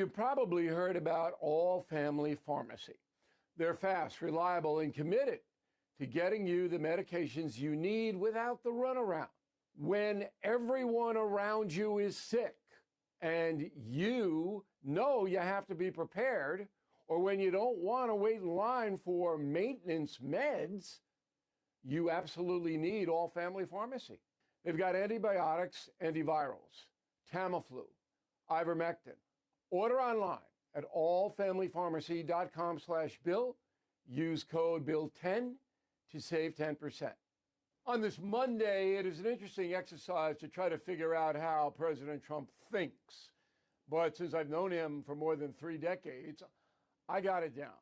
you probably heard about All Family Pharmacy. They're fast, reliable, and committed to getting you the medications you need without the runaround. When everyone around you is sick and you know you have to be prepared, or when you don't want to wait in line for maintenance meds, you absolutely need All Family Pharmacy. They've got antibiotics, antivirals, Tamiflu, ivermectin. Order online at allfamilypharmacy.com/bill. Use code BILL10 to save 10%. On this Monday, it is an interesting exercise to try to figure out how President Trump thinks. But since I've known him for more than 3 decades, I got it down.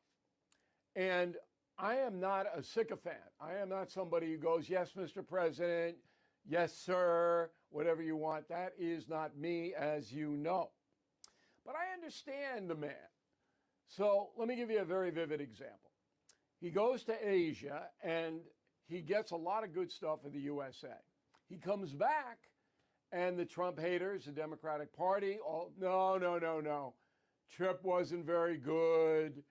And I am not a sycophant. I am not somebody who goes, yes, Mr. President, yes, sir, whatever you want. That is not me, as you know. But I understand the man. So let me give you a very vivid example. He goes to Asia and he gets a lot of good stuff in the USA. He comes back and the Trump haters, the Democratic Party, no. Trip wasn't very good.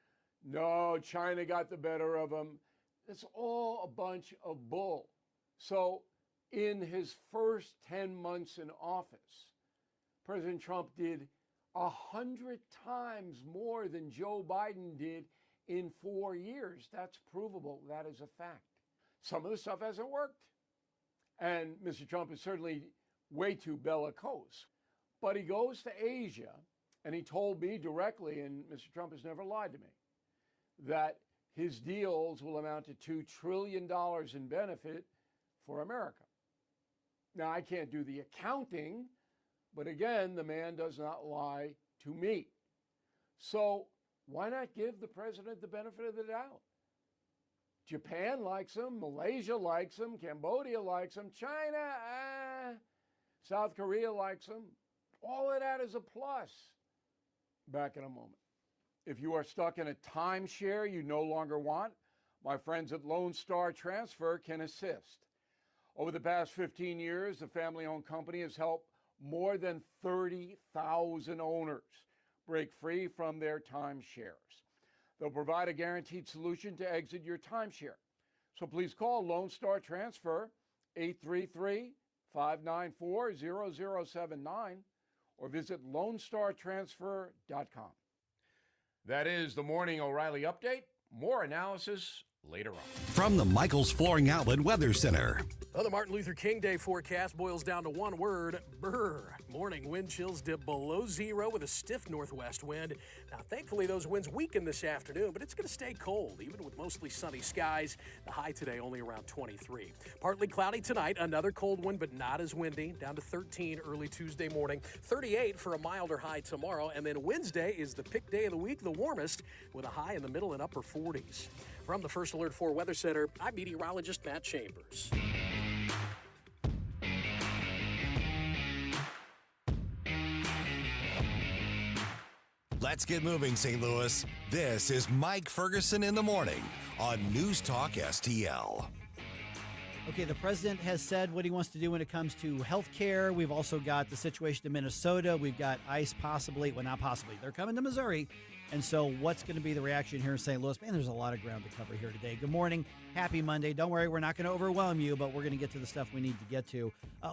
No, China got the better of him. It's all a bunch of bull. So in his first 10 months in office, President Trump did 100 times more than Joe Biden did in 4 years. That's provable. That is a fact. Some of the stuff hasn't worked. And Mr. Trump is certainly way too bellicose. But he goes to Asia, and he told me directly, and Mr. Trump has never lied to me, that his deals will amount to $2 trillion in benefit for America. Now, I can't do the accounting, but again, the man does not lie to me. So why not give the president the benefit of the doubt? Japan likes him, Malaysia likes him, Cambodia likes him, China, South Korea likes him. All of that is a plus. Back in a moment. If you are stuck in a timeshare you no longer want, my friends at Lone Star Transfer can assist. Over the past 15 years, the family-owned company has helped more than 30,000 owners break free from their timeshares. They'll provide a guaranteed solution to exit your timeshare. So please call Lone Star Transfer 833-594-0079 or visit LoneStarTransfer.com. That is the Morning O'Reilly Update. More analysis later on. From the Michaels Flooring Outlet Weather Center. Well, the Martin Luther King Day forecast boils down to one word, brr. Morning wind chills dip below zero with a stiff northwest wind. Now, thankfully, those winds weaken this afternoon, but it's going to stay cold, even with mostly sunny skies. The high today only around 23. Partly cloudy tonight, another cold one, but not as windy, down to 13 early Tuesday morning. 38 for a milder high tomorrow, and then Wednesday is the pick day of the week, the warmest, with a high in the middle and upper 40s. From the First Alert 4 Weather Center, I'm meteorologist Matt Chambers. Let's get moving, St. Louis. This is Mike Ferguson in the morning on News Talk STL. Okay, the president has said what he wants to do when it comes to health care. We've also got the situation in Minnesota. We've got ICE possibly, well, not possibly. They're coming to Missouri. And so what's going to be the reaction here in St. Louis? Man, there's a lot of ground to cover here today. Good morning. Happy Monday. Don't worry, we're not going to overwhelm you, but we're going to get to the stuff we need to get to.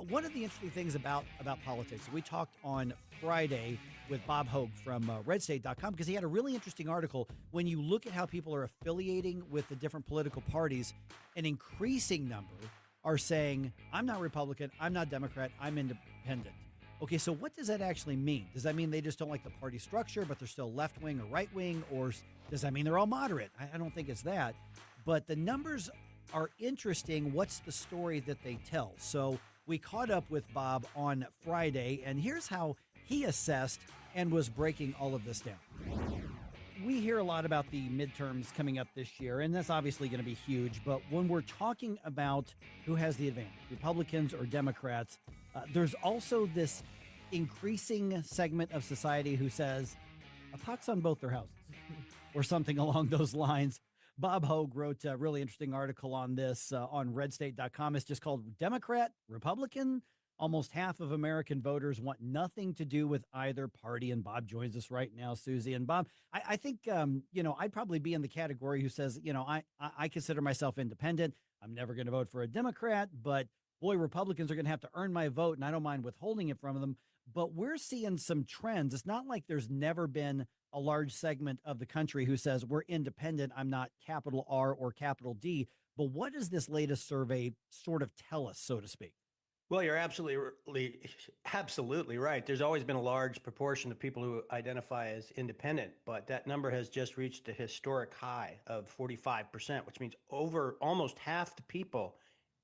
One of the interesting things about politics, we talked on Friday with Bob Hogue from redstate.com because he had a really interesting article. When you look at how people are affiliating with the different political parties, an increasing number are saying, I'm not Republican, I'm not Democrat, I'm independent. Okay, so what does that actually mean? Does that mean they just don't like the party structure, but they're still left-wing or right-wing? Or does that mean they're all moderate? I don't think it's that. But the numbers are interesting. What's the story that they tell? So we caught up with Bob on Friday, and here's how he assessed and was breaking all of this down. We hear a lot about the midterms coming up this year, and that's obviously going to be huge. But when we're talking about who has the advantage, Republicans or Democrats, there's also this increasing segment of society who says a pox on both their houses or something along those lines. Bob Hogue wrote a really interesting article on this on redstate.com. It's just called Democrat, Republican, Almost half of American voters want nothing to do with either party. And Bob joins us right now, Susie. And Bob, I think, I'd probably be in the category who says, I consider myself independent. I'm never going to vote for a Democrat, but boy, Republicans are going to have to earn my vote, and I don't mind withholding it from them. But we're seeing some trends. It's not like there's never been a large segment of the country who says we're independent. I'm not capital R or capital D. But what does this latest survey sort of tell us, so to speak? Well, you're absolutely right. There's always been a large proportion of people who identify as independent, but that number has just reached a historic high of 45%, which means over almost half the people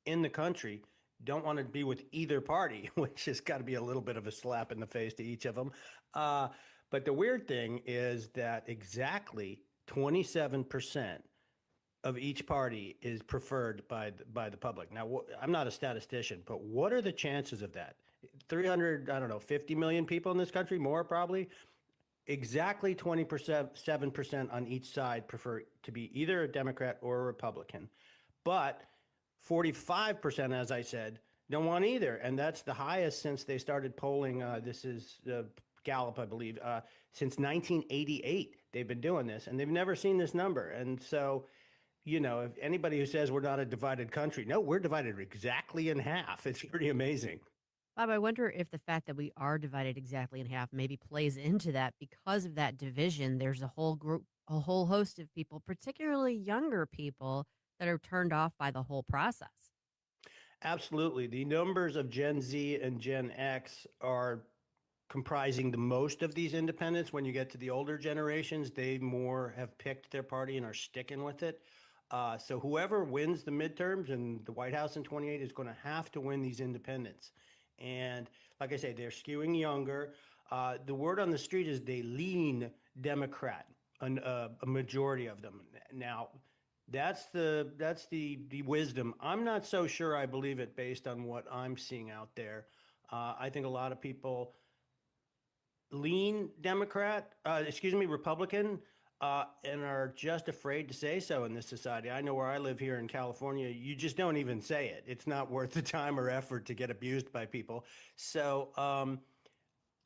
in the country don't want to be with either party, which has got to be a little bit of a slap in the face to each of them. But the weird thing is that exactly 27% of each party is preferred by the public. Now, I'm not a statistician, but what are the chances of that? 300, I don't know, 50 million people in this country, more probably. Exactly 20%, 7% on each side prefer to be either a Democrat or a Republican. But 45%, as I said, don't want either. And that's the highest since they started polling. This is Gallup, I believe, since 1988. They've been doing this, and they've never seen this number. And so, if anybody who says we're not a divided country, no, we're divided exactly in half. It's pretty amazing. Bob, I wonder if the fact that we are divided exactly in half maybe plays into that. Because of that division, there's a whole group, a whole host of people, particularly younger people, that are turned off by the whole process. Absolutely. The numbers of Gen Z and Gen X are comprising the most of these independents. When you get to the older generations, they more have picked their party and are sticking with it. So whoever wins the midterms and the White House in 28 is going to have to win these independents. And like I say, they're skewing younger. The word on the street is they lean Democrat, a majority of them. Now, that's the wisdom. I'm not so sure I believe it based on what I'm seeing out there. I think a lot of people lean Republican, and are just afraid to say so in this society. I know where I live here in California, you just don't even say it. It's not worth the time or effort to get abused by people. So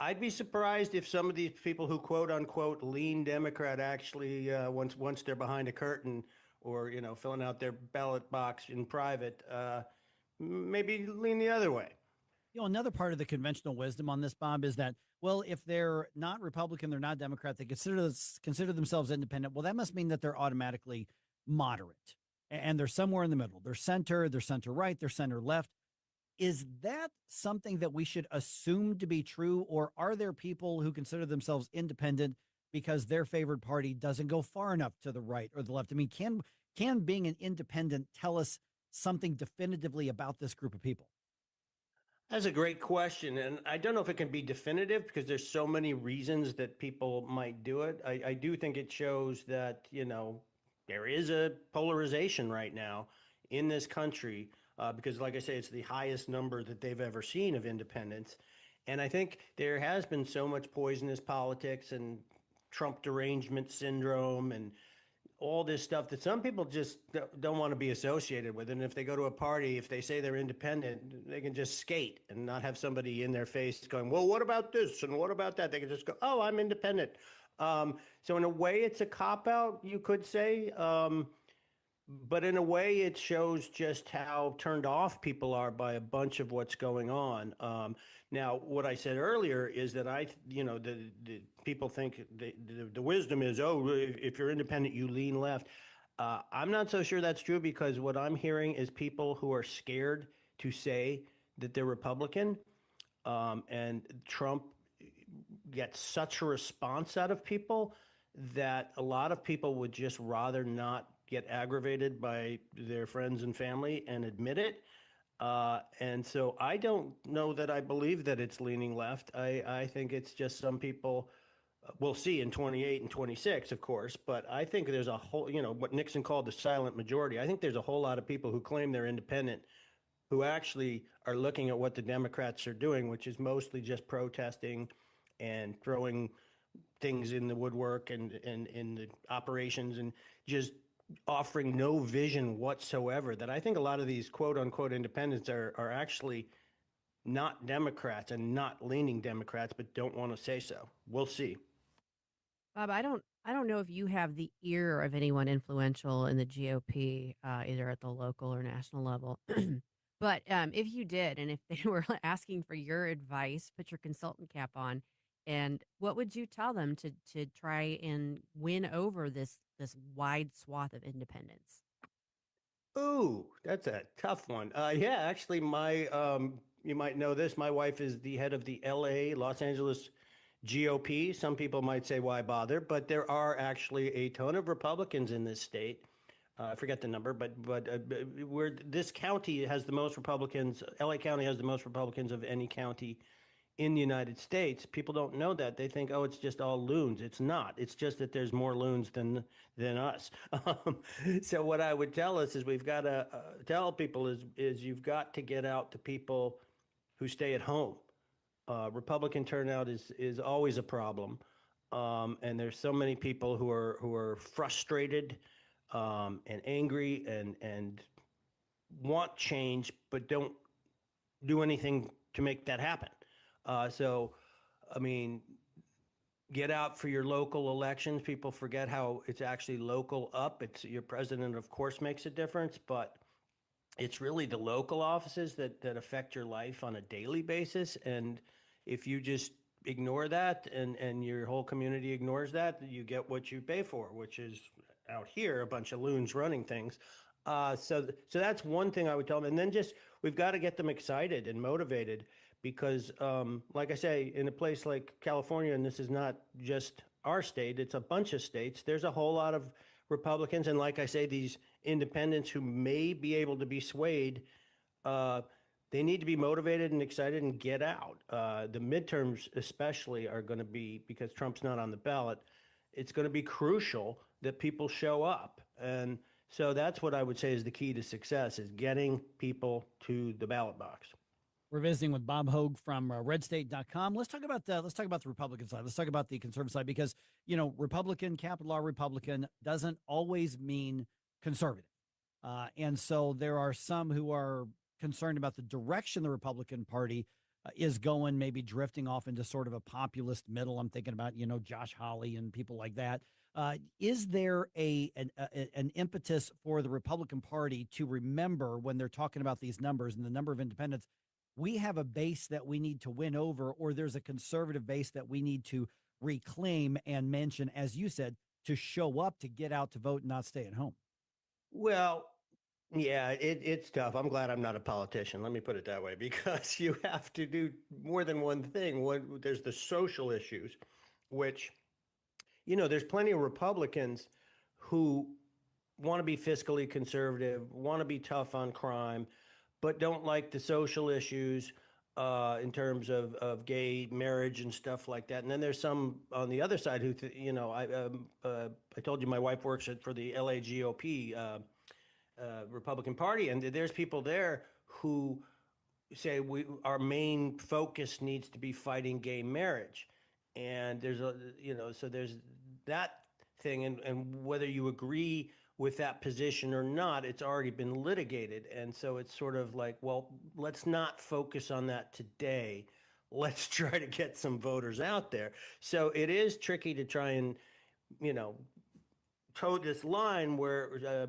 I'd be surprised if some of these people who quote unquote lean Democrat actually, once they're behind a curtain or filling out their ballot box in private, maybe lean the other way. Another part of the conventional wisdom on this, Bob, is that, well, if they're not Republican, they're not Democrat, they consider themselves independent. Well, that must mean that they're automatically moderate, and they're somewhere in the middle. They're center right, they're center left. Is that something that we should assume to be true, or are there people who consider themselves independent because their favorite party doesn't go far enough to the right or the left? I mean, can being an independent tell us something definitively about this group of people? That's a great question. And I don't know if it can be definitive because there's so many reasons that people might do it. I do think it shows that, there is a polarization right now in this country because, like I say, it's the highest number that they've ever seen of independents. And I think there has been so much poisonous politics and Trump derangement syndrome and all this stuff that some people just don't want to be associated with. And if they go to a party, if they say they're independent, they can just skate and not have somebody in their face going, well, what about this? And what about that? They can just go, oh, I'm independent. So in a way, it's a cop-out, you could say. But in a way, it shows just how turned off people are by a bunch of what's going on. Now, what I said earlier is that the people think the wisdom is, oh, if you're independent, you lean left. I'm not so sure that's true because what I'm hearing is people who are scared to say that they're Republican, and Trump gets such a response out of people that a lot of people would just rather not get aggravated by their friends and family and admit it. And so I don't know that I believe that it's leaning left. I think it's just some people, we'll see in 28 and 26, of course, but I think there's a whole, what Nixon called the silent majority. I think there's a whole lot of people who claim they're independent who actually are looking at what the Democrats are doing, which is mostly just protesting and throwing things in the woodwork and in the operations and just offering no vision whatsoever. That I think a lot of these quote unquote independents are actually not Democrats and not leaning Democrats, but don't want to say so. We'll see. Bob, I don't know if you have the ear of anyone influential in the GOP, either at the local or national level. But if you did, and if they were asking for your advice, put your consultant cap on, and what would you tell them to try and win over this wide swath of independents? Ooh, that's a tough one. Yeah, actually, you might know this. My wife is the head of the LA, Los Angeles GOP. Some people might say, why bother? But there are actually a ton of Republicans in this state. I forget the number, but where this county has the most Republicans, LA County has the most Republicans of any county in the United States. People don't know that. They think, oh, it's just all loons. It's not. It's just that there's more loons than us. So what I would tell us is we've got to tell people is you've got to get out to people who stay at home. Republican turnout is always a problem, and there's so many people who are frustrated and angry and want change, but don't do anything to make that happen. So, I mean, get out for your local elections. People forget how it's actually local up. It's your president, of course, makes a difference, but it's really the local offices that affect your life on a daily basis. And if you just ignore that and your whole community ignores that, you get what you pay for, which is out here a bunch of loons running things. So that's one thing I would tell them. And then just we've got to get them excited and motivated because, like I say, in a place like California, and this is not just our state, it's a bunch of states, there's a whole lot of Republicans. And like I say, these independents who may be able to be swayed, they need to be motivated and excited and get out. The midterms especially are going to be, because Trump's not on the ballot, it's going to be crucial that people show up. And so that's what I would say is the key to success is getting people to the ballot box. We're visiting with Bob Hogue from redstate.com. Let's talk about the Republican side. Let's talk about the conservative side because, Republican, capital R Republican doesn't always mean conservative. And so there are some who are concerned about the direction the Republican Party is going, maybe drifting off into sort of a populist middle. I'm thinking about, Josh Hawley and people like that. Is there an impetus for the Republican Party to remember when they're talking about these numbers and the number of independents, we have a base that we need to win over, or there's a conservative base that we need to reclaim and mention, as you said, to show up, to get out to vote and not stay at home? Well, yeah, it's tough. I'm glad I'm not a politician. Let me put it that way, because you have to do more than one thing. There's the social issues, which, there's plenty of Republicans who want to be fiscally conservative, want to be tough on crime, but don't like the social issues in terms of gay marriage and stuff like that. And then there's some on the other side who, I told you my wife works for the LA GOP Republican Party, and there's people there who say our main focus needs to be fighting gay marriage. And so there's that thing, and whether you agree with that position or not, it's already been litigated. And so it's sort of like, well, let's not focus on that today. Let's try to get some voters out there. So it is tricky to try and, toe this line where,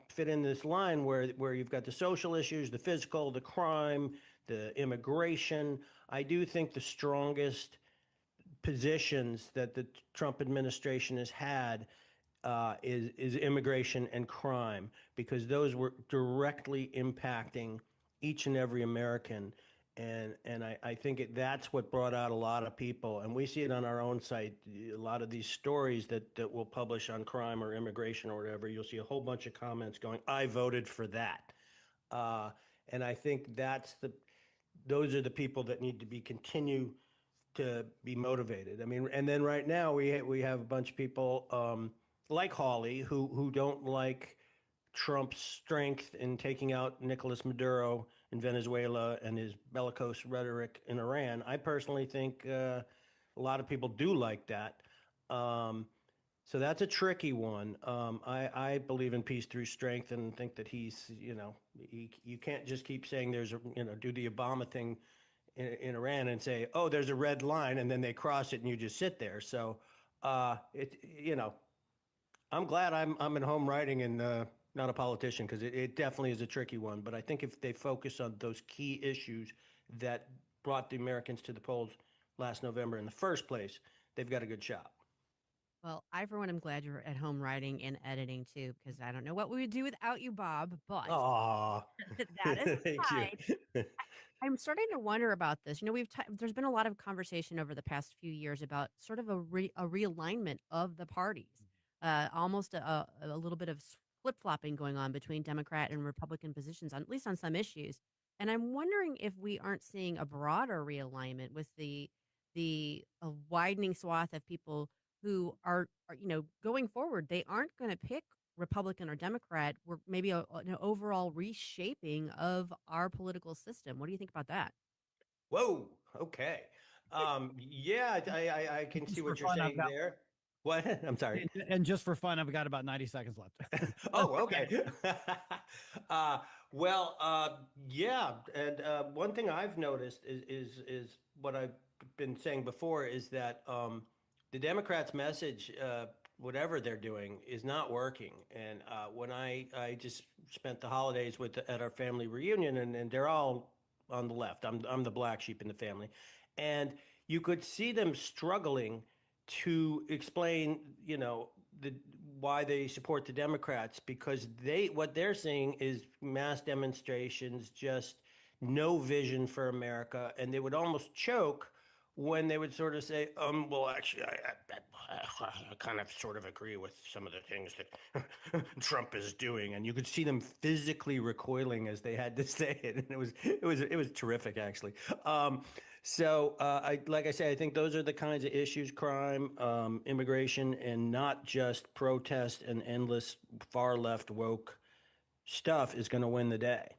fit in this line where you've got the social issues, the physical, the crime, the immigration. I do think the strongest positions that the Trump administration has had is immigration and crime, because those were directly impacting each and every American. And I think that's what brought out a lot of people. And we see it on our own site. A lot of these stories that we'll publish on crime or immigration or whatever, you'll see a whole bunch of comments going, I voted for that. And I think those are the people that need to continue to be motivated. I mean, and then right now we have a bunch of people like Hawley who don't like Trump's strength in taking out Nicolas Maduro in Venezuela and his bellicose rhetoric in Iran. I personally think a lot of people do like that. So that's a tricky one. I believe in peace through strength and think that he's, you can't just keep saying do the Obama thing in Iran and say, oh, there's a red line, and then they cross it and you just sit there. So I'm glad I'm in home writing and not a politician, because it definitely is a tricky one. But I think if they focus on those key issues that brought the Americans to the polls last November in the first place, they've got a good shot. Well, I, for one, am glad you're at home writing and editing too, because I don't know what we would do without you, Bob. But Aw, that is thank aside, you. I'm starting to wonder about this. There's been a lot of conversation over the past few years about sort of a realignment of the parties, almost a little bit of flip flopping going on between Democrat and Republican positions, at least on some issues. And I'm wondering if we aren't seeing a broader realignment with the widening swath of people who are going forward. They aren't going to pick Republican or Democrat. We're maybe an overall reshaping of our political system. What do you think about that? Whoa, okay. Yeah, I can see what you're saying there. What? I'm sorry. And just for fun, I've got about 90 seconds left. Oh, okay. Yeah. And one thing I've noticed is what I've been saying before, is that the Democrats' message, whatever they're doing, is not working. And when I just spent the holidays at our family reunion, and they're all on the left. I'm the black sheep in the family, and you could see them struggling to explain, why they support the Democrats, because what they're seeing is mass demonstrations, just no vision for America, and they would almost choke when they would sort of say, well, actually, I kind of sort of agree with some of the things that Trump is doing, and you could see them physically recoiling as they had to say it, and it was terrific, actually. Like I say, I think those are the kinds of issues: crime, immigration, and not just protest and endless far left woke stuff is going to win the day.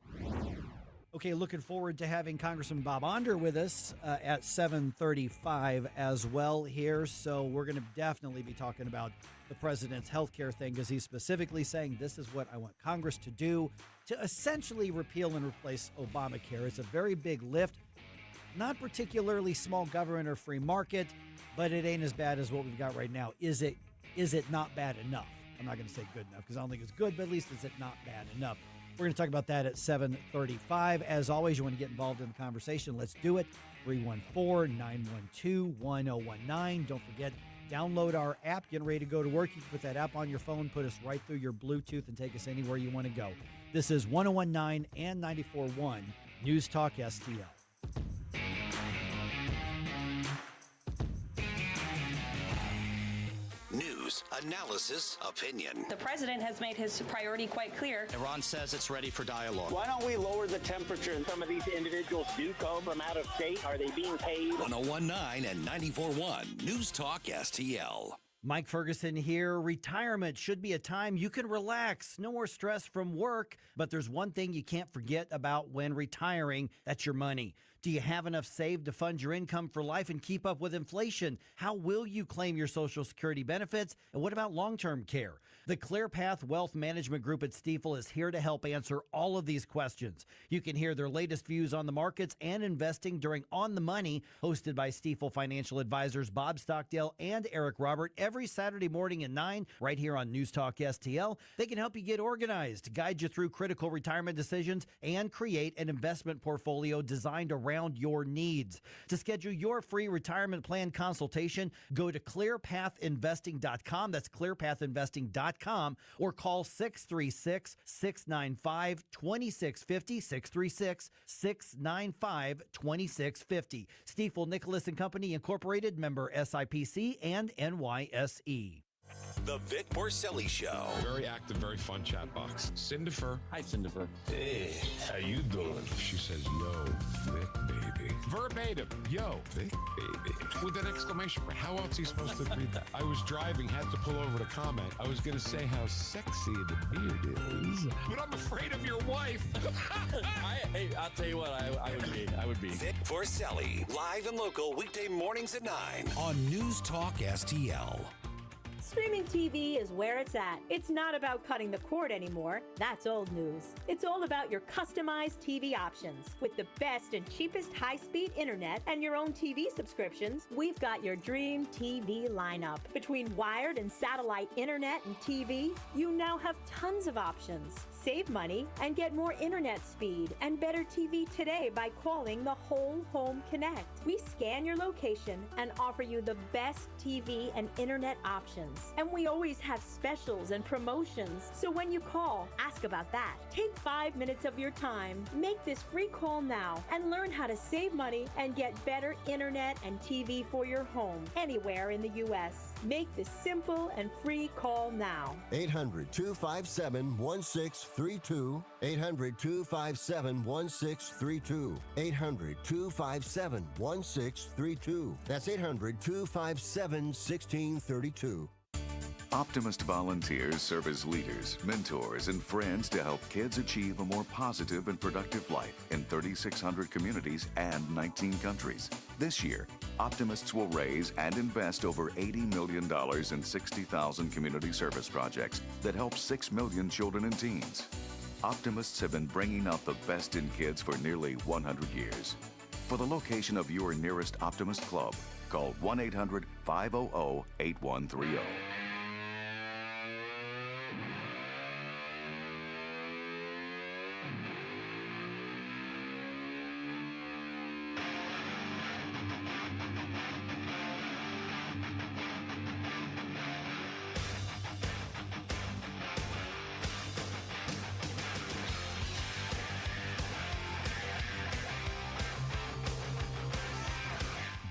Okay, looking forward to having Congressman Bob Onder with us at 7:35 as well here. So we're going to definitely be talking about the president's health care thing, because he's specifically saying this is what I want Congress to do to essentially repeal and replace Obamacare. It's a very big lift, not particularly small government or free market, but it ain't as bad as what we've got right now. Is it not bad enough? I'm not going to say good enough, because I don't think it's good, but at least is it not bad enough? We're going to talk about that at 7:35. As always, you want to get involved in the conversation, let's do it. 314-912-1019. Don't forget, download our app. Getting ready to go to work. You can put that app on your phone, put us right through your Bluetooth, and take us anywhere you want to go. This is 101.9 and 94.1 News Talk STL. News, analysis, opinion. The president has made his priority quite clear. Iran says it's ready for dialogue. Why don't we lower the temperature? Some of these individuals do come from out of state. Are they being paid? 101.9 and 94.1 News Talk STL. Mike Ferguson here. Retirement should be a time you can relax. No more stress from work. But there's one thing you can't forget about when retiring. That's your money. Do you have enough saved to fund your income for life and keep up with inflation? How will you claim your Social Security benefits? And what about long-term care? The ClearPath Wealth Management Group at Stifel is here to help answer all of these questions. You can hear their latest views on the markets and investing during On the Money, hosted by Stifel financial advisors Bob Stockdale and Eric Robert, every Saturday morning at 9, right here on News Talk STL. They can help you get organized, guide you through critical retirement decisions, and create an investment portfolio designed around your needs. To schedule your free retirement plan consultation, go to clearpathinvesting.com. That's clearpathinvesting.com, or call 636-695-2650, 636-695-2650. Stifel Nicholas and Company Incorporated, member SIPC and NYSE. The Vic Porcelli Show. Very active, very fun chat box. Cinderfer. Hi, Cinderfer. Hey, how you doing? She says, yo, Vic, baby. Verbatim, yo, Vic, baby. With an exclamation point. How else are you supposed to read that? I was driving, had to pull over to comment. I was going to say how sexy the beard is, but I'm afraid of your wife. Hey, I'll tell you what, I would be. Vic Porcelli, live and local, weekday mornings at 9 on News Talk STL. Streaming TV is where it's at. It's not about cutting the cord anymore. That's old news. It's all about your customized TV options. With the best and cheapest high-speed internet and your own TV subscriptions, we've got your dream TV lineup. Between wired and satellite internet and TV, you now have tons of options. Save money and get more internet speed and better TV today by calling the Whole Home Connect. We scan your location and offer you the best TV and internet options. And we always have specials and promotions. So when you call, ask about that. Take 5 minutes of your time, make this free call now, and learn how to save money and get better internet and TV for your home anywhere in the U.S. Make this simple and free call now. 800-257-1632. 800-257-1632. 800-257-1632. That's 800-257-1632. Optimist volunteers serve as leaders, mentors, and friends to help kids achieve a more positive and productive life in 3,600 communities and 19 countries. This year, Optimists will raise and invest over $80 million in 60,000 community service projects that help 6 million children and teens. Optimists have been bringing out the best in kids for nearly 100 years. For the location of your nearest Optimist Club, call 1-800-500-8130.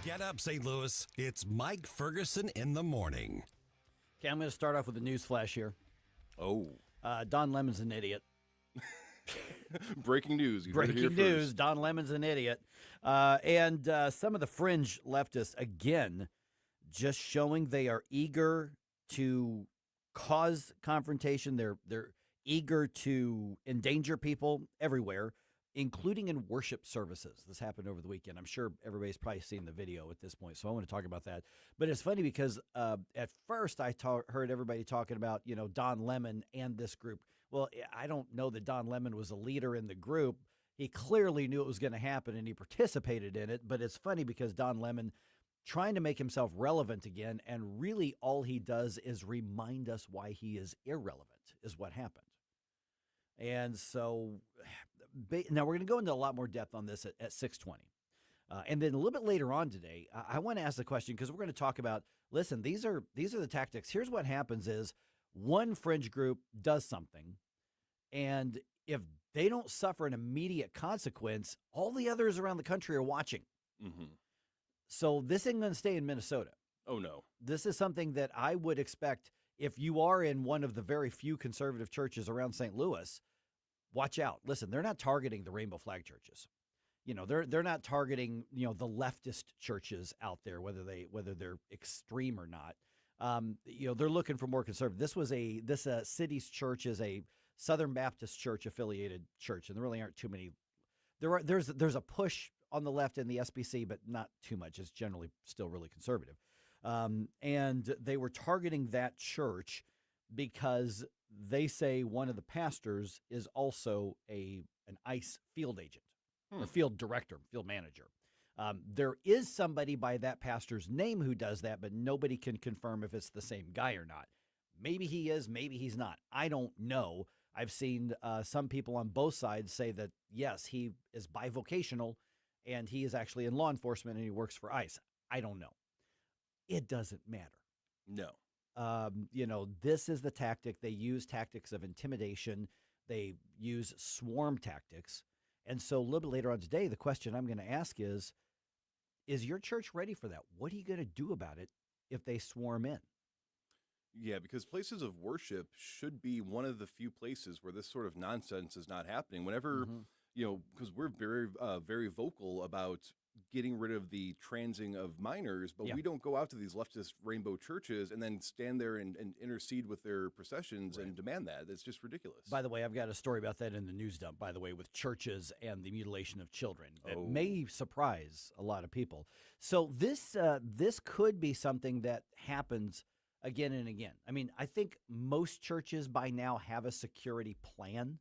Get up, St. Louis. It's Mike Ferguson in the morning. Okay, I'm going to start off with a news flash here. Oh. Don Lemon's an idiot. Breaking news. Breaking news. Don Lemon's an idiot. And some of the fringe leftists, again, just showing they are eager to cause confrontation. They're eager to endanger people everywhere, including in worship services. This happened over the weekend. I'm sure everybody's probably seen the video at this point, so I want to talk about that. But it's funny because at first I heard everybody talking about, Don Lemon and this group. Well, I don't know that Don Lemon was a leader in the group. He clearly knew it was going to happen, and he participated in it. But it's funny because Don Lemon trying to make himself relevant again, and really all he does is remind us why he is irrelevant, is what happened. And so now we're going to go into a lot more depth on this at 6:20. And then a little bit later on today, I want to ask the question because we're going to talk about, listen, these are the tactics. Here's what happens is one fringe group does something, and if they don't suffer an immediate consequence, all the others around the country are watching. Mm-hmm. So this isn't going to stay in Minnesota. Oh, no. This is something that I would expect if you are in one of the very few conservative churches around St. Louis. Watch out. Listen, they're not targeting the rainbow flag churches. They're not targeting, the leftist churches out there, whether they're extreme or not. They're looking for more conservative. This city's church is a Southern Baptist Church affiliated church, and there really aren't too many. There's a push on the left in the SBC, but not too much. It's generally still really conservative. And they were targeting that church because they say one of the pastors is also an ICE field agent, or field director, field manager. There is somebody by that pastor's name who does that, but nobody can confirm if it's the same guy or not. Maybe he is, maybe he's not. I don't know. I've seen some people on both sides say that, yes, he is bivocational and he is actually in law enforcement and he works for ICE. I don't know. It doesn't matter. No. This is the tactic. They use tactics of intimidation. They use swarm tactics. And so a little bit later on today, the question I'm going to ask is your church ready for that? What are you going to do about it if they swarm in? Yeah, because places of worship should be one of the few places where this sort of nonsense is not happening. Whenever, because we're very, very vocal about getting rid of the transing of minors, but we don't go out to these leftist rainbow churches and then stand there and intercede with their processions and demand that. It's just ridiculous. By the way, I've got a story about that in the news dump, by the way, with churches and the mutilation of children. That may surprise a lot of people. So this could be something that happens again and again. I mean, I think most churches by now have a security plan,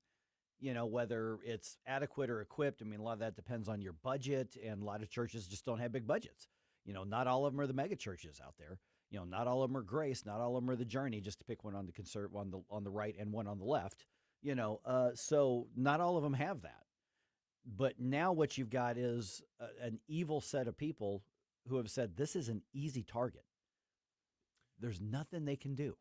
whether it's adequate or equipped. I mean, a lot of that depends on your budget, and a lot of churches just don't have big budgets. Not all of them are the mega churches out there. Not all of them are Grace, not all of them are the Journey, just to pick one on the on the right and one on the left. So not all of them have that. But now what you've got is an evil set of people who have said this is an easy target. There's nothing they can do.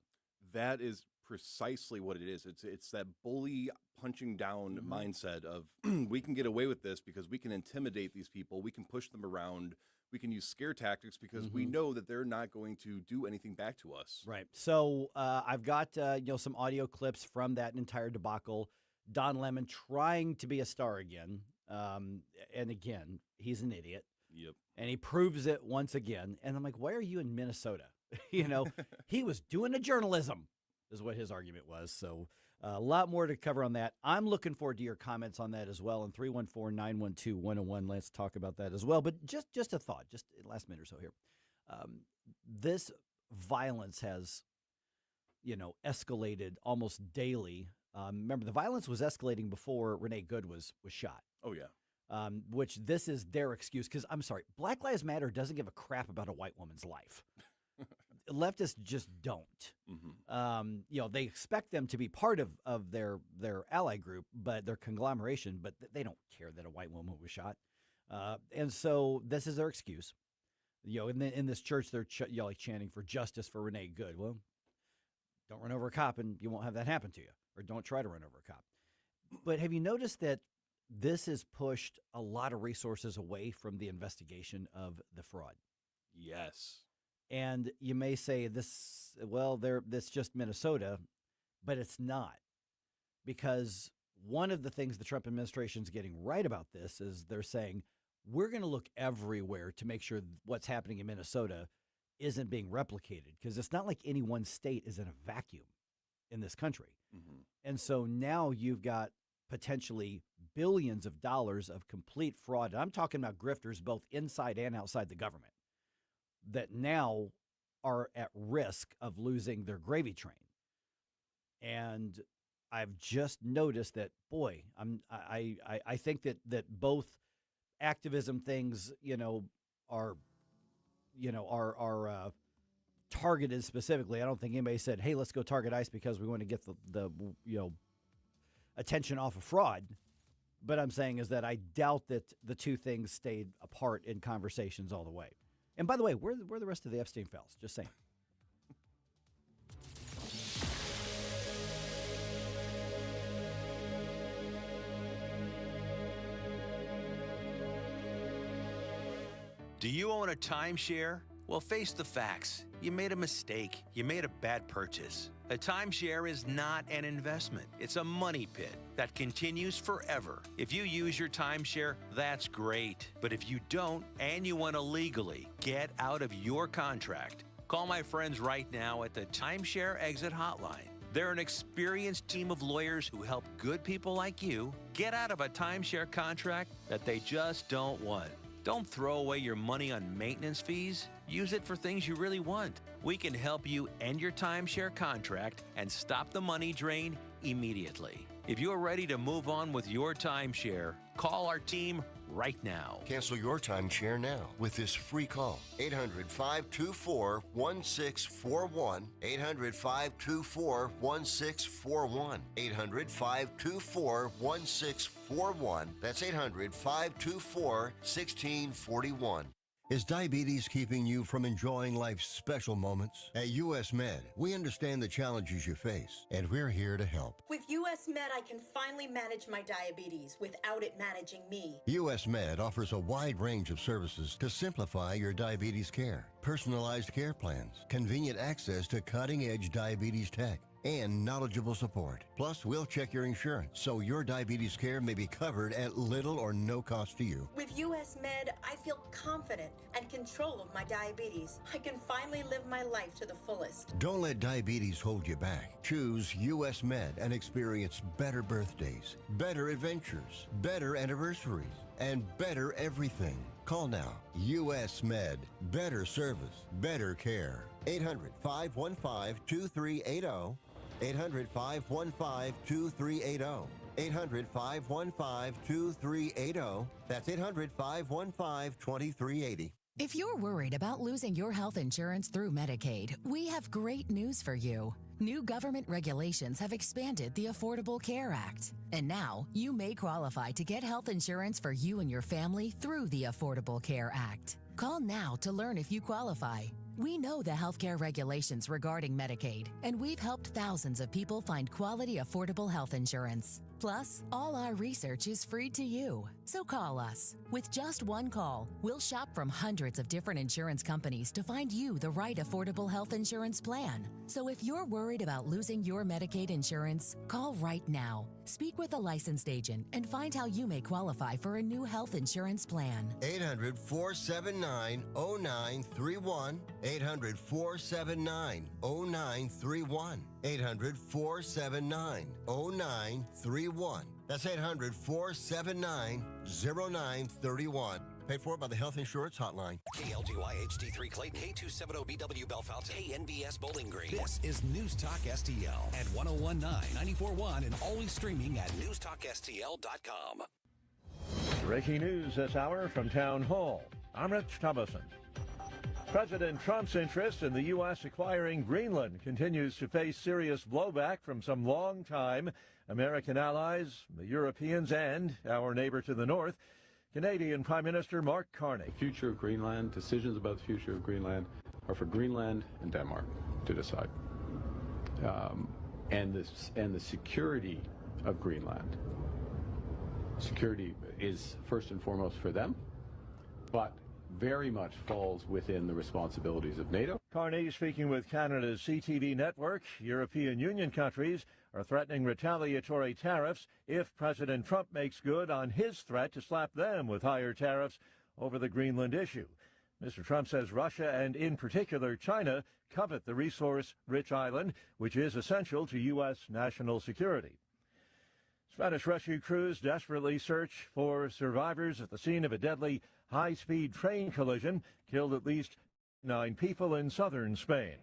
That is precisely what it is. It's that bully punching down mindset of we can get away with this because we can intimidate these people. We can push them around. We can use scare tactics because we know that they're not going to do anything back to us. Right. So I've got some audio clips from that entire debacle. Don Lemon trying to be a star again. And again, he's an idiot. Yep. And he proves it once again. And I'm like, why are you in Minnesota? He was doing a journalism is what his argument was. So a lot more to cover on that. I'm looking forward to your comments on that as well. And 314-912-101. Let's talk about that as well. But just a thought, just last minute or so here. This violence has, escalated almost daily. Remember, the violence was escalating before Renee Good was shot. Oh, yeah. Which this is their excuse. Because I'm sorry, Black Lives Matter doesn't give a crap about a white woman's life. Leftists just don't. They expect them to be part of their ally group, but their conglomeration, but they don't care that a white woman was shot. And so this is their excuse. In this church, they're chanting for justice for Renee Good. Well, don't run over a cop and you won't have that happen to you, or don't try to run over a cop. But have you noticed that this has pushed a lot of resources away from the investigation of the fraud? Yes. And you may say this just Minnesota, but it's not. Because one of the things the Trump administration is getting right about this is they're saying, we're going to look everywhere to make sure what's happening in Minnesota isn't being replicated. Because it's not like any one state is in a vacuum in this country. And so now you've got potentially billions of dollars of complete fraud. And I'm talking about grifters both inside and outside the government that now are at risk of losing their gravy train. And I've just noticed that, boy, I think that both activism things, are targeted specifically. I don't think anybody said, hey, let's go target ICE because we want to get the attention off of fraud. But I'm saying is that I doubt that the two things stayed apart in conversations all the way. And by the way, where are the rest of the Epstein files? Just saying. Do you own a timeshare? Well, face the facts. You made a mistake. You made a bad purchase. A timeshare is not an investment. It's a money pit that continues forever. If you use your timeshare, that's great. But if you don't and you want to legally get out of your contract, call my friends right now at the Timeshare Exit Hotline. They're an experienced team of lawyers who help good people like you get out of a timeshare contract that they just don't want. Don't throw away your money on maintenance fees. Use it for things you really want. We can help you end your timeshare contract and stop the money drain immediately. If you're ready to move on with your timeshare, call our team right now. Cancel your timeshare now with this free call. 800-524-1641. 800-524-1641. 800-524-1641. That's 800-524-1641. Is diabetes keeping you from enjoying life's special moments? At US Med, we understand the challenges you face, and we're here to help. With US Med, I can finally manage my diabetes without it managing me. US Med offers a wide range of services to simplify your diabetes care. Personalized care plans, convenient access to cutting-edge diabetes tech, and knowledgeable support. Plus, we'll check your insurance so your diabetes care may be covered at little or no cost to you. With US Med, I feel confident and control of my diabetes. I can finally live my life to the fullest. Don't let diabetes hold you back. Choose US Med and experience better birthdays, better adventures, better anniversaries, and better everything. Call now. US Med. Better service, better care. 800-515-2380. 800-515-2380. 800-515-2380. That's 800-515-2380. If you're worried about losing your health insurance through Medicaid, we have great news for you. New government regulations have expanded the Affordable Care Act. And now you may qualify to get health insurance for you and your family through the Affordable Care Act. Call now to learn if you qualify. We know the healthcare regulations regarding Medicaid, and we've helped thousands of people find quality, affordable health insurance. Plus, all our research is free to you. So call us. With just one call, we'll shop from hundreds of different insurance companies to find you the right affordable health insurance plan. So if you're worried about losing your Medicaid insurance, call right now. Speak with a licensed agent and find how you may qualify for a new health insurance plan. 800-479-0931. 800-479-0931. 800-479-0931. That's 800-479-0931. Paid for by the Health Insurance Hotline. KLGY HD3 Clayton, K270BW Bellefonte, KNBS Bowling Green. This is News Talk STL at 1019, 94.1, and always streaming at NewsTalkSTL.com. Breaking news this hour from Town Hall. I'm Rich Thomason. President Trump's interest in the U.S. acquiring Greenland continues to face serious blowback from some longtime American allies, the Europeans, and our neighbor to the north, Canadian Prime Minister Mark Carney. The future of Greenland, decisions about the future of Greenland are for Greenland and Denmark to decide. And the security of Greenland. Security is first and foremost for them, but very much falls within the responsibilities of NATO. Carney speaking with Canada's CTV network. European Union countries are threatening retaliatory tariffs if President Trump makes good on his threat to slap them with higher tariffs over the Greenland issue. Mr. Trump says Russia and in particular China covet the resource-rich island, which is essential to U.S. national security. Spanish rescue crews desperately search for survivors at the scene of a deadly high-speed train collision killed at least 9 people in southern Spain.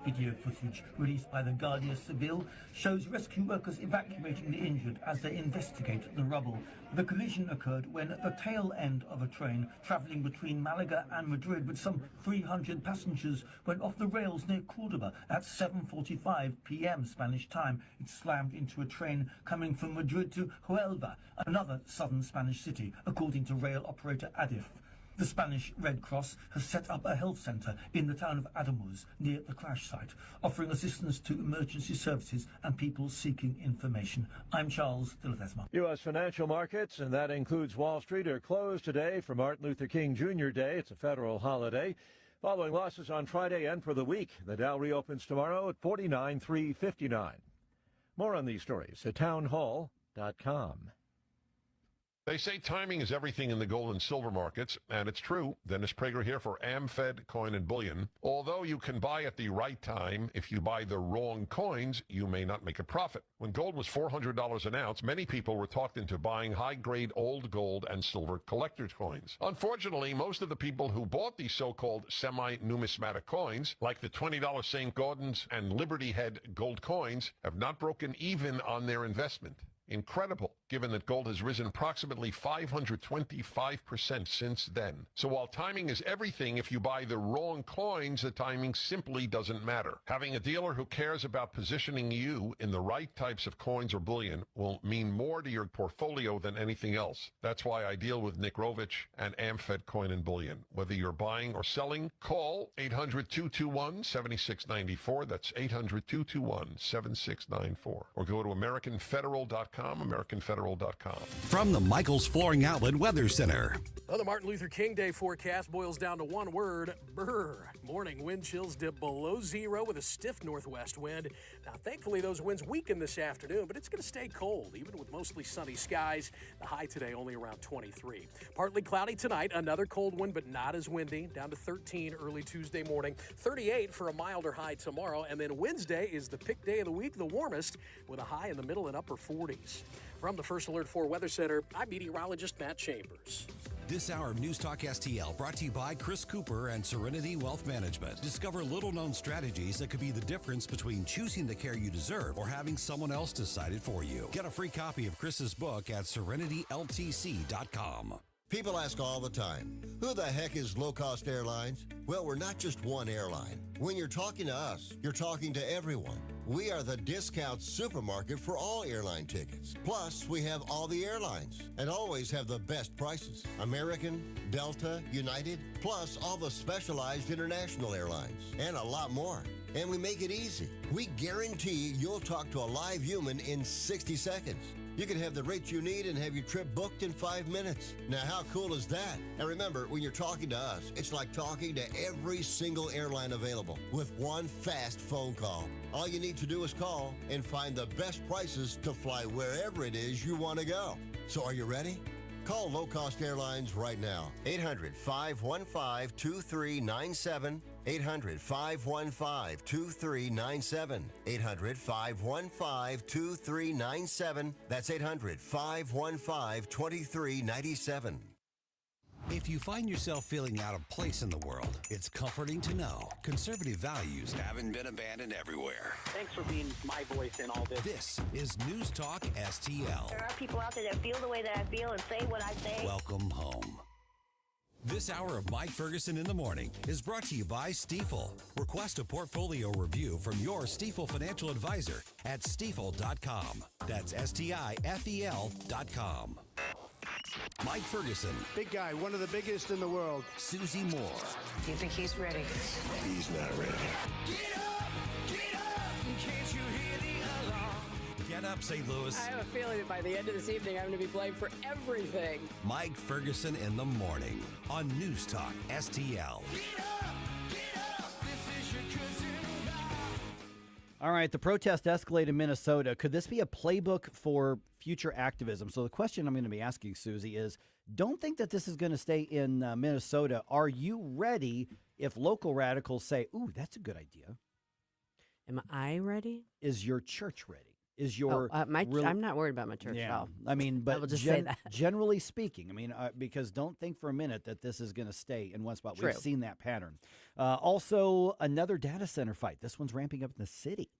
Video footage released by the Guardia Civil shows rescue workers evacuating the injured as they investigate the rubble. The collision occurred when the tail end of a train travelling between Malaga and Madrid with some 300 passengers went off the rails near Cordoba at 7:45 p.m. Spanish time. It slammed into a train coming from Madrid to Huelva, another southern Spanish city, according to rail operator Adif. The Spanish Red Cross has set up a health centre in the town of Ademuz near the crash site, offering assistance to emergency services and people seeking information. I'm Charles de Ledesma. U.S. financial markets, and that includes Wall Street, are closed today for Martin Luther King Jr. Day. It's a federal holiday. Following losses on Friday and for the week, the Dow reopens tomorrow at 49,359. More on these stories at townhall.com. They say timing is everything in the gold and silver markets, and it's true. Dennis Prager here for AmFed Coin and Bullion. Although you can buy at the right time, if you buy the wrong coins, you may not make a profit. When gold was $400 an ounce, many people were talked into buying high-grade old gold and silver collector's coins. Unfortunately, most of the people who bought these so-called semi-numismatic coins, like the $20 St. Gaudens and Liberty Head gold coins, have not broken even on their investment. Incredible, given that gold has risen approximately 525% since then. So while timing is everything, if you buy the wrong coins, the timing simply doesn't matter. Having a dealer who cares about positioning you in the right types of coins or bullion will mean more to your portfolio than anything else. That's why I deal with Nick Rovich and AmFed Coin and Bullion. Whether you're buying or selling, call 800-221-7694. That's 800-221-7694. Or go to AmericanFederal.com. AmericanFederal.com. From the Michaels Flooring Outlet Weather Center. Well, the Martin Luther King Day forecast boils down to one word, brr. Morning wind chills dip below zero with a stiff northwest wind. Now, thankfully, those winds weaken this afternoon, but it's going to stay cold, even with mostly sunny skies. The high today only around 23. Partly cloudy tonight, another cold one, but not as windy, down to 13 early Tuesday morning. 38 for a milder high tomorrow, and then Wednesday is the pick day of the week, the warmest, with a high in the middle and upper 40s. From the First Alert 4 Weather Center, I'm meteorologist Matt Chambers. This hour of News Talk STL brought to you by Chris Cooper and Serenity Wealth Management. Discover little-known strategies that could be the difference between choosing the care you deserve or having someone else decide it for you. Get a free copy of Chris's book at serenityltc.com. People ask all the time, who the heck is Low Cost Airlines? Well, we're not just one airline. When you're talking to us, you're talking to everyone. We are the discount supermarket for all airline tickets. Plus, we have all the airlines and always have the best prices. American, Delta, United, plus all the specialized international airlines and a lot more. And we make it easy. We guarantee you'll talk to a live human in 60 seconds. You can have the rates you need and have your trip booked in 5 minutes. Now, how cool is that? And remember, when you're talking to us, it's like talking to every single airline available with one fast phone call. All you need to do is call and find the best prices to fly wherever it is you want to go. So are you ready? Call Low Cost Airlines right now. 800-515-2397. 800-515-2397. 800-515-2397. That's 800-515-2397. If you find yourself feeling out of place in the world, it's comforting to know conservative values haven't been abandoned everywhere. Thanks for being my voice in all this. This is News Talk STL. There are people out there that feel the way that I feel and say what I say. Welcome home. This hour of Mike Ferguson in the Morning is brought to you by Stifel. Request a portfolio review from your Stifel financial advisor at stifel.com. That's STIFEL.com. Mike Ferguson. Big guy, one of the biggest in the world. Susie Moore. Do you think he's ready? He's not ready. Get up! Can't you hear the alarm? Get up, St. Louis. I have a feeling that by the end of this evening, I'm going to be blamed for everything. Mike Ferguson in the Morning on News Talk STL. Get up! This is your cousin. All right, the protest escalated in Minnesota. Could this be a playbook for future activism? So the question I'm going to be asking, Susie, is don't think that this is going to stay in Minnesota. Are you ready if local radicals say, ooh, that's a good idea? Am I ready? Is your church ready? Is your I'm not worried about my church at all. I mean, but I will just say that. Generally speaking, I mean, because don't think for a minute that this is going to stay in one spot. True. We've seen that pattern. Also, another data center fight. This one's ramping up in the city.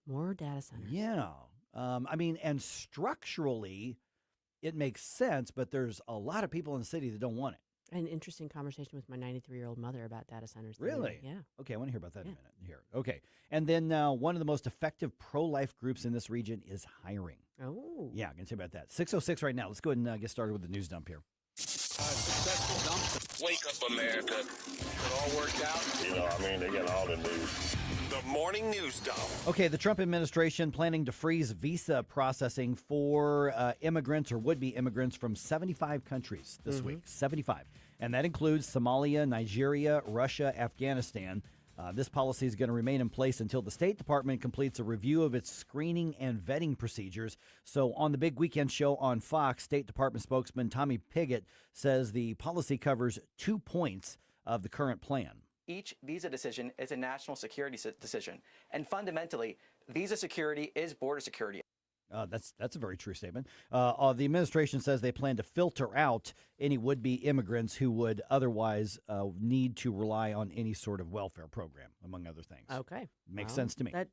More data centers. Yeah. I mean, and structurally, it makes sense, but there's a lot of people in the city that don't want it. An interesting conversation with my 93-year-old mother about data centers. Really? Yeah. Okay, I want to hear about that in a minute. Here. Okay. And then one of the most effective pro-life groups in this region is hiring. Oh. Yeah, I'm going to say about that. 6:06 right now. Let's go ahead and get started with the news dump here. Successful dump. Wake up, America. It all worked out. You know, I mean, they got all the news. The morning news dump. Okay, the Trump administration planning to freeze visa processing for immigrants or would-be immigrants from 75 countries this week. 75. And that includes Somalia, Nigeria, Russia, Afghanistan. This policy is going to remain in place until the State Department completes a review of its screening and vetting procedures. So on the big weekend show on Fox, State Department spokesman Tommy Pigott says the policy covers 2 points of the current plan. Each visa decision is a national security decision. And fundamentally, visa security is border security. That's a very true statement. The administration says they plan to filter out any would-be immigrants who would otherwise need to rely on any sort of welfare program, among other things. Okay. Makes sense to me. That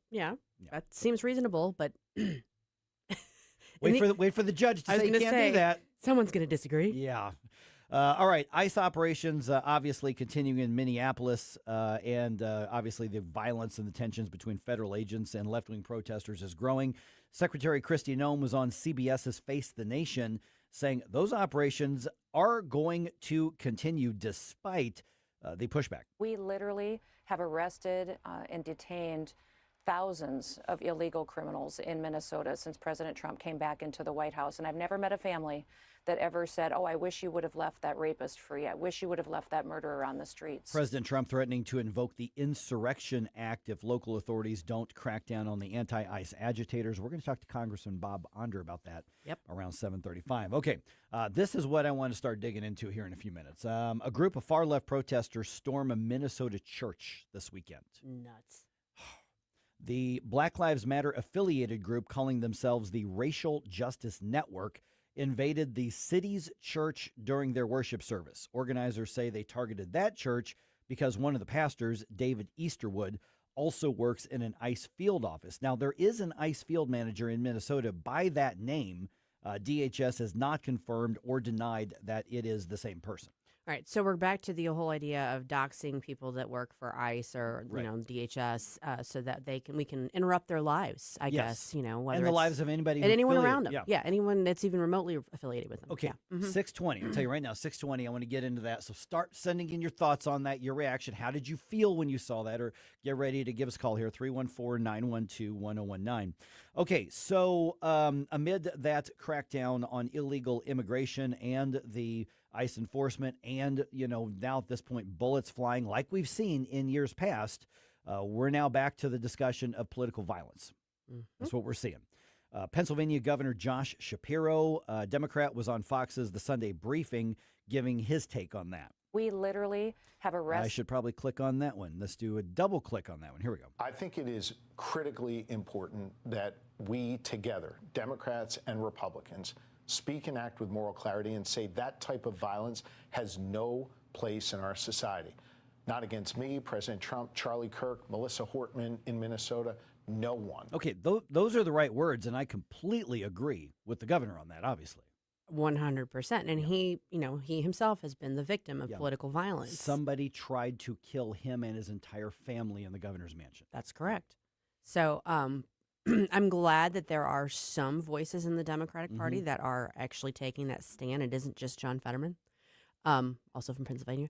seems reasonable, but wait for the judge to say you can't do that. Someone's going to disagree. Yeah. All right. ICE operations obviously continuing in Minneapolis, and obviously the violence and the tensions between federal agents and left-wing protesters is growing. Secretary Kristi Noem was on CBS's Face the Nation saying those operations are going to continue despite the pushback. We literally have arrested and detained thousands of illegal criminals in Minnesota since President Trump came back into the White House. And I've never met a family that ever said, oh, I wish you would have left that rapist free. I wish you would have left that murderer on the streets. President Trump threatening to invoke the Insurrection Act if local authorities don't crack down on the anti-ICE agitators. We're going to talk to Congressman Bob Onder about that around 7:35. Okay, this is what I want to start digging into here in a few minutes. A group of far-left protesters storm a Minnesota church this weekend. Nuts. The Black Lives Matter affiliated group calling themselves the Racial Justice Network invaded the city's church during their worship service. Organizers say they targeted that church because one of the pastors, David Easterwood, also works in an ICE field office. Now, there is an ICE field manager in Minnesota by that name. DHS has not confirmed or denied that it is the same person. All right, so we're back to the whole idea of doxing people that work for ICE or Right. DHS, so that we can interrupt their lives. I guess whether and the it's- lives of anybody and anyone affiliated. around them. Yeah. Anyone that's even remotely affiliated with them. Okay, Yeah. Mhm. 620. I'll tell you right now, 620. I want to get into that. So start sending in your thoughts on that, your reaction. How did you feel when you saw that? Or get ready to give us a call here, 314-912-1019. Okay, so amid that crackdown on illegal immigration and the ICE enforcement and, now at this point, bullets flying like we've seen in years past, we're now back to the discussion of political violence. That's what we're seeing. Pennsylvania Governor Josh Shapiro, Democrat, was on Fox's The Sunday Briefing giving his take on that. We literally have arrested. I should probably click on that one. Let's do a double click on that one. Here we go. I think it is critically important that we together, Democrats and Republicans, speak and act with moral clarity and say that type of violence has no place in our society. Not against me, President Trump, Charlie Kirk, Melissa Hortman in Minnesota, no one. Okay, those are the right words, and I completely agree with the governor on that, obviously. 100%. And he himself has been the victim of political violence. Somebody tried to kill him and his entire family in the governor's mansion. That's correct. So I'm glad that there are some voices in the Democratic Party that are actually taking that stand. It isn't just John Fetterman, also from Pennsylvania.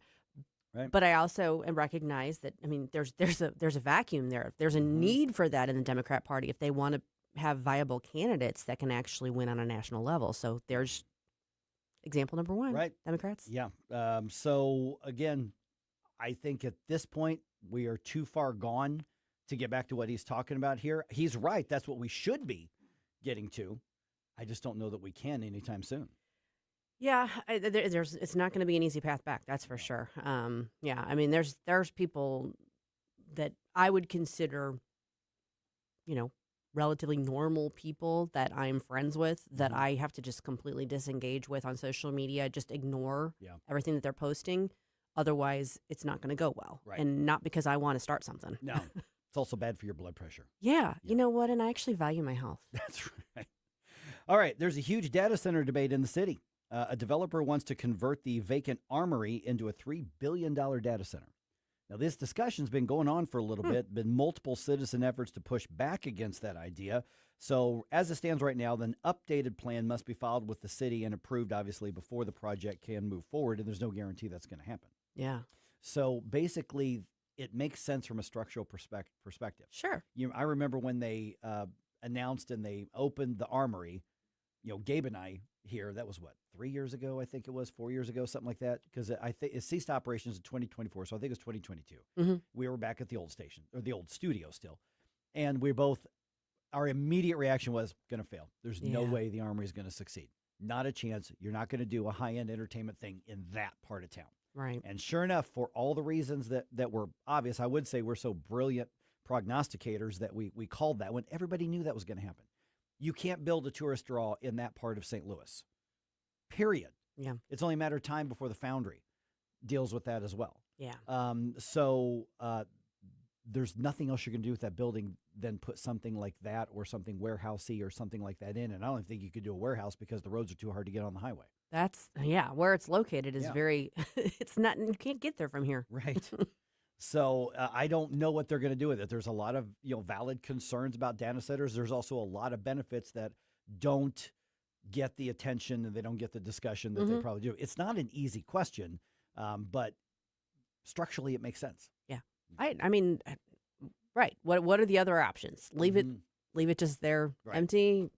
Right. But I also recognize that, there's a vacuum there. There's a need for that in the Democrat Party if they want to have viable candidates that can actually win on a national level. So there's example number one. Right. Democrats. Yeah. So, again, I think at this point we are too far gone to get back to what he's talking about here. He's right. That's what we should be getting to. I just don't know that we can anytime soon. Yeah, it's not going to be an easy path back. That's for sure. There's people that I would consider, relatively normal people that I'm friends with that I have to just completely disengage with on social media, just ignore everything that they're posting. Otherwise, it's not going to go well. Right. And not because I want to start something. No, it's also bad for your blood pressure. Yeah, you know what? And I actually value my health. That's right. All right, there's a huge data center debate in the city. A developer wants to convert the vacant armory into a $3 billion data center. Now, this discussion's been going on for a little bit, been multiple citizen efforts to push back against that idea. So as it stands right now, an updated plan must be filed with the city and approved, obviously, before the project can move forward, and there's no guarantee that's going to happen. Yeah. So basically, it makes sense from a structural perspective. Sure. I remember when they announced and they opened the armory, Gabe and I here, that was 3 years ago, I think it was 4 years ago, something like that, because I think it ceased operations in 2024, so I think it was 2022. We were back at the old station, or the old studio still, and our immediate reaction was going to fail. There's no way the armory is going to succeed. Not a chance. You're not going to do a high-end entertainment thing in that part of town. Right. And sure enough, for all the reasons that were obvious, I would say we're so brilliant prognosticators that we called that when everybody knew that was going to happen. You can't build a tourist draw in that part of St. Louis, period. Yeah. It's only a matter of time before the Foundry deals with that as well. Yeah. So there's nothing else you're going to do with that building than put something like that or something warehousey or something like that in. And I don't think you could do a warehouse because the roads are too hard to get on the highway. Where it's located is very, it's not, you can't get there from here. Right. So I don't know what they're going to do with it. There's a lot of valid concerns about data centers. There's also a lot of benefits that don't get the attention and they don't get the discussion that they probably do. It's not an easy question, but structurally it makes sense. Yeah, right. What are the other options? Leave it just there empty.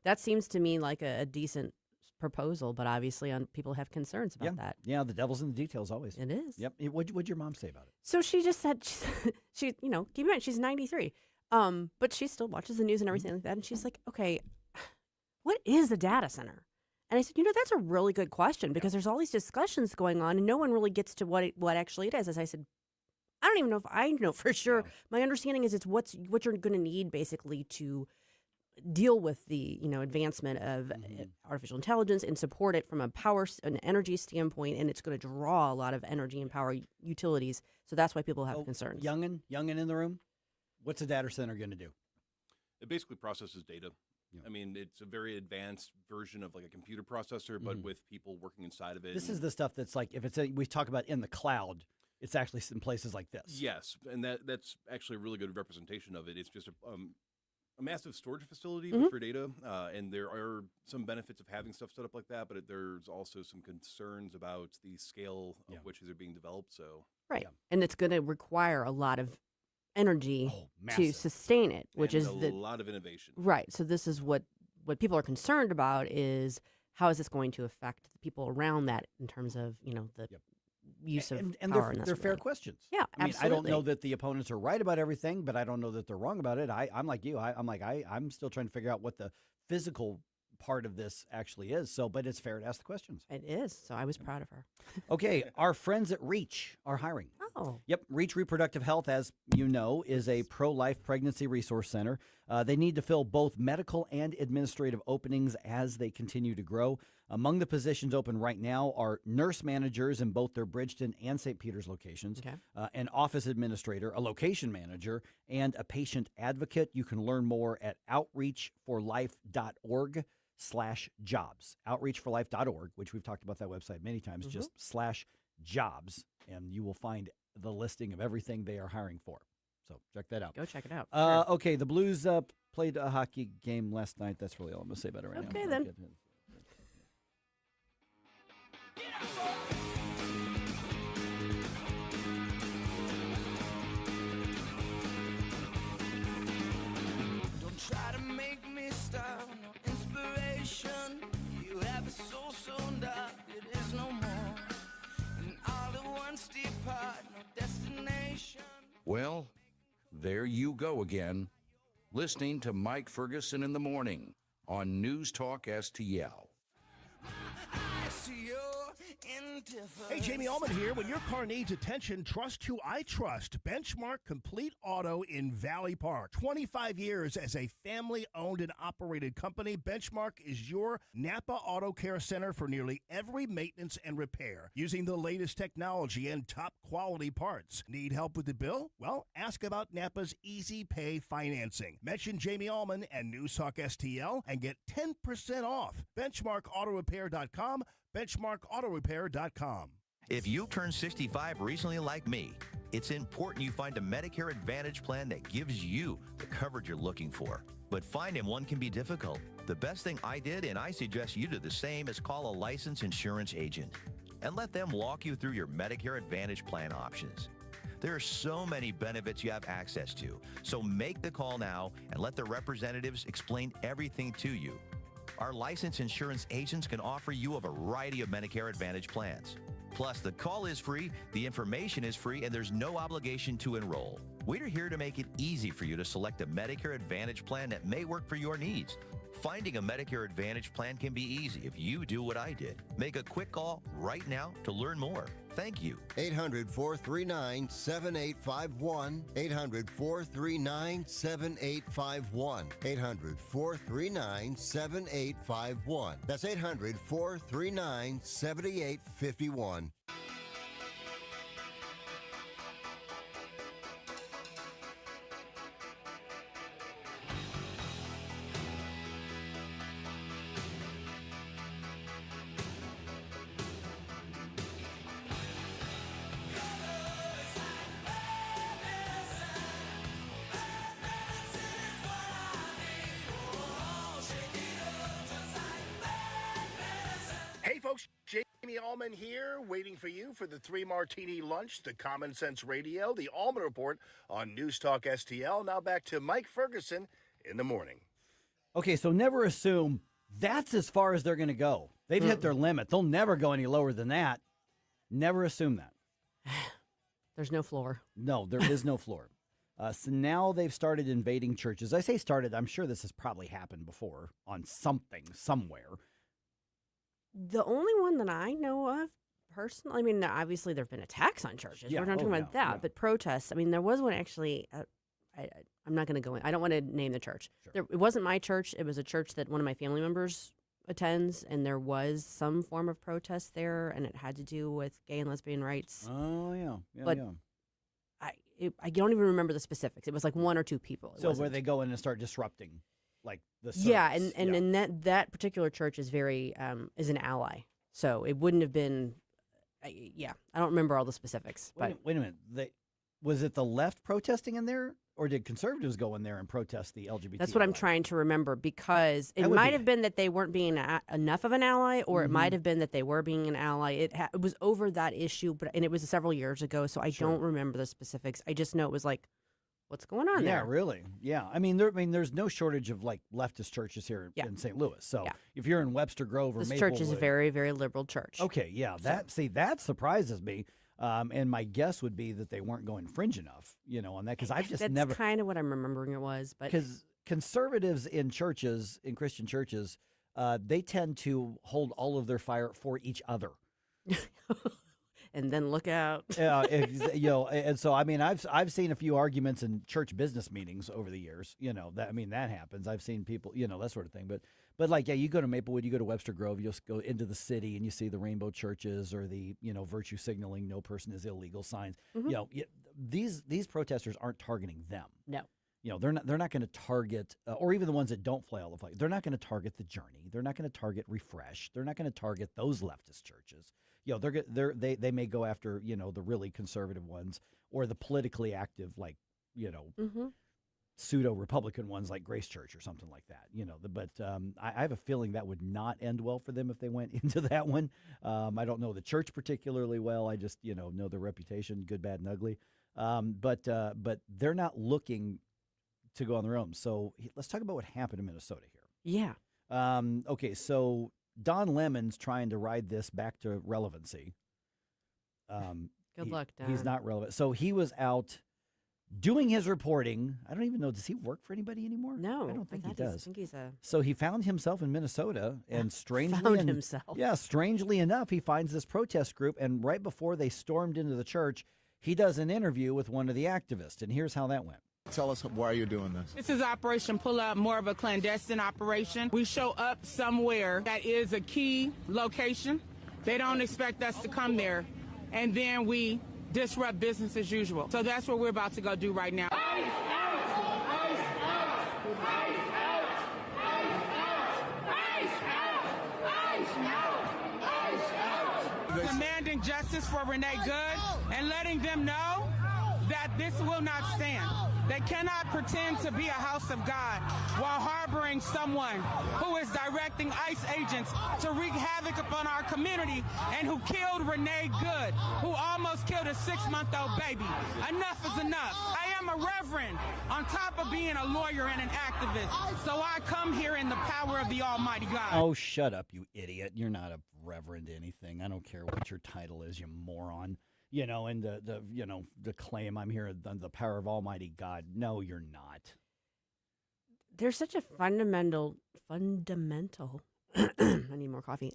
That seems to me like a decent proposal, but obviously people have concerns about that. Yeah, the devil's in the details always. It is. Yep. What'd your mom say about it? So she just said, keep in mind, she's 93, but she still watches the news and everything like that. And she's like, okay, what is a data center? And I said, that's a really good question because there's all these discussions going on and no one really gets to what actually it is. As I said, I don't even know if I know for sure. Yeah. My understanding is it's what you're going to need basically to deal with the advancement of artificial intelligence and support it from a power and energy standpoint, and it's going to draw a lot of energy and power utilities. So that's why people have concerns. Youngin in the room. What's a data center going to do? It basically processes data. Yeah. I mean, it's a very advanced version of like a computer processor, but with people working inside of it. This is the stuff that's like, if we talk about in the cloud, it's actually in places like this. Yes, and that's actually a really good representation of it. It's just a massive storage facility for data, and there are some benefits of having stuff set up like that, but there's also some concerns about the scale of which these are being developed. So and it's going to require a lot of energy to sustain it, which is a lot of innovation. Right. So this is what people are concerned about is how is this going to affect the people around that in terms of the use of and power. They're fair questions. Yeah, I mean, absolutely. I don't know that the opponents are right about everything, but I don't know that they're wrong about it. I'm like you. I'm still trying to figure out what the physical part of this actually is. So, but it's fair to ask the questions. It is. So I was proud of her. Okay, our friends at Reach are hiring. Oh. Yep, Reach Reproductive Health, as you know, is a pro-life pregnancy resource center. They need to fill both medical and administrative openings as they continue to grow. Among the positions open right now are nurse managers in both their Bridgeton and St. Peter's locations, an office administrator, a location manager, and a patient advocate. You can learn more at outreachforlife.org/jobs. Outreachforlife.org, which we've talked about that website many times, just /jobs, and you will find the listing of everything they are hiring for. So check that out. Go check it out. Okay, the Blues played a hockey game last night. That's really all I'm going to say about it right now. Okay, then. Don't try to make me stop, no inspiration. You have a soul so dark, it is no more. And all at once depart, no destination. Well, there you go again, listening to Mike Ferguson in the morning on News Talk STL. Hey, Jamie Allman here. When your car needs attention, trust who I trust. Benchmark Complete Auto in Valley Park. 25 years as a family-owned and operated company, Benchmark is your Napa Auto Care Center for nearly every maintenance and repair, using the latest technology and top-quality parts. Need help with the bill? Well, ask about Napa's Easy Pay financing. Mention Jamie Allman and News Talk STL and get 10% off. BenchmarkAutoRepair.com. BenchmarkAutoRepair.com. If you turned 65 recently like me, it's important you find a Medicare Advantage plan that gives you the coverage you're looking for. But finding one can be difficult. The best thing I did, and I suggest you do the same, is call a licensed insurance agent and let them walk you through your Medicare Advantage plan options. There are so many benefits you have access to, so make the call now and let the representatives explain everything to you. Our licensed insurance agents can offer you a variety of Medicare Advantage plans. Plus, the call is free, the information is free, and there's no obligation to enroll. We're here to make it easy for you to select a Medicare Advantage plan that may work for your needs. Finding a Medicare Advantage plan can be easy if you do what I did. Make a quick call right now to learn more. Thank you. 800-439-7851. 800-439-7851. 800-439-7851. That's 800-439-7851. Hey folks, Jamie Allman here, waiting for you for the 3 Martini Lunch, the Common Sense Radio, the Allman Report on News Talk STL. Now back to Mike Ferguson in the morning. Okay, so never assume that's as far as they're going to go. They've hit their limit. They'll never go any lower than that. Never assume that. There's no floor. No, there is no floor. So now they've started invading churches. I say started, I'm sure this has probably happened before on something, somewhere. The only one that I know of personally, I mean, obviously there have been attacks on churches. Yeah. We're not talking about that, yeah. but protests. I mean, there was one actually. I'm not going to go in. I don't want to name the church. Sure. It wasn't my church. It was a church that one of my family members attends, and there was some form of protest there, and it had to do with gay and lesbian rights. Oh, yeah. But I don't even remember the specifics. It was like one or two people. So where they go in and start disrupting, like the service. Yeah, and that particular church is very is an ally. So it wouldn't have been. I don't remember all the specifics. But Wait a minute. Was it the left protesting in there, or did conservatives go in there and protest the LGBT? That's what I'm trying to remember, because it might have been that they weren't being enough of an ally, or it might have been that they were being an ally. It was over that issue, and it was several years ago, so I don't remember the specifics. I just know it was like, what's going on there? Yeah, really. Yeah. I mean, there's no shortage of like leftist churches here in St. Louis. So if you're in Webster Grove or this Maplewood, church is a very, very liberal church. Okay, yeah. That surprises me. And my guess would be that they weren't going fringe enough, on that, because I've just never. That's kind of what I'm remembering it was, but because conservatives in churches, in Christian churches, they tend to hold all of their fire for each other. And then look out. Yeah, and so I mean, I've seen a few arguments in church business meetings over the years. That happens. I've seen people, that sort of thing. But like, you go to Maplewood, you go to Webster Grove, you just go into the city and you see the rainbow churches or the virtue signaling, no person is illegal signs. Mm-hmm. These protesters aren't targeting them. No. They're not going to target, or even the ones that don't fly all the flag. They're not going to target the Journey. They're not going to target Refresh. They're not going to target those leftist churches. They may go after the really conservative ones or the politically active, like pseudo Republican ones like Grace Church or something like that. But I have a feeling that would not end well for them if they went into that one. I don't know the church particularly well. I just know their reputation, good, bad, and ugly. But they're not looking to go on their own. So let's talk about what happened in Minnesota here. Yeah. Okay, so Don Lemon's trying to ride this back to relevancy. Good luck, Don. He's not relevant. So he was out doing his reporting. I don't even know. Does he work for anybody anymore? No, I don't think he I does. think he's a. So he found himself in Minnesota, and himself. Yeah, strangely enough, he finds this protest group, and right before they stormed into the church, he does an interview with one of the activists, and here's how that went. Tell us why you're doing this. This is Operation Pull Up, more of a clandestine operation. We show up somewhere that is a key location. They don't expect us to come there, and then we disrupt business as usual. So that's what we're about to go do right now. Demanding justice for Renee Good and letting them know that this will not stand. They cannot pretend to be a house of God while harboring someone who is directing ICE agents to wreak havoc upon our community and who killed Renee Good, who almost killed a 6-month-old baby. Enough is enough. I am a reverend on top of being a lawyer and an activist. So I come here in the power of the Almighty God. Oh, shut up, you idiot. You're not a reverend anything. I don't care what your title is, you moron. And the claim I'm here on the power of Almighty God. No, you're not. There's such a fundamental. I need more coffee.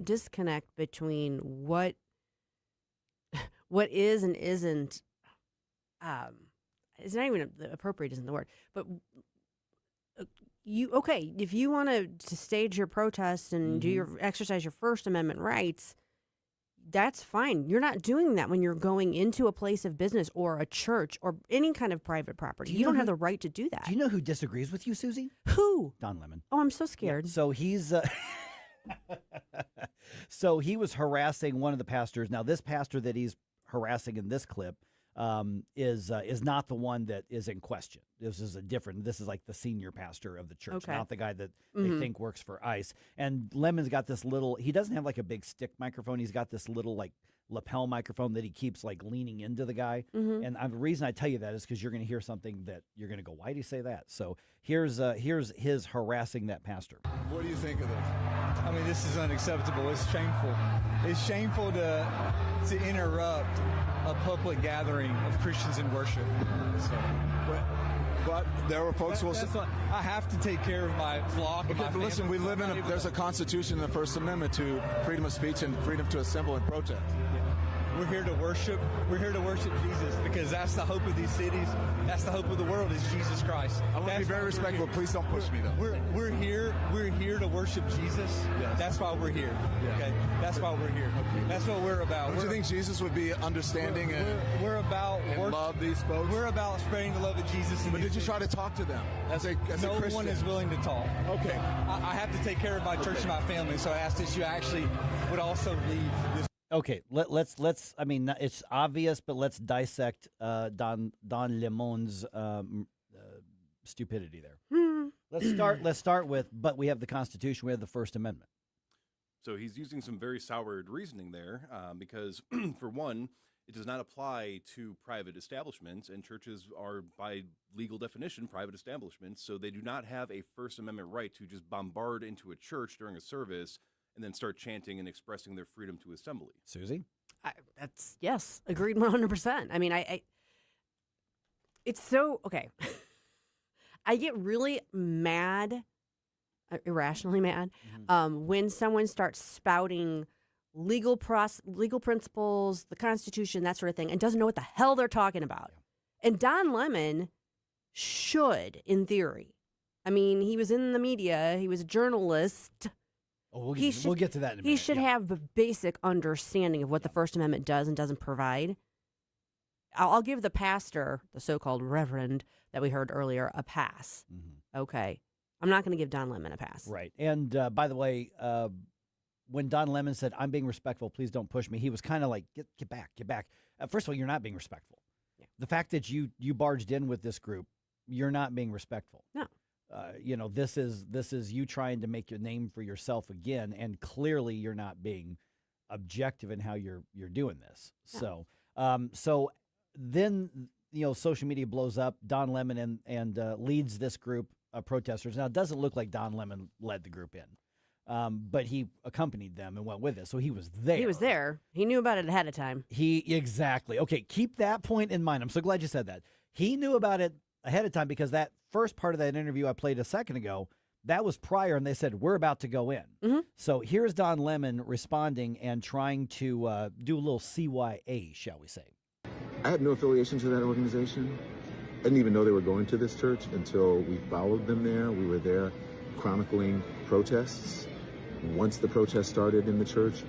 Disconnect between what is and isn't. It's not even appropriate. Isn't the word, but. If you want to stage your protest and exercise your First Amendment rights, that's fine. You're not doing that when you're going into a place of business or a church or any kind of private property. You don't have the right to do that. Do you know who disagrees with you, Susie? Who? Don Lemon. Oh, I'm so scared. Yeah, so he's so he was harassing one of the pastors. Now, this pastor that he's harassing in this clip is not the one that is in question. This is like the senior pastor of the church, not the guy that they think works for ICE. And Lemon's got this little, he doesn't have like a big stick microphone. He's got this little like lapel microphone that he keeps like leaning into the guy. And the reason I tell you that is because you're going to hear something that you're going to go, why did he say that? So here's his harassing that pastor. What do you think of this? I mean, this is unacceptable. It's shameful. It's shameful to interrupt a public gathering of Christians in worship. So, But there were folks who will say, I have to take care of my flock. okay, but listen, we live in there's a constitution in the First Amendment to freedom of speech and freedom to assemble and protest. We're here to worship. We're here to worship Jesus because that's the hope of these cities. That's the hope of the world is Jesus Christ. I want to be very respectful. Please don't push me, though. We're here to worship Jesus. Yes. That's why we're here. Yeah. Okay, that's why we're here. Okay. That's what we're about. Don't you think Jesus would be understanding we're about and love these folks? We're about spreading the love of Jesus. But did you try to talk to them as a no Christian? one is willing to talk. Okay. I have to take care of my church and my family, so I asked that you actually would also leave this. Okay, let's. I mean, it's obvious, but let's dissect Don Lemon's stupidity there. Let's start with. But we have the Constitution. We have the First Amendment. So he's using some very soured reasoning there, because for one, it does not apply to private establishments, and churches are, by legal definition, private establishments. So they do not have a First Amendment right to just bombard into a church during a service and then start chanting and expressing their freedom to assembly. Susie? That's, yes, agreed 100%. I mean, it's so, okay. I get really mad, irrationally mad, when someone starts spouting legal principles, the Constitution, that sort of thing, and doesn't know what the hell they're talking about. Yeah. And Don Lemon should, in theory. I mean, he was in the media. He was a journalist. Oh, we'll get to that in a minute. He should have the basic understanding of what the First Amendment does and doesn't provide. I'll give the pastor, the so-called reverend that we heard earlier, a pass. Mm-hmm. Okay. I'm not going to give Don Lemon a pass. Right. And by the way, when Don Lemon said, "I'm being respectful, please don't push me," he was kind of like, get back. First of all, you're not being respectful. Yeah. The fact that you barged in with this group, you're not being respectful. No. This is you trying to make your name for yourself again, and clearly you're not being objective in how you're doing this. No. So then social media blows up. Don Lemon and leads this group of protesters. Now it doesn't look like Don Lemon led the group in, but he accompanied them and went with it. So he was there. He was there. He knew about it ahead of time. Exactly. Okay, keep that point in mind. I'm so glad you said that. He knew about it ahead of time because that first part of that interview I played a second ago, that was prior, and they said, we're about to go in. Mm-hmm. So here's Don Lemon responding and trying to do a little CYA, shall we say. I had no affiliation to that organization. I didn't even know they were going to this church until we followed them there. We were there chronicling protests. Once the protest started in the church,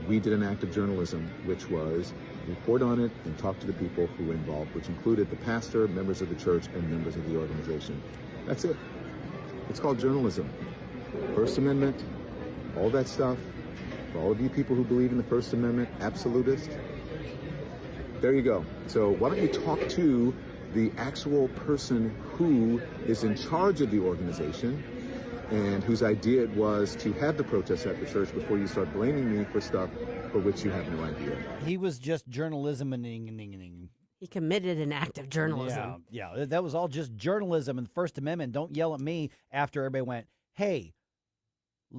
we did an act of journalism, which was report on it and talk to the people who were involved, which included the pastor, members of the church, and members of the organization. That's it. It's called journalism. First Amendment, all that stuff. For all of you people who believe in the First Amendment, absolutist, there you go. So why don't you talk to the actual person who is in charge of the organization and whose idea it was to have the protests at the church before you start blaming me for stuff for which you have no idea. He was just journalism and he committed an act of journalism. Yeah, that was all just journalism and the First Amendment. Don't yell at me after everybody went, hey,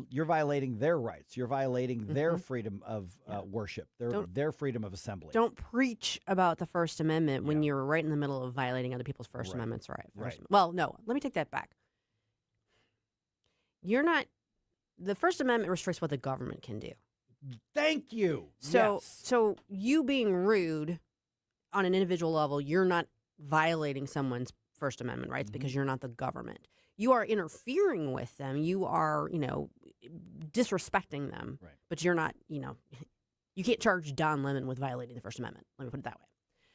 you're violating their rights. You're violating their freedom of worship, their freedom of assembly. Don't preach about the First Amendment when you're right in the middle of violating other people's First Amendments. Right. Well, no, let me take that back. The First Amendment restricts what the government can do. Thank you. So you being rude on an individual level, you're not violating someone's First Amendment rights because you're not the government. You are interfering with them. You are, disrespecting them. Right. But you're not, you can't charge Don Lemon with violating the First Amendment. Let me put it that way.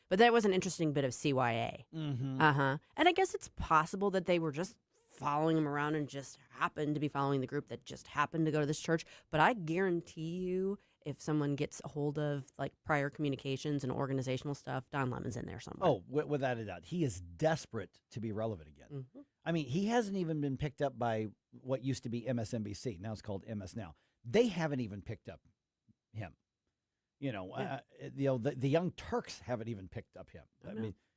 But that was an interesting bit of CYA. Mm-hmm. And I guess it's possible that they were just following him around and just happened to be following the group that just happened to go to this church. But I guarantee you, if someone gets a hold of like prior communications and organizational stuff, Don Lemon's in there somewhere. Oh, without a doubt. He is desperate to be relevant again. Mm-hmm. I mean, he hasn't even been picked up by what used to be MSNBC. Now it's called MS Now. They haven't even picked up him. The Young Turks haven't even picked up him.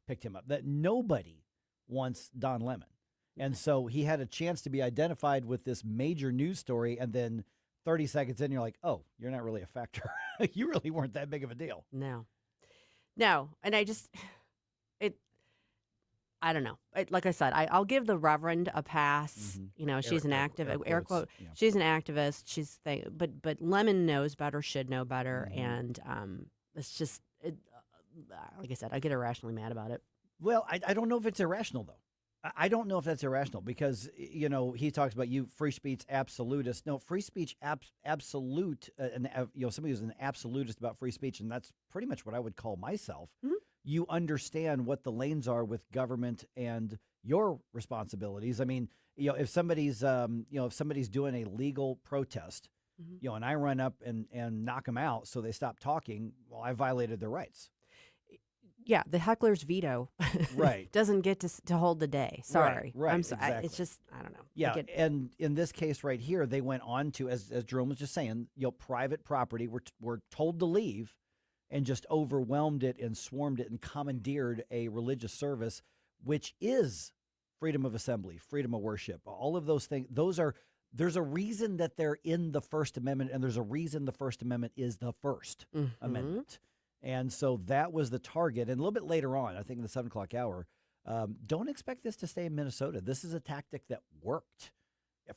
Picked him up. That nobody wants Don Lemon. And so he had a chance to be identified with this major news story, and then 30 seconds in, you're like, oh, you're not really a factor. You really weren't that big of a deal. No. And I don't know. Like I said, I'll give the Reverend a pass. You know, she's an activist. Air quote. Yeah. She's an activist. But Lemon knows better, should know better, and it's just like I said, I get irrationally mad about it. Well, I don't know if it's irrational though. I don't know if that's irrational because, you know, he talks about free speech absolutist. No, free speech absolute, somebody who's an absolutist about free speech, and that's pretty much what I would call myself. Mm-hmm. You understand what the lanes are with government and your responsibilities. I mean, if somebody's, if somebody's doing a legal protest, and I run up and knock them out so they stop talking, well, I violated their rights. Yeah, the heckler's veto doesn't get to hold the day. Sorry. Right. I'm sorry. Exactly. It's just, I don't know. Yeah, and in this case right here, they went on to, as Jerome was just saying, private property were told to leave and just overwhelmed it and swarmed it and commandeered a religious service, which is freedom of assembly, freedom of worship, all of those things. There's a reason that they're in the First Amendment, and there's a reason the First Amendment is the First Amendment. And so that was the target. And a little bit later on, I think in the 7 o'clock hour, don't expect this to stay in Minnesota. This is a tactic that worked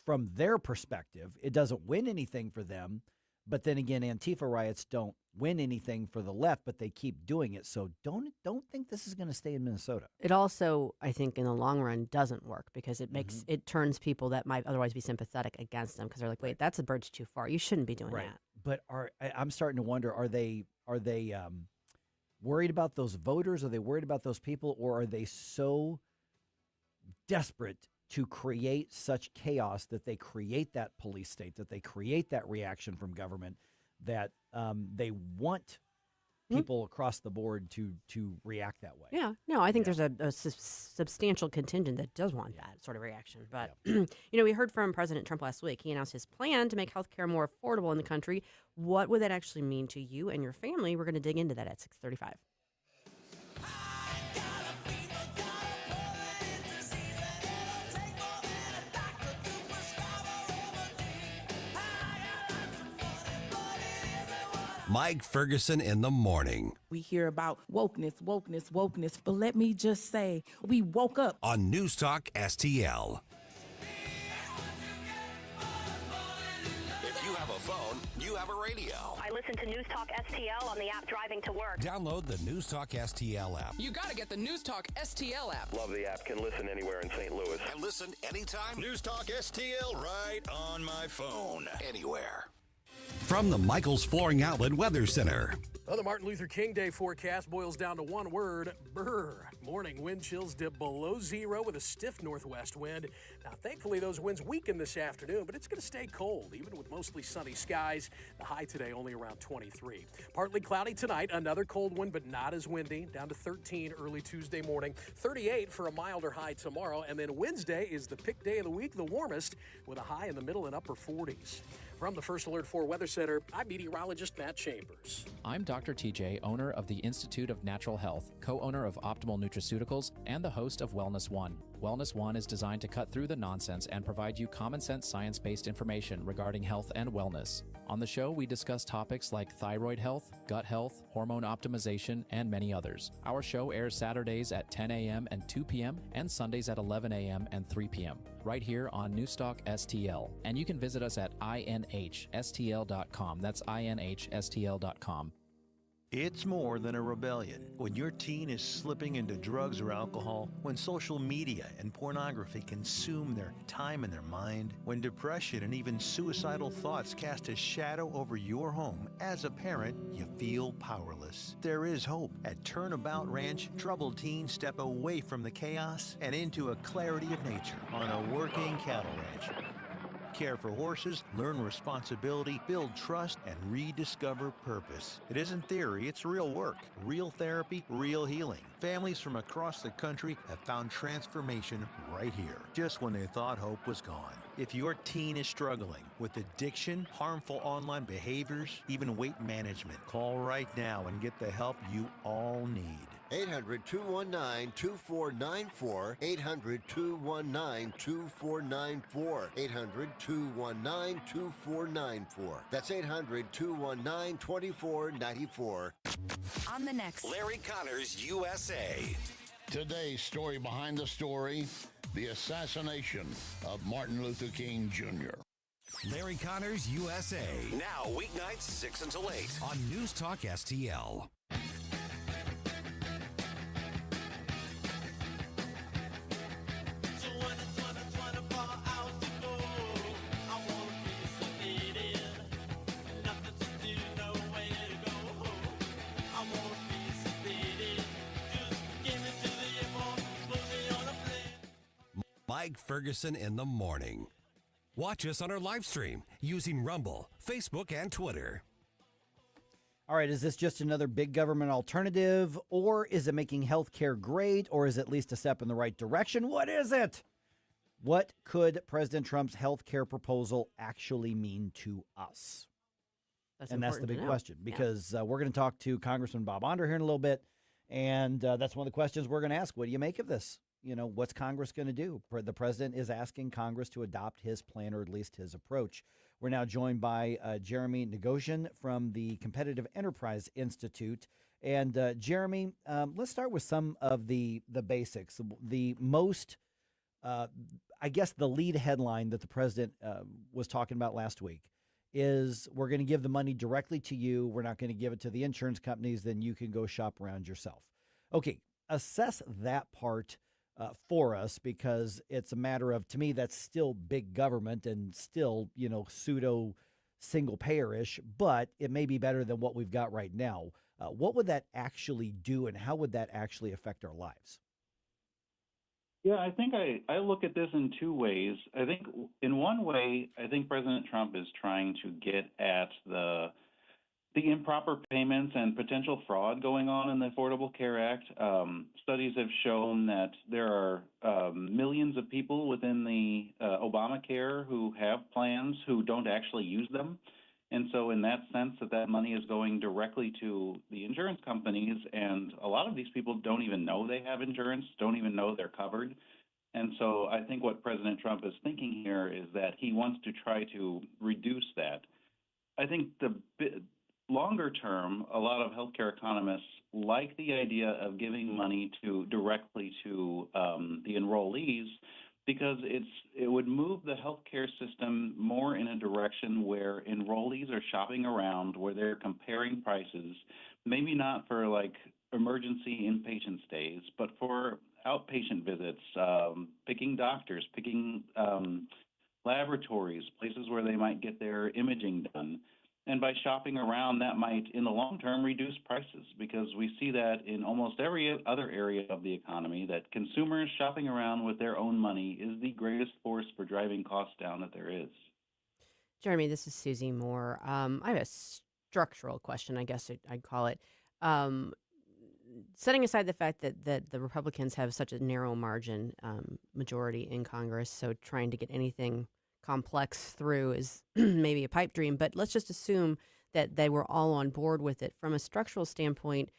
from their perspective. It doesn't win anything for them. But then again, Antifa riots don't win anything for the left, but they keep doing it. So don't think this is going to stay in Minnesota. It also, I think, in the long run, doesn't work because it makes it turns people that might otherwise be sympathetic against them because they're like, wait, that's a bridge too far. You shouldn't be doing that. But I'm starting to wonder: are they worried about those voters? Are they worried about those people, or are they so desperate to create such chaos that they create that police state, that they create that reaction from government, that they want people across the board to react that way? Yeah, no, I think there's a substantial contingent that does want that sort of reaction. But, we heard from President Trump last week. He announced his plan to make healthcare more affordable in the country. What would that actually mean to you and your family? We're going to dig into that at 6:35. Mike Ferguson in the morning. We hear about wokeness, but let me just say, we woke up. On NewsTalk STL. If you have a phone, you have a radio. I listen to Newstalk STL on the app driving to work. Download the Newstalk STL app. You got to get the Newstalk STL app. Love the app. Can listen anywhere in St. Louis. And listen anytime. Newstalk STL right on my phone. Anywhere. From the Michaels Flooring Outlet Weather Center. Well, the Martin Luther King Day forecast boils down to one word: brr. Morning wind chills dip below zero with a stiff northwest wind. Now, thankfully, those winds weaken this afternoon, but it's going to stay cold, even with mostly sunny skies. The high today only around 23. Partly cloudy tonight, another cold one, but not as windy, down to 13 early Tuesday morning. 38 for a milder high tomorrow, and then Wednesday is the pick day of the week, the warmest, with a high in the middle and upper 40s. From the First Alert 4 Weather Center, I'm meteorologist Matt Chambers. I'm Dr. TJ, owner of the Institute of Natural Health, co-owner of Optimal Nutraceuticals, and the host of Wellness One. Wellness One is designed to cut through the nonsense and provide you common-sense science-based information regarding health and wellness. On the show, we discuss topics like thyroid health, gut health, hormone optimization, and many others. Our show airs Saturdays at 10 a.m. and 2 p.m. and Sundays at 11 a.m. and 3 p.m. right here on NewsTalk STL. And you can visit us at inhstl.com. That's inhstl.com. It's more than a rebellion. When your teen is slipping into drugs or alcohol, when social media and pornography consume their time and their mind, when depression and even suicidal thoughts cast a shadow over your home, as a parent, you feel powerless. There is hope. At Turnabout Ranch, troubled teens step away from the chaos and into a clarity of nature on a working cattle ranch. Care for horses, learn responsibility, build trust, and rediscover purpose. It isn't theory, it's real work, real therapy, real healing. Families from across the country have found transformation right here, just when they thought hope was gone. If your teen is struggling with addiction, harmful online behaviors, even weight management, call right now and get the help you all need. 800-219-2494. 800-219-2494. 800-219-2494. That's 800-219-2494. On the next Larry Connors USA. Today's story behind the story, the assassination of Martin Luther King Jr. Larry Connors, USA. Now, weeknights 6 until 8. On News Talk STL. Mike Ferguson in the morning. Watch us on our live stream using Rumble, Facebook, and Twitter. All right, is this just another big government alternative, or is it making healthcare great, or is it at least a step in the right direction? What is it? What could President Trump's healthcare proposal actually mean to us? That's the big question, because we're going to talk to Congressman Bob Onder here in a little bit, and that's one of the questions we're going to ask. What do you make of this? You know, what's Congress going to do? The president is asking Congress to adopt his plan, or at least his approach. We're now joined by Jerome Nighohossian from the Competitive Enterprise Institute. And Jerome, let's start with some of the basics. The most, I guess, the lead headline that the president was talking about last week is, we're going to give the money directly to you. We're not going to give it to the insurance companies. Then you can go shop around yourself. Okay, assess that part for us, because it's a matter of, to me, that's still big government and still, you know, pseudo single payer-ish, but it may be better than what we've got right now. What would that actually do, and how would that actually affect our lives? Yeah, I think I look at this in two ways. I think in one way, I think President Trump is trying to get at the improper payments and potential fraud going on in the Affordable Care Act. Studies have shown that there are millions of people within the Obamacare who have plans who don't actually use them. And so in that sense, that money is going directly to the insurance companies, and a lot of these people don't even know they have insurance, don't even know they're covered. And so I think what President Trump is thinking here is that he wants to try to reduce that. I think longer term, a lot of healthcare economists like the idea of giving money directly to the enrollees, because it would move the healthcare system more in a direction where enrollees are shopping around, where they're comparing prices, maybe not for like emergency inpatient stays, but for outpatient visits, picking doctors, picking laboratories, places where they might get their imaging done. And by shopping around, that might, in the long term, reduce prices, because we see that in almost every other area of the economy, that consumers shopping around with their own money is the greatest force for driving costs down that there is. Jeremy, this is Susie Moore. I have a structural question, I guess I'd call it. Setting aside the fact that the Republicans have such a narrow margin majority in Congress, so trying to get anything complex through is maybe a pipe dream, but let's just assume that they were all on board with it. From a structural standpoint,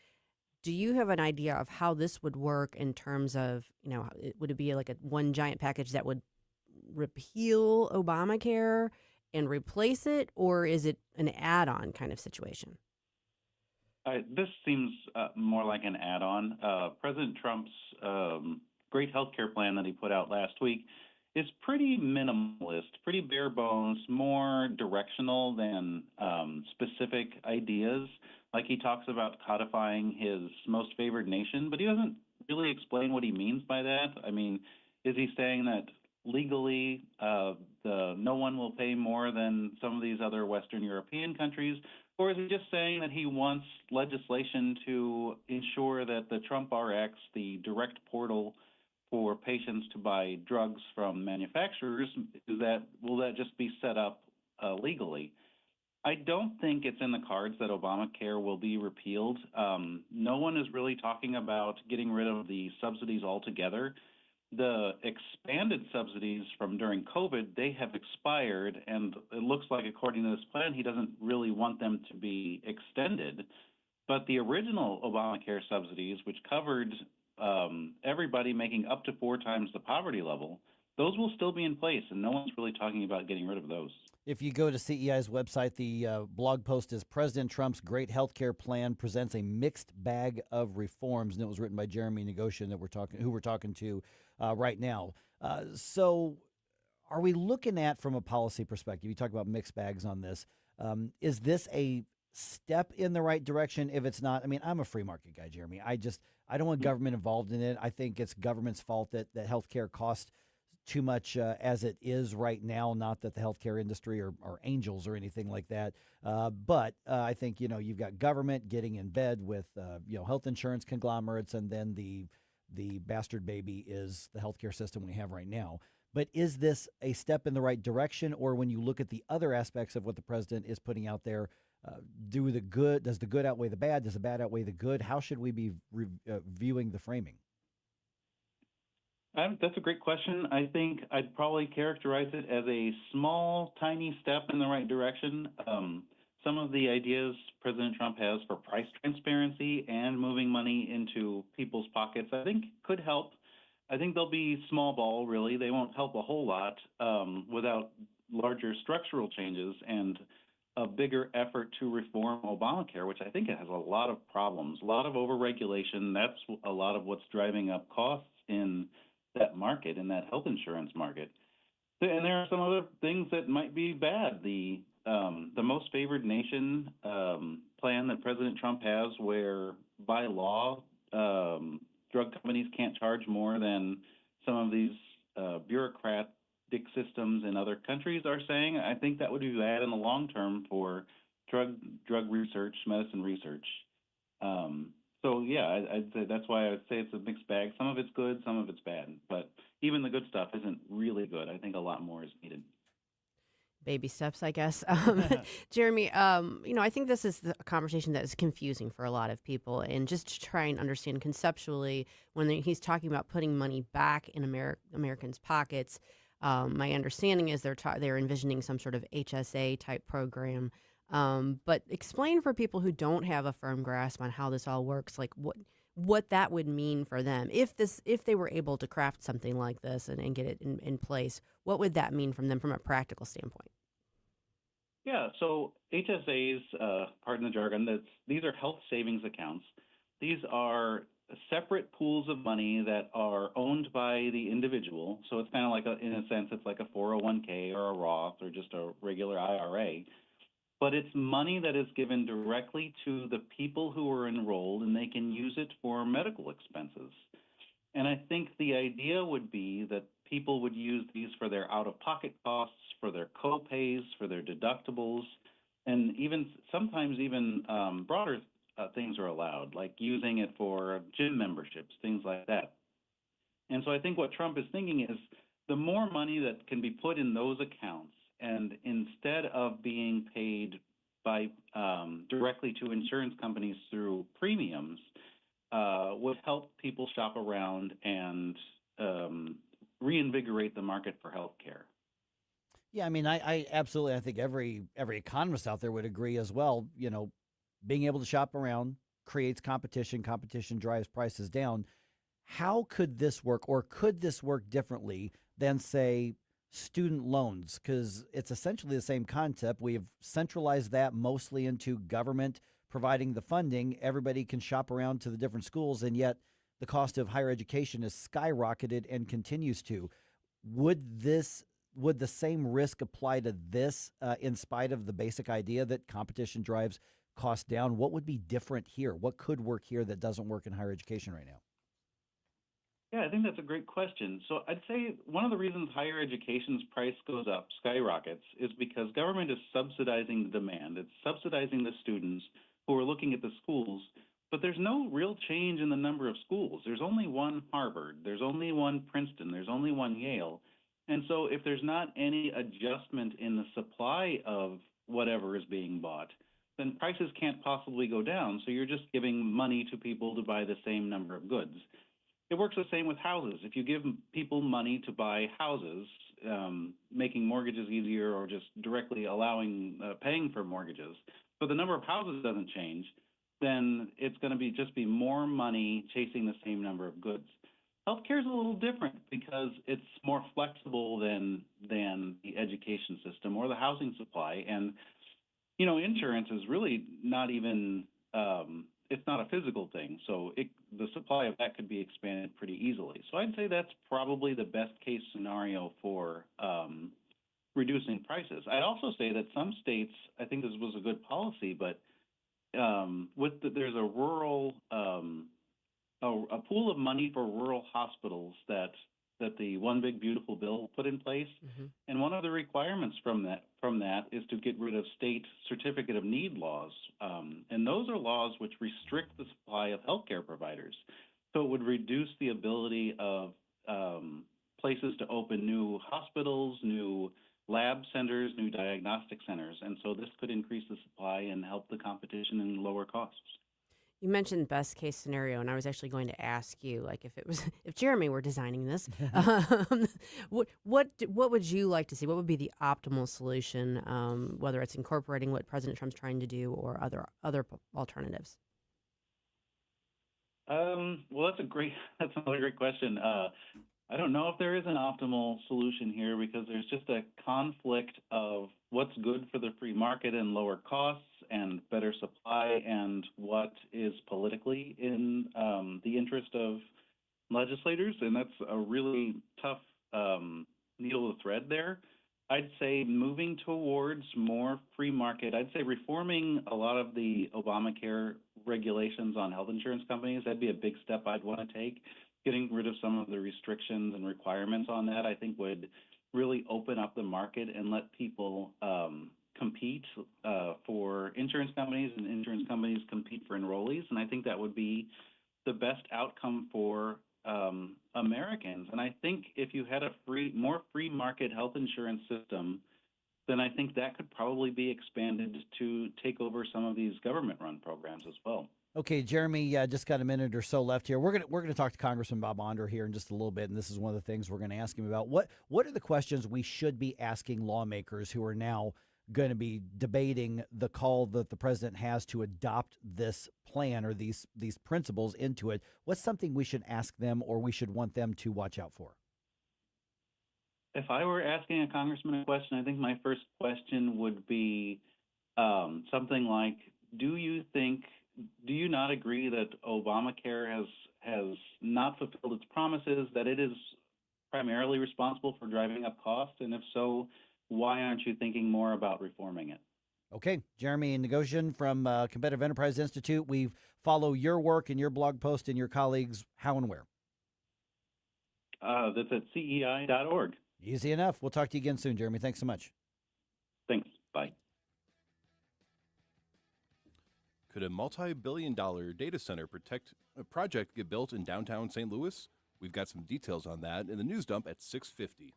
do you have an idea of how this would work in terms of, you know, would it be like a one giant package that would repeal Obamacare and replace it, or is it an add-on kind of situation? This seems more like an add-on. President Trump's great healthcare plan that he put out last week is pretty minimalist, pretty bare bones, more directional than specific ideas. Like, he talks about codifying his most favored nation, but he doesn't really explain what he means by that. I mean, is he saying that legally no one will pay more than some of these other Western European countries? Or is he just saying that he wants legislation to ensure that the Trump Rx, the direct portal for patients to buy drugs from manufacturers, will that just be set up legally? I don't think it's in the cards that Obamacare will be repealed. No one is really talking about getting rid of the subsidies altogether. The expanded subsidies from during COVID, they have expired, and it looks like, according to this plan, he doesn't really want them to be extended. But the original Obamacare subsidies, which covered everybody making up to 4 times the poverty level, those will still be in place, and no one's really talking about getting rid of those. If you go to CEI's website, the blog post is President Trump's Great Healthcare Plan presents a mixed bag of reforms, and it was written by Jeremy Negotian who we're talking to right now. So are we looking at, from a policy perspective, you talk about mixed bags on this, is this a step in the right direction? If it's not, I mean, I'm a free market guy, Jeremy. I don't want government involved in it. I think it's government's fault that healthcare costs too much as it is right now. Not that the healthcare industry are angels or anything like that, but I think you've got government getting in bed with health insurance conglomerates, and then the bastard baby is the healthcare system we have right now. But is this a step in the right direction, or when you look at the other aspects of what the president is putting out there, does the good outweigh the bad? Does the bad outweigh the good? How should we be viewing the framing? That's a great question. I think I'd probably characterize it as a small, tiny step in the right direction. Some of the ideas President Trump has for price transparency and moving money into people's pockets, I think, could help. I think they'll be small ball, really. They won't help a whole lot without larger structural changes and a bigger effort to reform Obamacare, which I think it has a lot of problems, a lot of overregulation. That's a lot of what's driving up costs in that market, in that health insurance market. And there are some other things that might be bad. The most favored nation plan that President Trump has, where by law drug companies can't charge more than some of these bureaucratic systems in other countries are saying, I think that would be bad in the long term for drug research, medicine research. So yeah, I'd say that's why I would say it's a mixed bag. Some of it's good, some of it's bad. But even the good stuff isn't really good. I think a lot more is needed. Baby steps, I guess. Jeremy, I think this is a conversation that is confusing for a lot of people. And just to try and understand conceptually, when he's talking about putting money back in Americans' pockets, my understanding is they're envisioning some sort of HSA type program. But explain for people who don't have a firm grasp on how this all works, like what that would mean for them if they were able to craft something like this and get it in place. What would that mean from them from a practical standpoint? Yeah, so HSAs, pardon the jargon, these are health savings accounts. These are separate pools of money that are owned by the individual. So it's kind of like, in a sense, it's like a 401k or a Roth or just a regular IRA. But it's money that is given directly to the people who are enrolled, and they can use it for medical expenses. And I think the idea would be that people would use these for their out-of-pocket costs, for their co-pays, for their deductibles, and sometimes even broader things are allowed, like using it for gym memberships, things like that. And so I think what Trump is thinking is the more money that can be put in those accounts, and instead of being paid by directly to insurance companies through premiums, would help people shop around and reinvigorate the market for health care. Yeah, I mean, I absolutely, I think every economist out there would agree as well. Being able to shop around creates competition. Competition drives prices down. How could this work, or could this work differently than, say, student loans? Because it's essentially the same concept. We have centralized that mostly into government providing the funding. Everybody can shop around to the different schools, and yet the cost of higher education has skyrocketed and continues to. Would the same risk apply to this in spite of the basic idea that competition drives costs down? What would be different here? What could work here that doesn't work in higher education right now? Yeah, I think that's a great question. So I'd say one of the reasons higher education's price goes up, skyrockets, is because government is subsidizing the demand. It's subsidizing the students who are looking at the schools, but there's no real change in the number of schools. There's only one Harvard, there's only one Princeton, there's only one Yale. And so if there's not any adjustment in the supply of whatever is being bought, then prices can't possibly go down. So you're just giving money to people to buy the same number of goods. It works the same with houses. If you give people money to buy houses, making mortgages easier, or just directly allowing paying for mortgages, but the number of houses doesn't change, then it's going to be more money chasing the same number of goods. Healthcare is a little different because it's more flexible than the education system or the housing supply. And, insurance is really not even, it's not a physical thing. So the supply of that could be expanded pretty easily. So I'd say that's probably the best case scenario for reducing prices. I'd also say that some states, I think this was a good policy, but there's a rural, a pool of money for rural hospitals that the One Big Beautiful Bill put in place, and one of the requirements from that is to get rid of state certificate of need laws, and those are laws which restrict the supply of healthcare providers. So it would reduce the ability of places to open new hospitals, new lab centers, new diagnostic centers, and so this could increase the supply and help the competition and lower costs. You mentioned best case scenario, and I was actually going to ask you, like, if Jeremy were designing this, what would you like to see? What would be the optimal solution, whether it's incorporating what President Trump's trying to do or other alternatives? Well, that's another great question. I don't know if there is an optimal solution here because there's just a conflict of what's good for the free market and lower costs and better supply and what is politically in the interest of legislators. And that's a really tough needle to thread there. I'd say moving towards more free market, I'd say reforming a lot of the Obamacare regulations on health insurance companies, that'd be a big step I'd want to take. Getting rid of some of the restrictions and requirements on that, I think, would really open up the market and let people compete for insurance companies, and insurance companies compete for enrollees. And I think that would be the best outcome for Americans. And I think if you had a more free market health insurance system, then I think that could probably be expanded to take over some of these government-run programs as well. Okay, Jeremy, just got a minute or so left here. We're gonna talk to Congressman Bob Onder here in just a little bit, and this is one of the things we're going to ask him about. What are the questions we should be asking lawmakers who are now going to be debating the call that the president has to adopt this plan or these principles into it? What's something we should ask them or we should want them to watch out for? If I were asking a congressman a question, I think my first question would be something like, do you not agree that Obamacare has not fulfilled its promises, that it is primarily responsible for driving up costs? And if so, why aren't you thinking more about reforming it? Okay, Jeremy Nighohossian from Competitive Enterprise Institute. We follow your work and your blog post and your colleagues how and where? That's at CEI.org. Easy enough. We'll talk to you again soon, Jeremy. Thanks so much. Thanks. Bye. Could a multi-billion-dollar data center project get built in downtown St. Louis? We've got some details on that in the news dump at 6:50.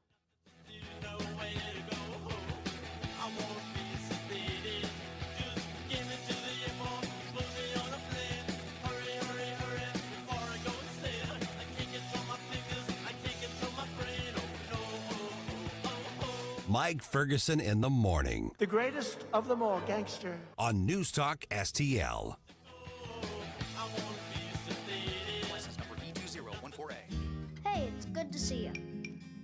Mike Ferguson in the morning. The greatest of them all, gangster. On News Talk STL. License number E2014A. Hey, it's good to see you.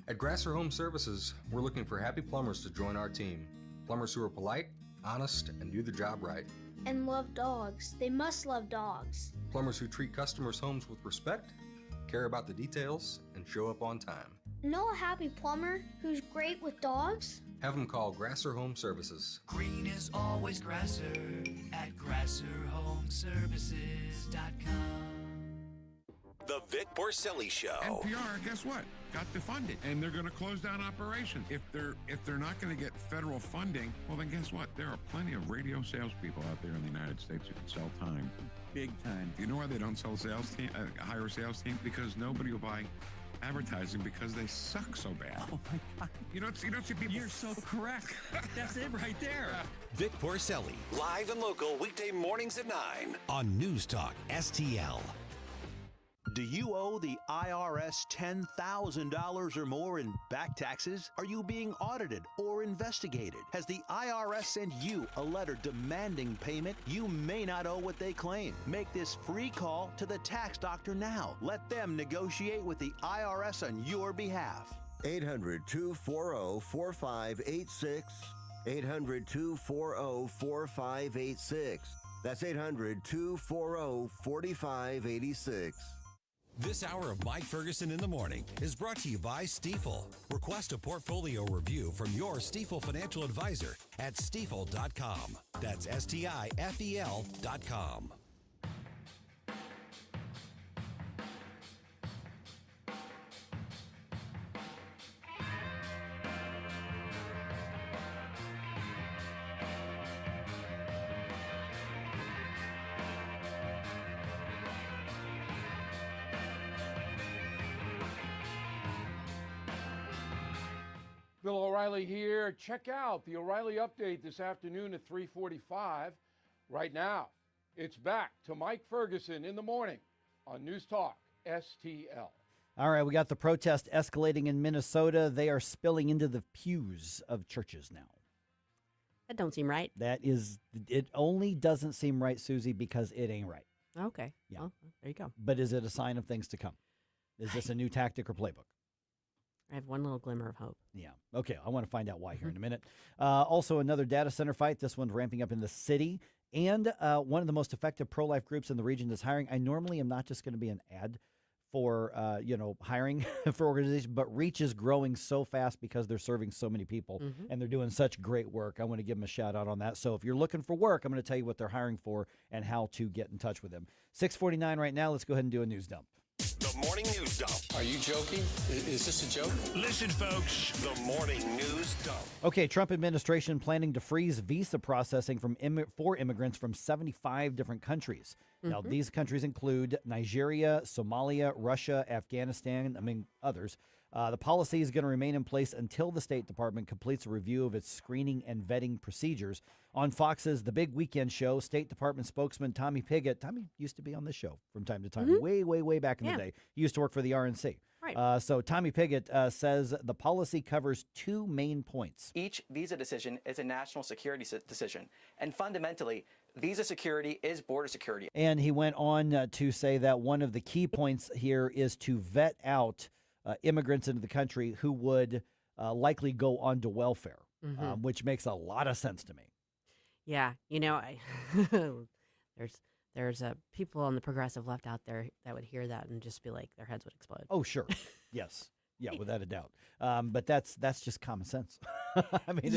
At Grasser Home Services, we're looking for happy plumbers to join our team. Plumbers who are polite, honest, and do the job right. And love dogs. They must love dogs. Plumbers who treat customers' homes with respect, care about the details, and show up on time. Know a happy plumber who's great with dogs? Have them call Grasser Home Services. Green is always Grasser at GrasserHomeservices.com. The Vic Porcelli Show. NPR, guess what? Got defunded, and they're going to close down operations. If they're not going to get federal funding, well, then guess what? There are plenty of radio salespeople out there in the United States who can sell time, big time. You know why they don't hire a sales team? Because nobody will buy advertising because they suck so bad. Oh my God! You don't see people. You're so correct. That's it right there. Vic Porcelli, Live and local weekday mornings at 9 on News Talk STL. Do you owe the IRS $10,000 or more in back taxes? Are you being audited or investigated? Has the IRS sent you a letter demanding payment? You may not owe what they claim. Make this free call to the tax doctor now. Let them negotiate with the IRS on your behalf. 800-240-4586. 800-240-4586. That's 800-240-4586. This hour of Mike Ferguson in the Morning is brought to you by Stifel. Request a portfolio review from your Stifel financial advisor at stifel.com. That's STIFEL.com. Bill O'Reilly here. Check out the O'Reilly Update this afternoon at 3:45. Right now, it's back to Mike Ferguson in the morning on News Talk STL. All right, we got the protest escalating in Minnesota. They are spilling into the pews of churches now. That don't seem right. It only doesn't seem right, Susie, because it ain't right. Okay. Yeah. Well, there you go. But is it a sign of things to come? Is this a new tactic or playbook? I have one little glimmer of hope. Yeah. Okay. I want to find out why here in a minute. Also, another data center fight. This one's ramping up in the city. And one of the most effective pro-life groups in the region is hiring. I normally am not just going to be an ad for, hiring for organizations, but Reach is growing so fast because they're serving so many people and they're doing such great work. I want to give them a shout out on that. So if you're looking for work, I'm going to tell you what they're hiring for and how to get in touch with them. 6:49 right now. Let's go ahead and do a news dump. The Morning News Dump. Are you joking? Is this a joke? Listen, folks. The Morning News Dump. Okay, Trump administration planning to freeze visa processing for immigrants from 75 different countries. Now, these countries include Nigeria, Somalia, Russia, Afghanistan, among others. The policy is going to remain in place until the State Department completes a review of its screening and vetting procedures. On Fox's The Big Weekend Show, State Department spokesman Tommy Pigott, Tommy used to be on this show from time to time, way back in the day. He used to work for the RNC. Right. So Tommy Pigott says the policy covers two main points. Each visa decision is a national security decision. And fundamentally, visa security is border security. And he went on to say that one of the key points here is to vet out immigrants into the country who would likely go on to welfare, which makes a lot of sense to me. Yeah, there's people on the progressive left out there that would hear that and just be like, their heads would explode. Oh, sure. Yes. Yeah, without a doubt. But that's just common sense. I mean,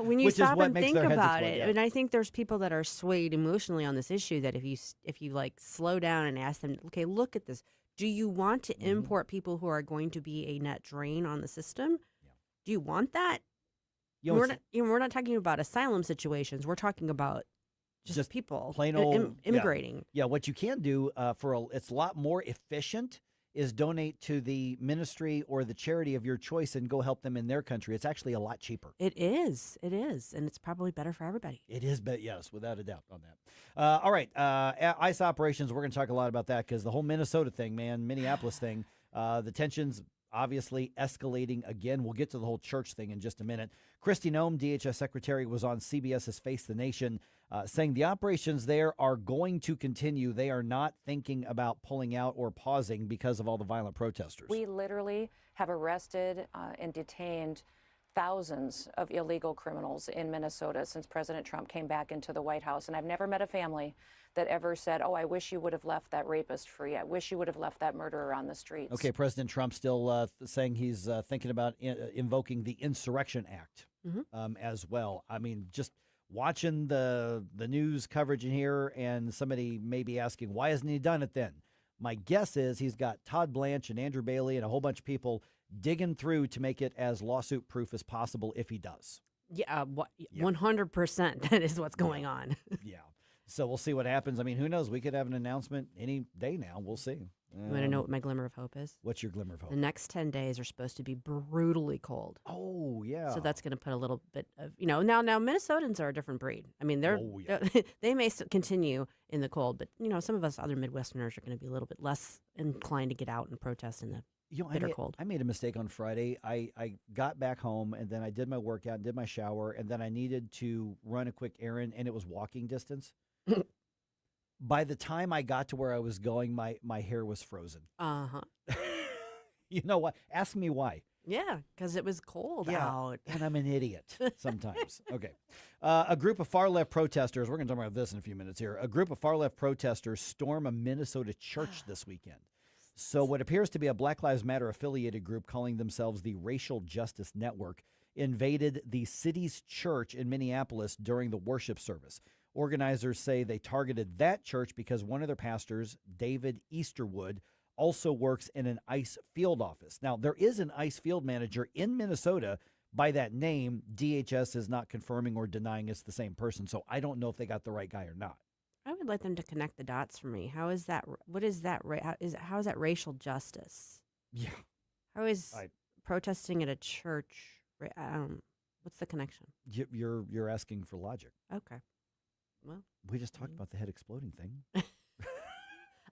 when you stop and think about it, yeah. and I think there's people that are swayed emotionally on this issue that if you like slow down and ask them, okay, look at this. Do you want to import people who are going to be a net drain on the system? Yeah. Do you want that? We're not talking about asylum situations. We're talking about just people plain old immigrating. Yeah, what you can do it's a lot more efficient is donate to the ministry or the charity of your choice and go help them in their country. It's actually a lot cheaper. It is, and it's probably better for everybody. It is, but yes, without a doubt on that. All right, ICE operations, we're going to talk a lot about that because the whole Minnesota thing, Minneapolis thing, the tensions obviously escalating again. We'll get to the whole church thing in just a minute. Kristi Noem, DHS Secretary, was on CBS's Face the Nation saying the operations there are going to continue. They are not thinking about pulling out or pausing because of all the violent protesters. We literally have arrested and detained thousands of illegal criminals in Minnesota since President Trump came back into the White House. And I've never met a family that ever said, oh, I wish you would have left that rapist free. I wish you would have left that murderer on the streets. Okay, President Trump still saying he's thinking about invoking the Insurrection Act as well. I mean, just watching the news coverage in here and somebody may be asking, why hasn't he done it then? My guess is he's got Todd Blanche and Andrew Bailey and a whole bunch of people digging through to make it as lawsuit-proof as possible if he does. Yeah, 100% that is what's going on. Yeah. So we'll see what happens. I mean, who knows? We could have an announcement any day now. We'll see. You want to know what my glimmer of hope is? What's your glimmer of hope? The next 10 days are supposed to be brutally cold. Oh, yeah. So that's going to put a little bit of, now Minnesotans are a different breed. I mean, they may continue in the cold, but, some of us other Midwesterners are going to be a little bit less inclined to get out and protest in the bitter cold. I made a mistake on Friday. I got back home, and then I did my workout and did my shower, and then I needed to run a quick errand, and it was walking distance. By the time I got to where I was going, my hair was frozen. Uh-huh. You know what? Ask me why. Yeah, because it was cold out. And I'm an idiot sometimes. Okay. A group of far-left protesters, we're going to talk about this in a few minutes here. A group of far-left protesters storm a Minnesota church this weekend. So what appears to be a Black Lives Matter affiliated group calling themselves the Racial Justice Network invaded the city's church in Minneapolis during the worship service. Organizers say they targeted that church because one of their pastors, David Easterwood, also works in an ICE field office. Now, there is an ICE field manager in Minnesota by that name. DHS is not confirming or denying it's the same person, so I don't know if they got the right guy or not. I would like them to connect the dots for me. How is that? What is that? How is that racial justice? Yeah. How is protesting at a church? What's the connection? You're asking for logic. Okay. Well, we just talked about the head exploding thing.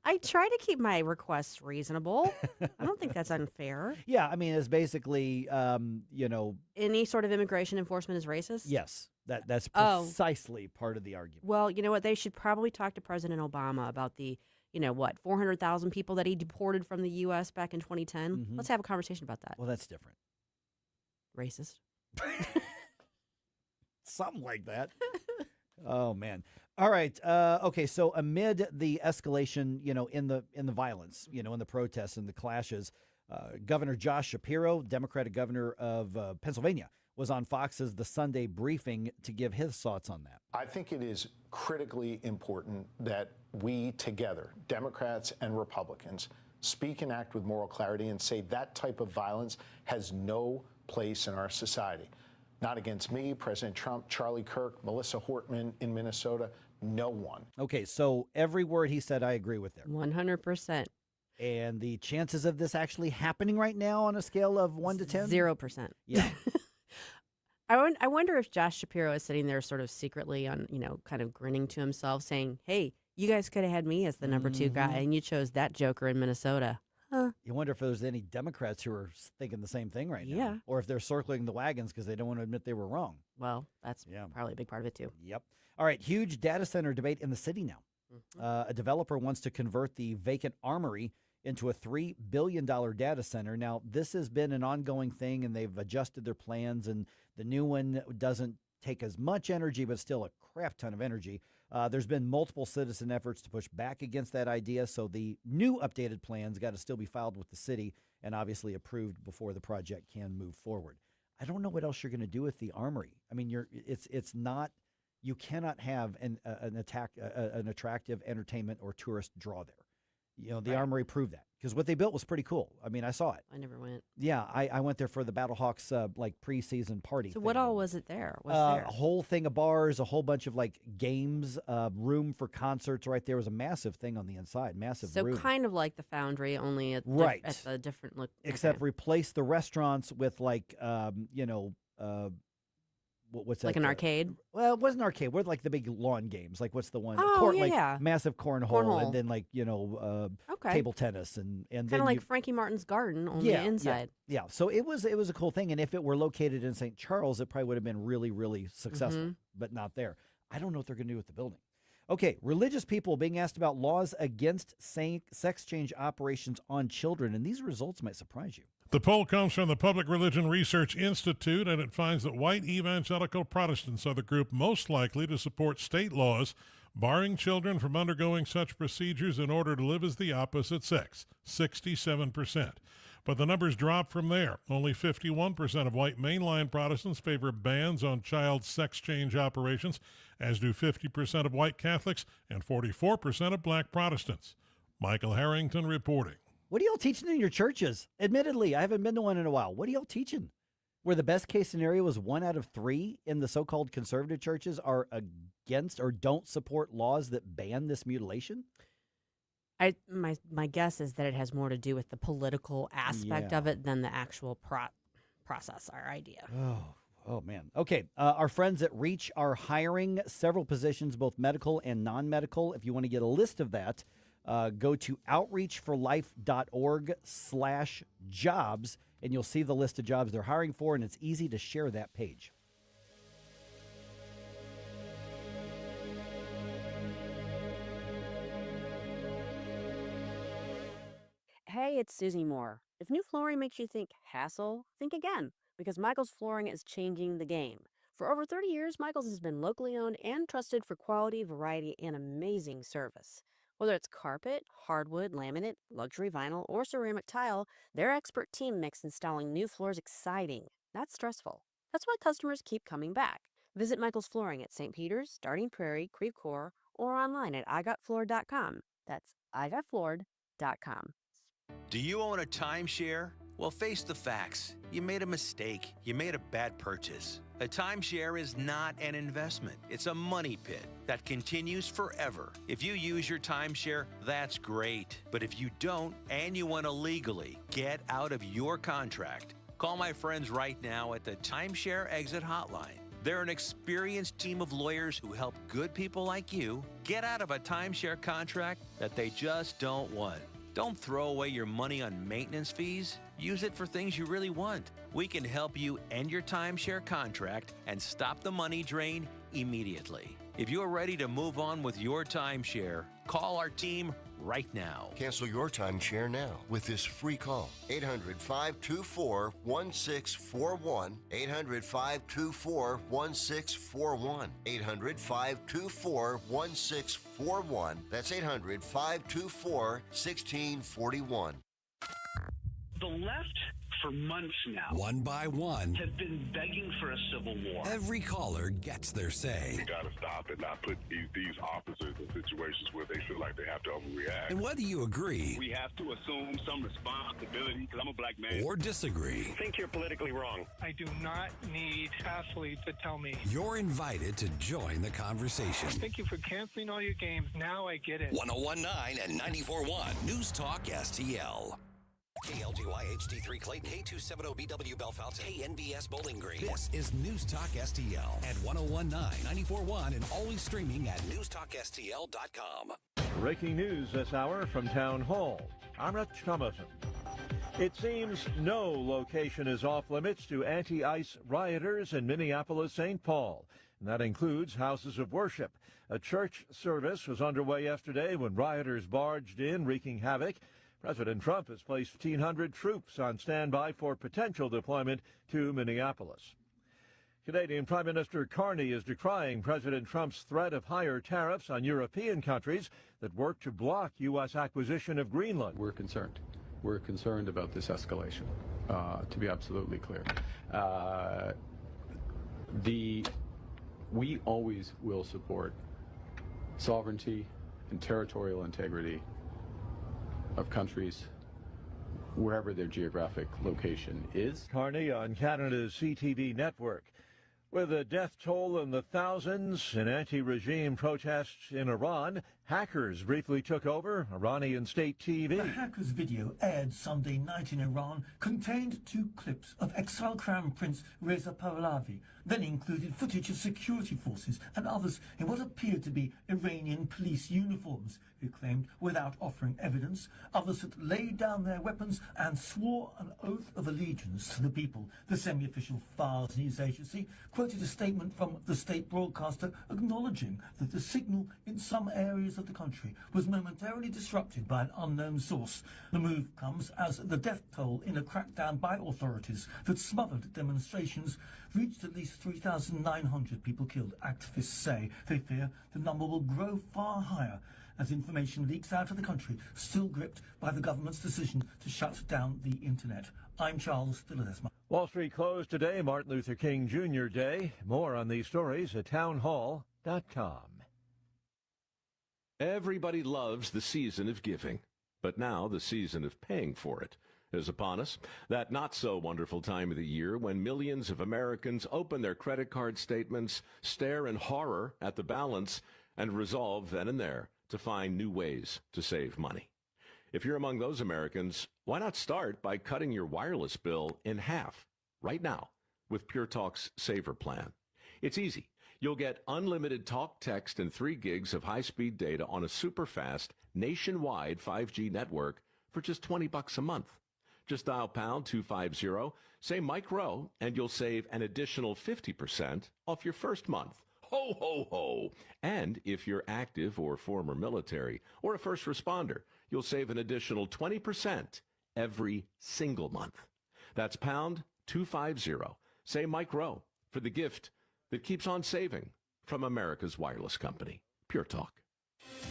I try to keep my requests reasonable. I don't think that's unfair. Yeah, I mean, it's basically, any sort of immigration enforcement is racist? Yes, that's precisely part of the argument. Well, you know what? They should probably talk to President Obama about the, 400,000 people that he deported from the U.S. back in 2010. Mm-hmm. Let's have a conversation about that. Well, that's different. Racist. Something like that. Oh, man. All right. Okay. So amid the escalation, in the violence, in the protests and the clashes, Governor Josh Shapiro, Democratic governor of Pennsylvania, was on Fox's The Sunday Briefing to give his thoughts on that. I think it is critically important that we together, Democrats and Republicans, speak and act with moral clarity and say that type of violence has no place in our society. Not against me, President Trump, Charlie Kirk, Melissa Hortman in Minnesota, no one. Okay, so every word he said, I agree with there. 100%. And the chances of this actually happening right now on a scale of 1 to 10? 0%. Yeah. I wonder if Josh Shapiro is sitting there sort of secretly on, kind of grinning to himself saying, hey, you guys could have had me as the number 2 guy, and you chose that joker in Minnesota. Huh. You wonder if there's any Democrats who are thinking the same thing right now. Yeah. Or if they're circling the wagons because they don't want to admit they were wrong. Well, that's probably a big part of it, too. Yep. All right. Huge data center debate in the city now. Mm-hmm. A developer wants to convert the vacant armory into a $3 billion data center. Now, this has been an ongoing thing, and they've adjusted their plans, and the new one doesn't take as much energy, but still a crap ton of energy. There's been multiple citizen efforts to push back against that idea, so the new updated plans got to still be filed with the city and obviously approved before the project can move forward. I don't know what else you're going to do with the armory. I mean, it's not, you cannot have an attractive entertainment or tourist draw there. The armory proved that because what they built was pretty cool. I mean, I saw it. I never went. Yeah, I went there for the Battlehawks preseason party. So what all was it there? A whole thing of bars, a whole bunch of games, room for concerts. Right there was a massive thing on the inside, massive room. So kind of like the Foundry, only at the different look. Except replace the restaurants with what's that? Like an arcade? Well, it wasn't an arcade. What the big lawn games? What's the one? Yeah. Massive cornhole. And then table tennis and kind then of like Frankie Martin's Garden on the inside. Yeah. So it was a cool thing. And if it were located in St. Charles, it probably would have been really, really successful, but not there. I don't know what they're going to do with the building. Okay, religious people being asked about laws against sex change operations on children, and these results might surprise you. The poll comes from the Public Religion Research Institute, and it finds that white evangelical Protestants are the group most likely to support state laws barring children from undergoing such procedures in order to live as the opposite sex, 67%. But the numbers drop from there. Only 51% of white mainline Protestants favor bans on child sex change operations, as do 50% of white Catholics and 44% of black Protestants. Michael Harrington reporting. What are y'all teaching in your churches? Admittedly, I haven't been to one in a while. What are y'all teaching? Where the best case scenario is 1 out of 3 in the so-called conservative churches are against or don't support laws that ban this mutilation? My guess is that it has more to do with the political aspect of it than the actual process or idea. Oh, man. Okay. Our friends at Reach are hiring several positions, both medical and non-medical. If you want to get a list of that, go to outreachforlife.org/jobs, and you'll see the list of jobs they're hiring for, and it's easy to share that page. Hey, it's Susie Moore. If new flooring makes you think hassle, think again, because Michael's Flooring is changing the game. For over 30 years, Michael's has been locally owned and trusted for quality, variety, and amazing service. Whether it's carpet, hardwood, laminate, luxury vinyl, or ceramic tile, their expert team makes installing new floors exciting, not stressful. That's why customers keep coming back. Visit Michael's Flooring at St. Peter's, Starting Prairie, Creve Coeur, or online at igotfloored.com. That's igotfloored.com. Do you own a timeshare? Well, face the facts. You made a mistake. You made a bad purchase. A timeshare is not an investment. It's a money pit that continues forever. If you use your timeshare, that's great. But if you don't and you want to legally get out of your contract, call my friends right now at the Timeshare Exit Hotline. They're an experienced team of lawyers who help good people like you get out of a timeshare contract that they just don't want. Don't throw away your money on maintenance fees. Use it for things you really want. We can help you end your timeshare contract and stop the money drain immediately. If you're ready to move on with your timeshare, call our team right now. Cancel your timeshare now with this free call. 800-524-1641. 800-524-1641. 800-524-1641. That's 800-524-1641. The left, for months now, one by one, have been begging for a civil war. Every caller gets their say. We got to stop and not put these officers in situations where they feel like they have to overreact. And whether you agree, we have to assume some responsibility, because I'm a black man, or disagree, I think you're politically wrong. I do not need athletes to tell me. You're invited to join the conversation. Thank you for canceling all your games. Now I get it. 101.9 and 94.1 News Talk STL. KLGY HD3 Clayton, K270BW Bellefonte, KNBS Bowling Green. This is News Talk STL at 101.9, 94.1, and always streaming at NewsTalkSTL.com. Breaking news this hour from Town Hall. I'm Rich Thomason. It seems no location is off limits to anti-ICE rioters in Minneapolis-St. Paul. And that includes houses of worship. A church service was underway yesterday when rioters barged in, wreaking havoc. President Trump has placed 1,500 troops on standby for potential deployment to Minneapolis. Canadian Prime Minister Carney is decrying President Trump's threat of higher tariffs on European countries that work to block U.S. acquisition of Greenland. We're concerned. We're concerned about this escalation, to be absolutely clear. We always will support sovereignty and territorial integrity of countries wherever their geographic location is. Carney on Canada's CTV network. With a death toll in the thousands in anti-regime protests in Iran, hackers briefly took over Iranian state TV. The hackers' video aired Sunday night in Iran contained 2 clips of exiled Crown Prince Reza Pahlavi, then included footage of security forces and others in what appeared to be Iranian police uniforms, who claimed, without offering evidence, others had laid down their weapons and swore an oath of allegiance to the people. The semi-official Fars news agency quoted a statement from the state broadcaster acknowledging that the signal in some areas of the country was momentarily disrupted by an unknown source. The move comes as the death toll in a crackdown by authorities that smothered demonstrations reached at least 3,900 people killed. Activists say they fear the number will grow far higher as information leaks out of the country, still gripped by the government's decision to shut down the internet. I'm Charles Dilladesma. Wall Street closed today, Martin Luther King Jr. Day. More on these stories at townhall.com. Everybody loves the season of giving, but now the season of paying for it is upon us. That not-so-wonderful time of the year when millions of Americans open their credit card statements, stare in horror at the balance, and resolve then and there to find new ways to save money. If you're among those Americans, why not start by cutting your wireless bill in half right now with Pure Talk's Saver Plan? It's easy. You'll get unlimited talk, text, and 3 gigs of high-speed data on a super-fast, nationwide 5G network for just $20 a month. Just dial pound 250, say Mike Rowe, and you'll save an additional 50% off your first month. Ho, ho, ho. And if you're active or former military or a first responder, you'll save an additional 20% every single month. That's pound 250. Say Mike Rowe for the gift that keeps on saving from America's wireless company, Pure Talk.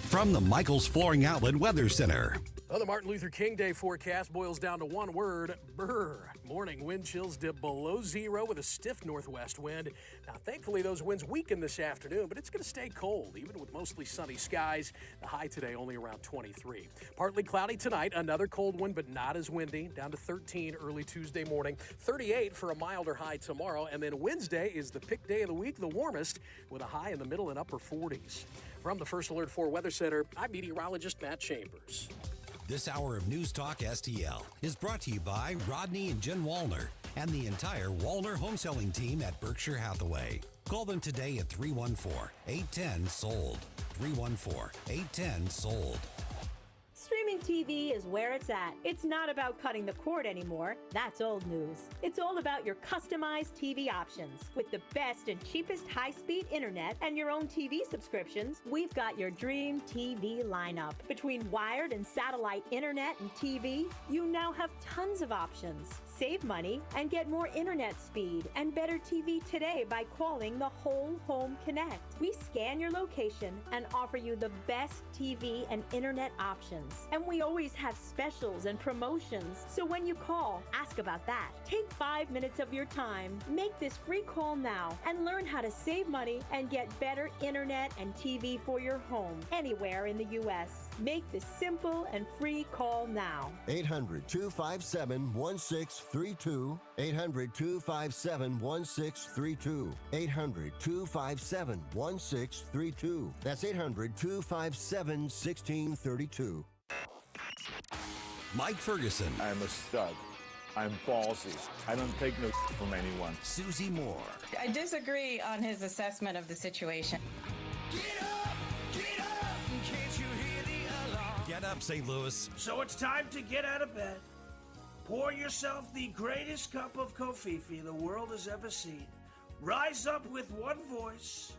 From the Michaels Flooring Outlet Weather Center. Well, the Martin Luther King Day forecast boils down to one word, brr. Morning wind chills dip below 0 with a stiff northwest wind. Now, thankfully, those winds weaken this afternoon, but it's going to stay cold, even with mostly sunny skies. The high today only around 23. Partly cloudy tonight, another cold one, but not as windy, down to 13 early Tuesday morning. 38 for a milder high tomorrow, and then Wednesday is the pick day of the week, the warmest, with a high in the middle and upper 40s. From the First Alert 4 Weather Center, I'm meteorologist Matt Chambers. This hour of News Talk STL is brought to you by Rodney and Jen Wallner and the entire Wallner home selling team at Berkshire Hathaway. Call them today at 314-810-SOLD. 314-810-SOLD. Streaming TV is where it's at. It's not about cutting the cord anymore. That's old news. It's all about your customized TV options. With the best and cheapest high-speed internet and your own TV subscriptions, we've got your dream TV lineup. Between wired and satellite internet and TV, you now have tons of options. Save money and get more internet speed and better TV today by calling the Whole Home Connect. We scan your location and offer you the best TV and internet options. And we always have specials and promotions. So when you call, ask about that. Take 5 minutes of your time. Make this free call now and learn how to save money and get better internet and TV for your home anywhere in the U.S. Make this simple and free call now. 800-257-1632. 800-257-1632. 800-257-1632. That's 800-257-1632. Mike Ferguson. I'm a stud. I'm ballsy. I don't take no from anyone. Susie Moore. I disagree on his assessment of the situation. Get up, St. Louis. So it's time to get out of bed. Pour yourself the greatest cup of kofifi the world has ever seen. Rise up with one voice,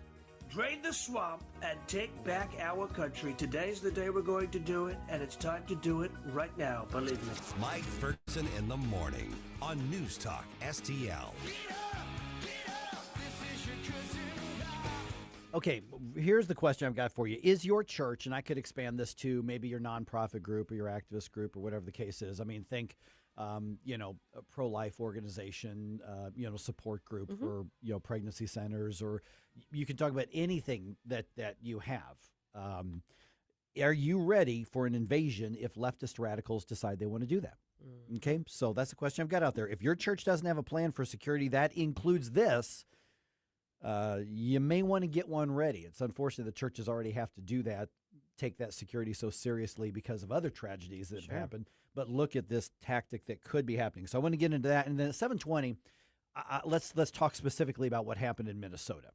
drain the swamp, and take back our country. Today's the day we're going to do it, and it's time to do it right now, believe me. Mike Ferguson in the morning on News Talk STL. Okay, here's the question I've got for you. Is your church, and I could expand this to maybe your nonprofit group or your activist group or whatever the case is. I mean, think, a pro-life organization, support group for, pregnancy centers, or you can talk about anything that you have. Are you ready for an invasion if leftist radicals decide they want to do that? Okay, so that's the question I've got out there. If your church doesn't have a plan for security that includes this, you may want to get one ready. It's unfortunate the churches already have to do that, take that security so seriously because of other tragedies that have happened. But look at this tactic that could be happening. So I want to get into that. And then at 7:20, let's talk specifically about what happened in Minnesota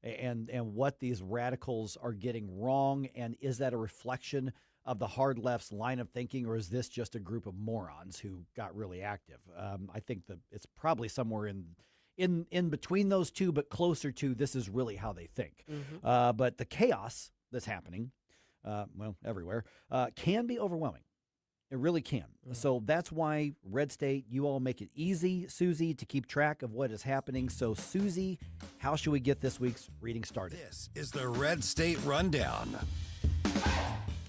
and what these radicals are getting wrong. And is that a reflection of the hard left's line of thinking, or is this just a group of morons who got really active? I think that it's probably somewhere in between those two, but closer to this is really how they think. But the chaos that's happening, everywhere, can be overwhelming. It really can. So that's why Red State, you all make it easy, Susie, to keep track of what is happening. So, Susie, how should we get this week's reading started? This is the Red State Rundown.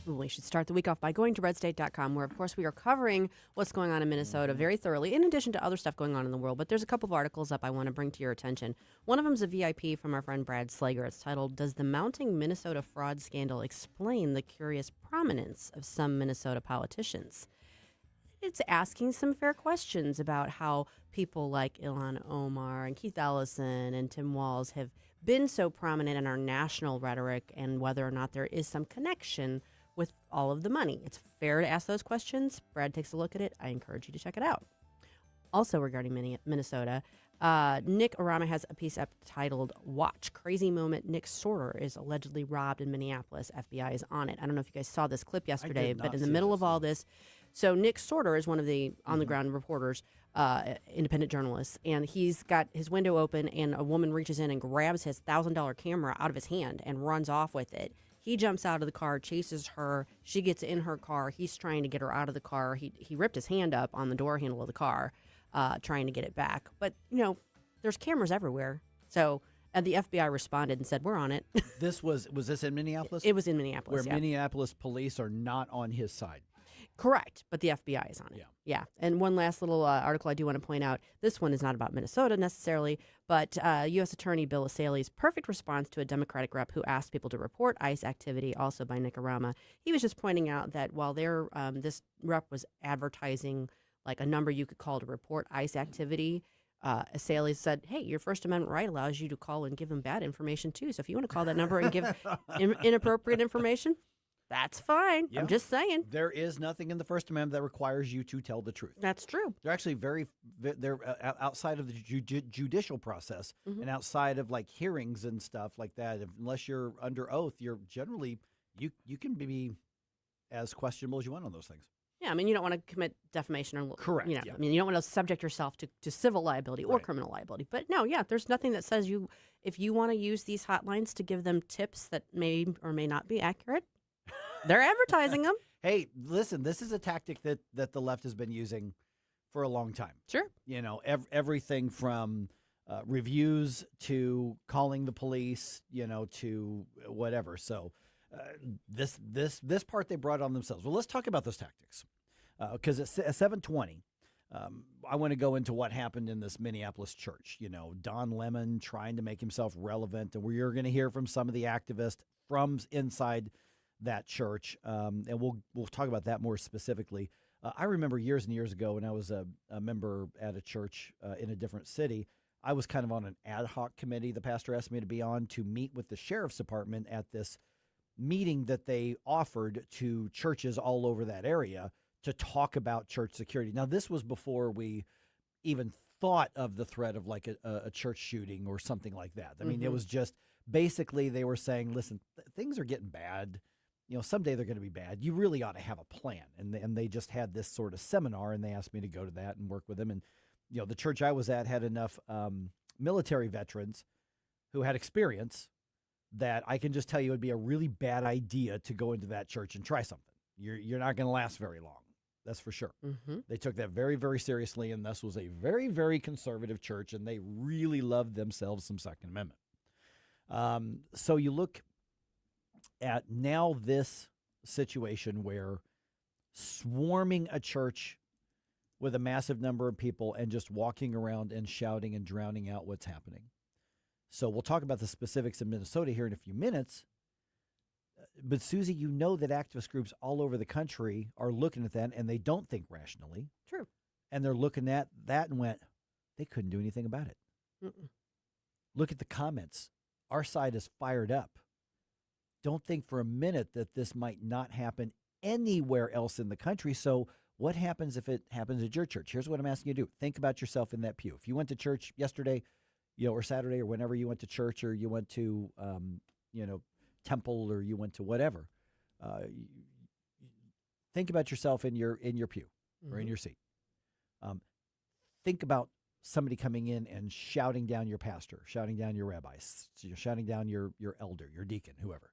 We should start the week off by going to redstate.com, where, of course, we are covering what's going on in Minnesota very thoroughly, in addition to other stuff going on in the world. But there's a couple of articles up I want to bring to your attention. One of them is a VIP from our friend Brad Slager. It's titled, "Does the Mounting Minnesota Fraud Scandal Explain the Curious Prominence of Some Minnesota Politicians?" it's asking some fair questions about how people like Ilhan Omar and Keith Ellison and Tim Walz have been so prominent in our national rhetoric, and whether or not there is some connection with all of the money. It's fair to ask those questions. Brad takes a look at it. I encourage you to check it out. Also regarding Minnesota, Nick Arama has a piece up titled "Watch Crazy Moment. Nick Schroer is allegedly robbed in Minneapolis. FBI is on it." I don't know if you guys saw this clip yesterday, but in the middle of all this, so Nick Schroer is one of the on-the-ground reporters, independent journalists, and he's got his window open, and a woman reaches in and grabs his $1,000 camera out of his hand and runs off with it. He jumps out of the car, chases her. She gets in her car. He's trying to get her out of the car. He ripped his hand up on the door handle of the car, trying to get it back. But, there's cameras everywhere. So, and the FBI responded and said, "We're on it." Was this in Minneapolis? It was in Minneapolis, where Minneapolis police are not on his side. Correct, but the FBI is on it. Yeah. And one last little article I do want to point out. This one is not about Minnesota necessarily, but U.S. Attorney Bill Asaley's perfect response to a Democratic rep who asked people to report ICE activity, also by Nick Arama. He was just pointing out that while this rep was advertising like a number you could call to report ICE activity, Asaley said, "Hey, your First Amendment right allows you to call and give them bad information too. So if you want to call that number and give inappropriate information, that's fine." Yeah. I'm just saying. There is nothing in the First Amendment that requires you to tell the truth. That's true. They're actually they're outside of the judicial process and outside of like hearings and stuff like that. Unless you're under oath, you're generally, you can be as questionable as you want on those things. Yeah, I mean, you don't want to commit defamation or correct. Yeah. I mean, you don't want to subject yourself to civil liability or criminal liability. But no, there's nothing that says if you want to use these hotlines to give them tips that may or may not be accurate, they're advertising them. Hey, listen, this is a tactic that the left has been using for a long time. Sure. Everything from reviews to calling the police, to whatever. So this part they brought on themselves. Well, let's talk about those tactics because at 7:20, I want to go into what happened in this Minneapolis church. Don Lemon trying to make himself relevant, and we're going to hear from some of the activists from inside that church, and we'll talk about that more specifically. I remember years and years ago when I was a member at a church in a different city. I was kind of on an ad hoc committee the pastor asked me to be on to meet with the sheriff's department at this meeting that they offered to churches all over that area to talk about church security. Now, this was before we even thought of the threat of like a church shooting or something like that. I mean, it was just basically they were saying, listen, things are getting bad. Someday they're going to be bad. You really ought to have a plan. And they just had this sort of seminar, and they asked me to go to that and work with them. And, the church I was at had enough military veterans who had experience that I can just tell you it would be a really bad idea to go into that church and try something. You're not going to last very long. That's for sure. They took that very, very seriously, and this was a very, very conservative church, and they really loved themselves some Second Amendment. So you look at now this situation where swarming a church with a massive number of people and just walking around and shouting and drowning out what's happening. So we'll talk about the specifics in Minnesota here in a few minutes. But Susie, that activist groups all over the country are looking at that, and they don't think rationally. True. And they're looking at that and went, they couldn't do anything about it. Look at the comments. Our side is fired up. Don't think for a minute that this might not happen anywhere else in the country. So what happens if it happens at your church? Here's what I'm asking you to do. Think about yourself in that pew. If you went to church yesterday, or Saturday, or whenever you went to church, or you went to, temple, or you went to whatever, think about yourself in your pew or in your seat. Think about somebody coming in and shouting down your pastor, shouting down your rabbi, shouting down your elder, your deacon, whoever,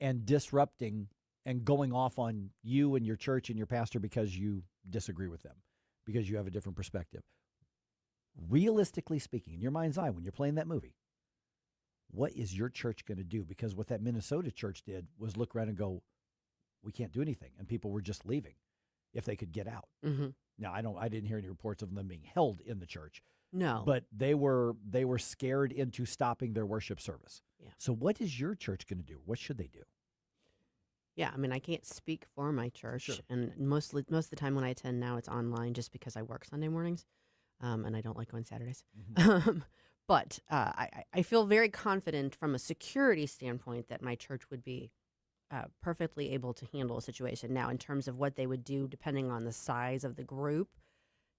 and disrupting and going off on you and your church and your pastor because you disagree with them, because you have a different perspective. Realistically speaking, in your mind's eye, when you're playing that movie, what is your church going to do? Because what that Minnesota church did was look around and go, we can't do anything. And people were just leaving if they could get out. Now, I didn't hear any reports of them being held in the church. No. But they were scared into stopping their worship service. Yeah. So what is your church going to do? What should they do? Yeah, I mean, I can't speak for my church, Sure. and most of the time when I attend now, it's online just because I work Sunday mornings, and I don't like going Saturdays. But I feel very confident from a security standpoint that my church would be perfectly able to handle a situation. Now, in terms of what they would do, depending on the size of the group,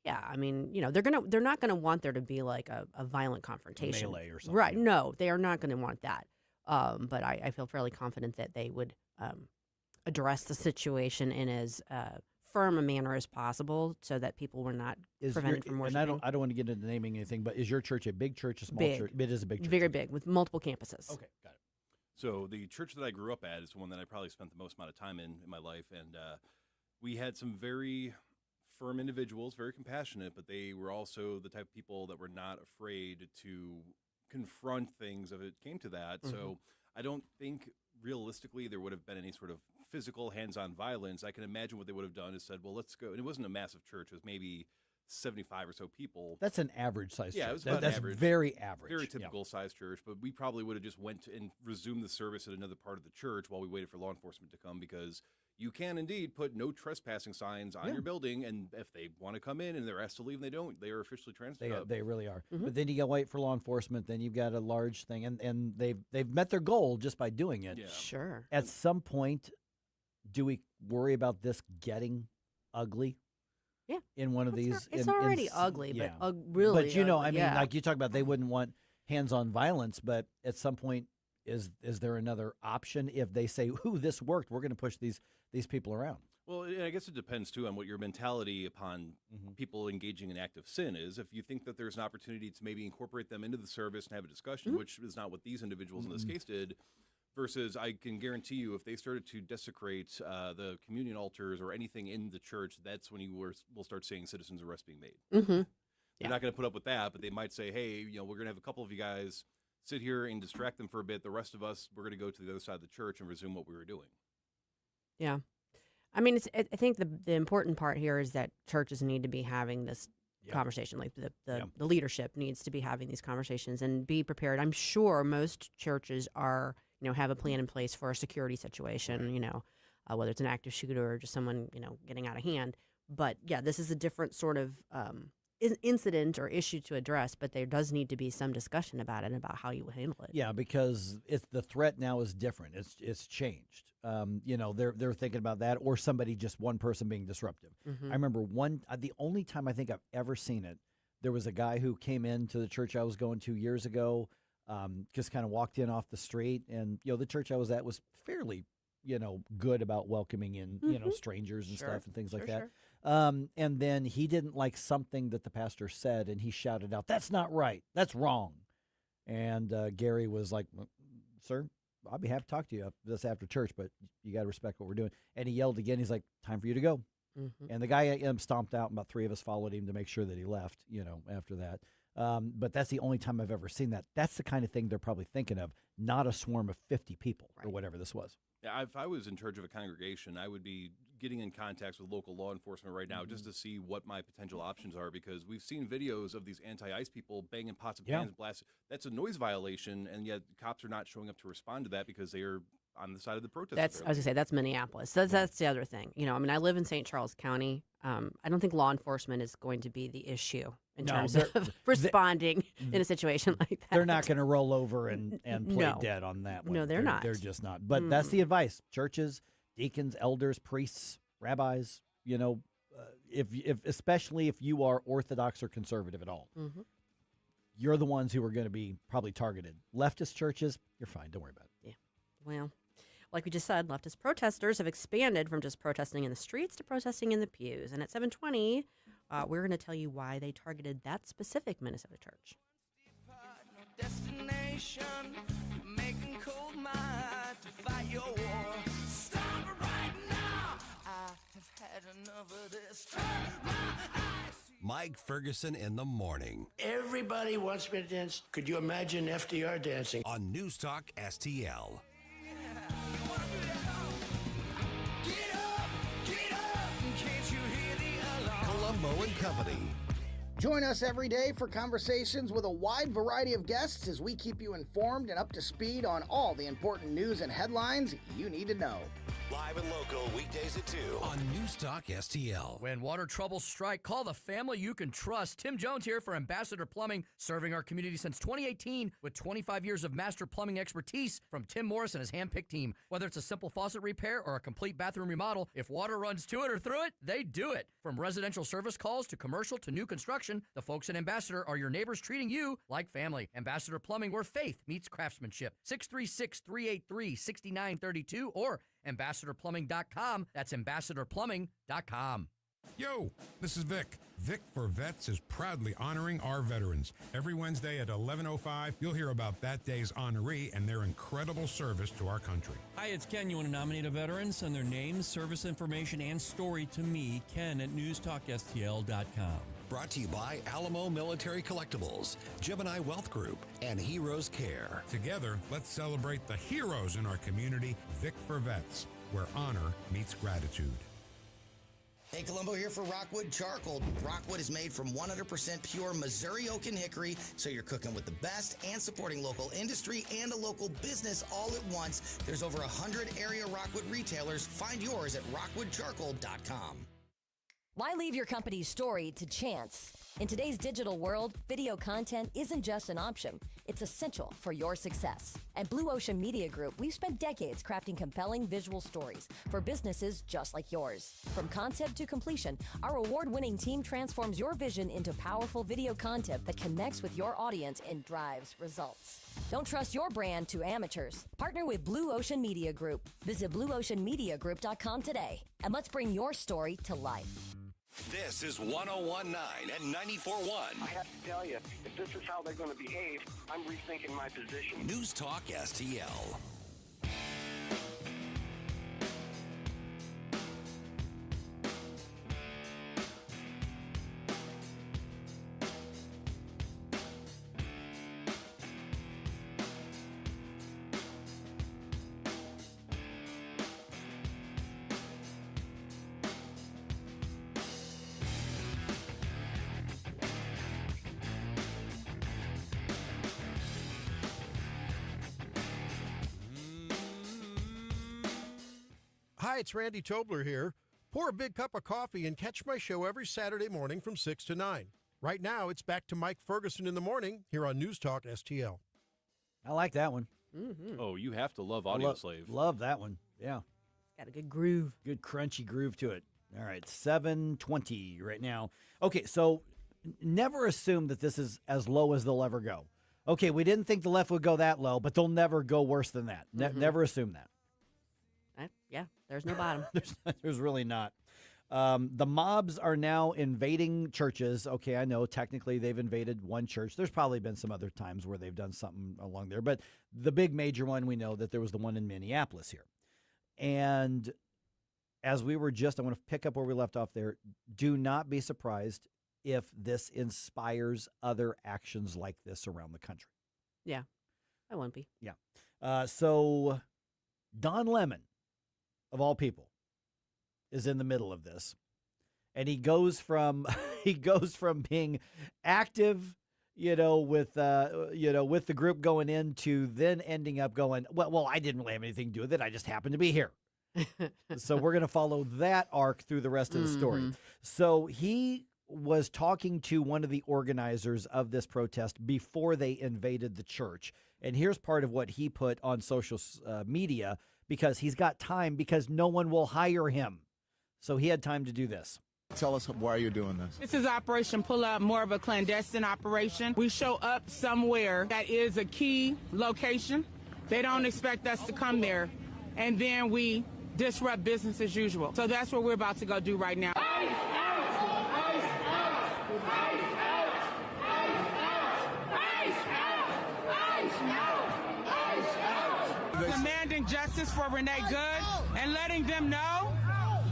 yeah, I mean, they're not gonna want there to be like a violent confrontation, melee or something. right? No, they are not gonna want that. But I feel fairly confident that they would address the situation in as firm a manner as possible, so that people were not prevented from worshiping. And I don't want to get into naming anything, but is your church a big church, a small Big. church? It is a big church. Very big, with multiple campuses. Okay, got it. So the church that I grew up at is the one that I probably spent the most amount of time in my life, and we had some very firm individuals, very compassionate, but they were also the type of people that were not afraid to confront things if it came to that. So I don't think realistically there would have been any sort of physical hands-on violence. I can imagine what they would have done is said, well, let's go. And it wasn't a massive church. It was maybe 75 or so people. That's an average size church. Yeah, it was about that's average. very average. Very typical size church, but we probably would have just went and resumed the service at another part of the church while we waited for law enforcement to come, because you can indeed put no trespassing signs on your building, and if they want to come in and they're asked to leave and they don't, they are officially transferred. They really are. But then you got to wait for law enforcement. Then you've got a large thing, and they've met their goal just by doing it. Yeah. Sure. At some point, do we worry about this getting ugly? Yeah. In one of these, It's already ugly, but really. But I mean, yeah. like you talk about, they wouldn't want hands-on violence, but at some point, is there another option if they say, "Ooh, this worked. We're going to push these people around"? Well, and I guess it depends, too, on what your mentality upon people engaging in active sin is. If you think that there's an opportunity to maybe incorporate them into the service and have a discussion, which is not what these individuals in this case did, versus I can guarantee you if they started to desecrate the communion altars or anything in the church, that's when you will start seeing citizens' arrests being made. They're not going to put up with that, but they might say, hey, we're going to have a couple of you guys sit here and distract them for a bit. The rest of us, we're going to go to the other side of the church and resume what we were doing. Yeah. I mean, I think the important part here is that churches need to be having this conversation. Like the leadership needs to be having these conversations and be prepared. I'm sure most churches are, have a plan in place for a security situation, whether it's an active shooter or just someone, getting out of hand. But yeah, this is a different sort of incident or issue to address, but there does need to be some discussion about it and about how you would handle it. Yeah, because the threat now is different. It's changed. They're thinking about that, or one person being disruptive. I remember the only time I think I've ever seen it, there was a guy who came into the church I was going to years ago, just kind of walked in off the street, and the church I was at was fairly good about welcoming in strangers and stuff and things like that. And then he didn't like something that the pastor said, and he shouted out, "That's not right. That's wrong." And Gary was like, "Sir, I'll be happy to talk to you this after church, but you got to respect what we're doing." And he yelled again. He's like, "Time for you to go." And the guy stomped out, and about 3 of us followed him to make sure that he left, after that. But that's the only time I've ever seen that. That's the kind of thing they're probably thinking of, not a swarm of 50 people or whatever this was. Yeah, if I was in charge of a congregation, I would be getting in contact with local law enforcement right now just to see what my potential options are, because we've seen videos of these anti-ICE people banging pots of pans, blasting. That's a noise violation, and yet cops are not showing up to respond to that because they are on the side of the protest. I was going to say, that's Minneapolis. That's the other thing. I live in St. Charles County. I don't think law enforcement is going to be the issue in terms of responding in a situation like that. They're not going to roll over and play dead on that one. No, they're not. They're just not. But that's the advice. Churches, deacons, elders, priests, rabbis, especially if you are Orthodox or conservative at all, you're the ones who are going to be probably targeted. Leftist churches, you're fine. Don't worry about it. Yeah. Well, like we just said, leftist protesters have expanded from just protesting in the streets to protesting in the pews. And at 7:20, we're going to tell you why they targeted that specific Minnesota church. Destination, making cold mind to fight your war. Stop it right now. I have had enough of this. Turn my eyes. Mike Ferguson in the morning. Everybody wants me to dance. Could you imagine FDR dancing? On NewsTalk-STL. Columbo and Company. Join us every day for conversations with a wide variety of guests as we keep you informed and up to speed on all the important news and headlines you need to know. Live and local, weekdays at 2 on NewsTalkSTL. When water troubles strike, call the family you can trust. Tim Jones here for Ambassador Plumbing, serving our community since 2018 with 25 years of master plumbing expertise from Tim Morris and his hand-picked team. Whether it's a simple faucet repair or a complete bathroom remodel, if water runs to it or through it, they do it. From residential service calls to commercial to new construction, the folks at Ambassador are your neighbors treating you like family. Ambassador Plumbing, where faith meets craftsmanship. 636-383-6932 or ambassadorplumbing.com. That's ambassadorplumbing.com. Yo, this is Vic. Vic for Vets is proudly honoring our veterans. Every Wednesday at 11:05, you'll hear about that day's honoree and their incredible service to our country. Hi, it's Ken. You want to nominate a veteran? Send their name, service information, and story to me, Ken, at NewsTalkSTL.com. Brought to you by Alamo Military Collectibles, Gemini Wealth Group, and Heroes Care. Together, let's celebrate the heroes in our community. Vic for Vets, where honor meets gratitude. Hey, Columbo here for Rockwood Charcoal. Rockwood is made from 100% pure Missouri oak and hickory, so you're cooking with the best and supporting local industry and a local business all at once. There's over 100 area Rockwood retailers. Find yours at rockwoodcharcoal.com. Why leave your company's story to chance? In today's digital world, video content isn't just an option. It's essential for your success. At Blue Ocean Media Group, we've spent decades crafting compelling visual stories for businesses just like yours. From concept to completion, our award-winning team transforms your vision into powerful video content that connects with your audience and drives results. Don't trust your brand to amateurs. Partner with Blue Ocean Media Group. Visit blueoceanmediagroup.com today, and let's bring your story to life. This is 101.9 and 94.1. I have to tell you, if this is how they're going to behave, I'm rethinking my position. News Talk STL. Hi, it's Randy Tobler here. Pour a big cup of coffee and catch my show every Saturday morning from 6 to 9. Right now, it's back to Mike Ferguson in the morning here on News Talk STL. I like that one. Mm-hmm. Oh, you have to love Audio Slave. Love that one. Yeah. It's got a good groove. Good crunchy groove to it. All right, 7:20 right now. Okay, so never assume that this is as low as they'll ever go. Okay, we didn't think the left would go that low, but they'll never go worse than that. Never assume that. Yeah, there's no bottom. There's really not. The mobs are now invading churches. Okay, I know technically they've invaded one church. There's probably been some other times where they've done something along there. But the big major one, we know that there was the one in Minneapolis here. And as we were I want to pick up where we left off there. Do not be surprised if this inspires other actions like this around the country. Yeah, I won't be. Yeah. So Don Lemon, of all people, is in the middle of this, and he goes from being active, with the group going into then ending up going, well, I didn't really have anything to do with it. I just happened to be here. So we're going to follow that arc through the rest of the story. So he was talking to one of the organizers of this protest before they invaded the church, and here's part of what he put on social media. Because he's got time, because no one will hire him. So he had time to do this. Tell us why you're doing this. This is Operation Pull Up, more of a clandestine operation. We show up somewhere that is a key location. They don't expect us to come there. And then we disrupt business as usual. So that's what we're about to go do right now. Demanding justice for Renee Good and letting them know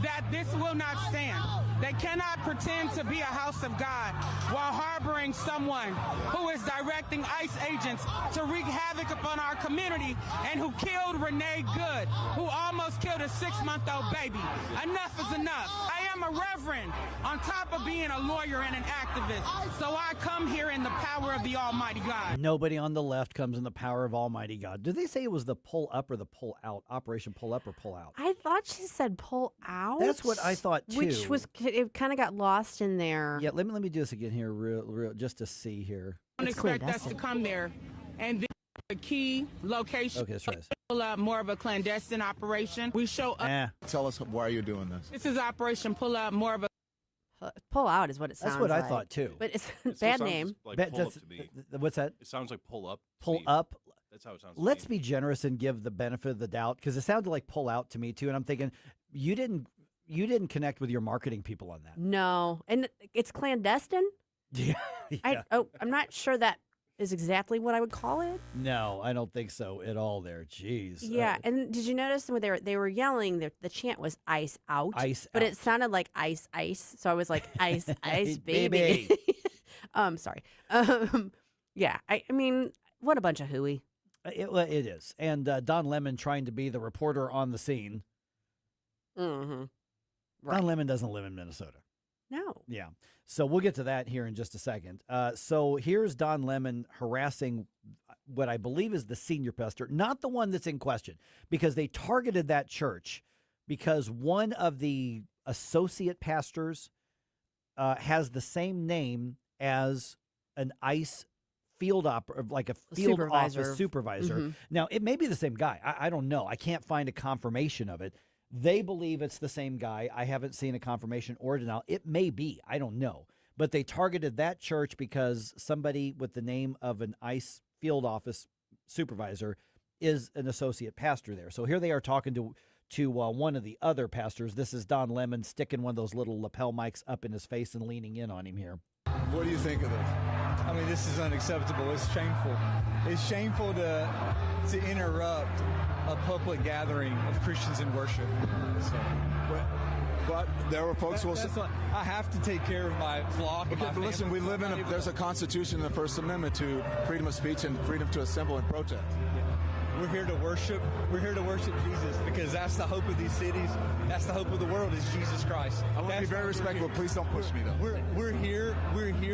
that this will not stand. They cannot pretend to be a house of God while harboring someone who is directing ICE agents to wreak havoc upon our community and who killed Renee Good, who almost killed a 6-month-old baby. Enough is enough. I am a reverend on top of being a lawyer and an activist. So I come here in the power of the Almighty God. Nobody on the left comes in the power of Almighty God. Did they say it was the pull up or the pull out? Operation pull up or pull out? I thought she said pull out. That's what I thought too. Which was, it kind of got lost in there. Yeah, let me do this again here, real, just to see here. Don't expect us to come there. And then the key location. Okay, let's try this. More of a clandestine operation. We show up. Tell us why you're doing this. This is Operation Pull Up, more of a. Pull out is what it sounds like. That's what like. I thought too. But it's It bad sounds name. Like Bad- pull up to me. What's that? It sounds like pull up. to Pull me. up. That's how it sounds. to Let's me. be generous and give the benefit of the doubt, because it sounded like pull out to me too, and I'm thinking you didn't connect with your marketing people on that. No, and it's clandestine. Yeah. I'm not sure that is exactly what I would call it. No, I don't think so at all. There, jeez. Yeah, and did you notice when they were yelling? The chant was "ice out," but it sounded like "ice, ice." So I was like, "Ice, ice, baby." Sorry. Yeah, I mean, what a bunch of hooey. It is, and Don Lemon trying to be the reporter on the scene. Mm-hmm. Don Lemon doesn't live in Minnesota. No. Yeah. So we'll get to that here in just a second. So here's Don Lemon harassing what I believe is the senior pastor, not the one that's in question, because they targeted that church because one of the associate pastors has the same name as an ICE field like a field office supervisor. Mm-hmm. Now, it may be the same guy. I don't know. I can't find a confirmation of it. They believe it's the same guy. I haven't seen a confirmation or denial. It may be. I don't know. But they targeted that church because somebody with the name of an ICE field office supervisor is an associate pastor there. So here they are talking to one of the other pastors. This is Don Lemon sticking one of those little lapel mics up in his face and leaning in on him here. What do you think of this? I mean, this is unacceptable. It's shameful. It's shameful to interrupt a public gathering of Christians in worship. So, but there were folks who will say, I have to take care of my flock. Okay, but listen, we live in there's a constitution in the First Amendment to freedom of speech and freedom to assemble and protest. We're here to worship. We're here to worship Jesus because that's the hope of these cities. That's the hope of the world is Jesus Christ. I want to be very respectful. Please don't push me, though. We're here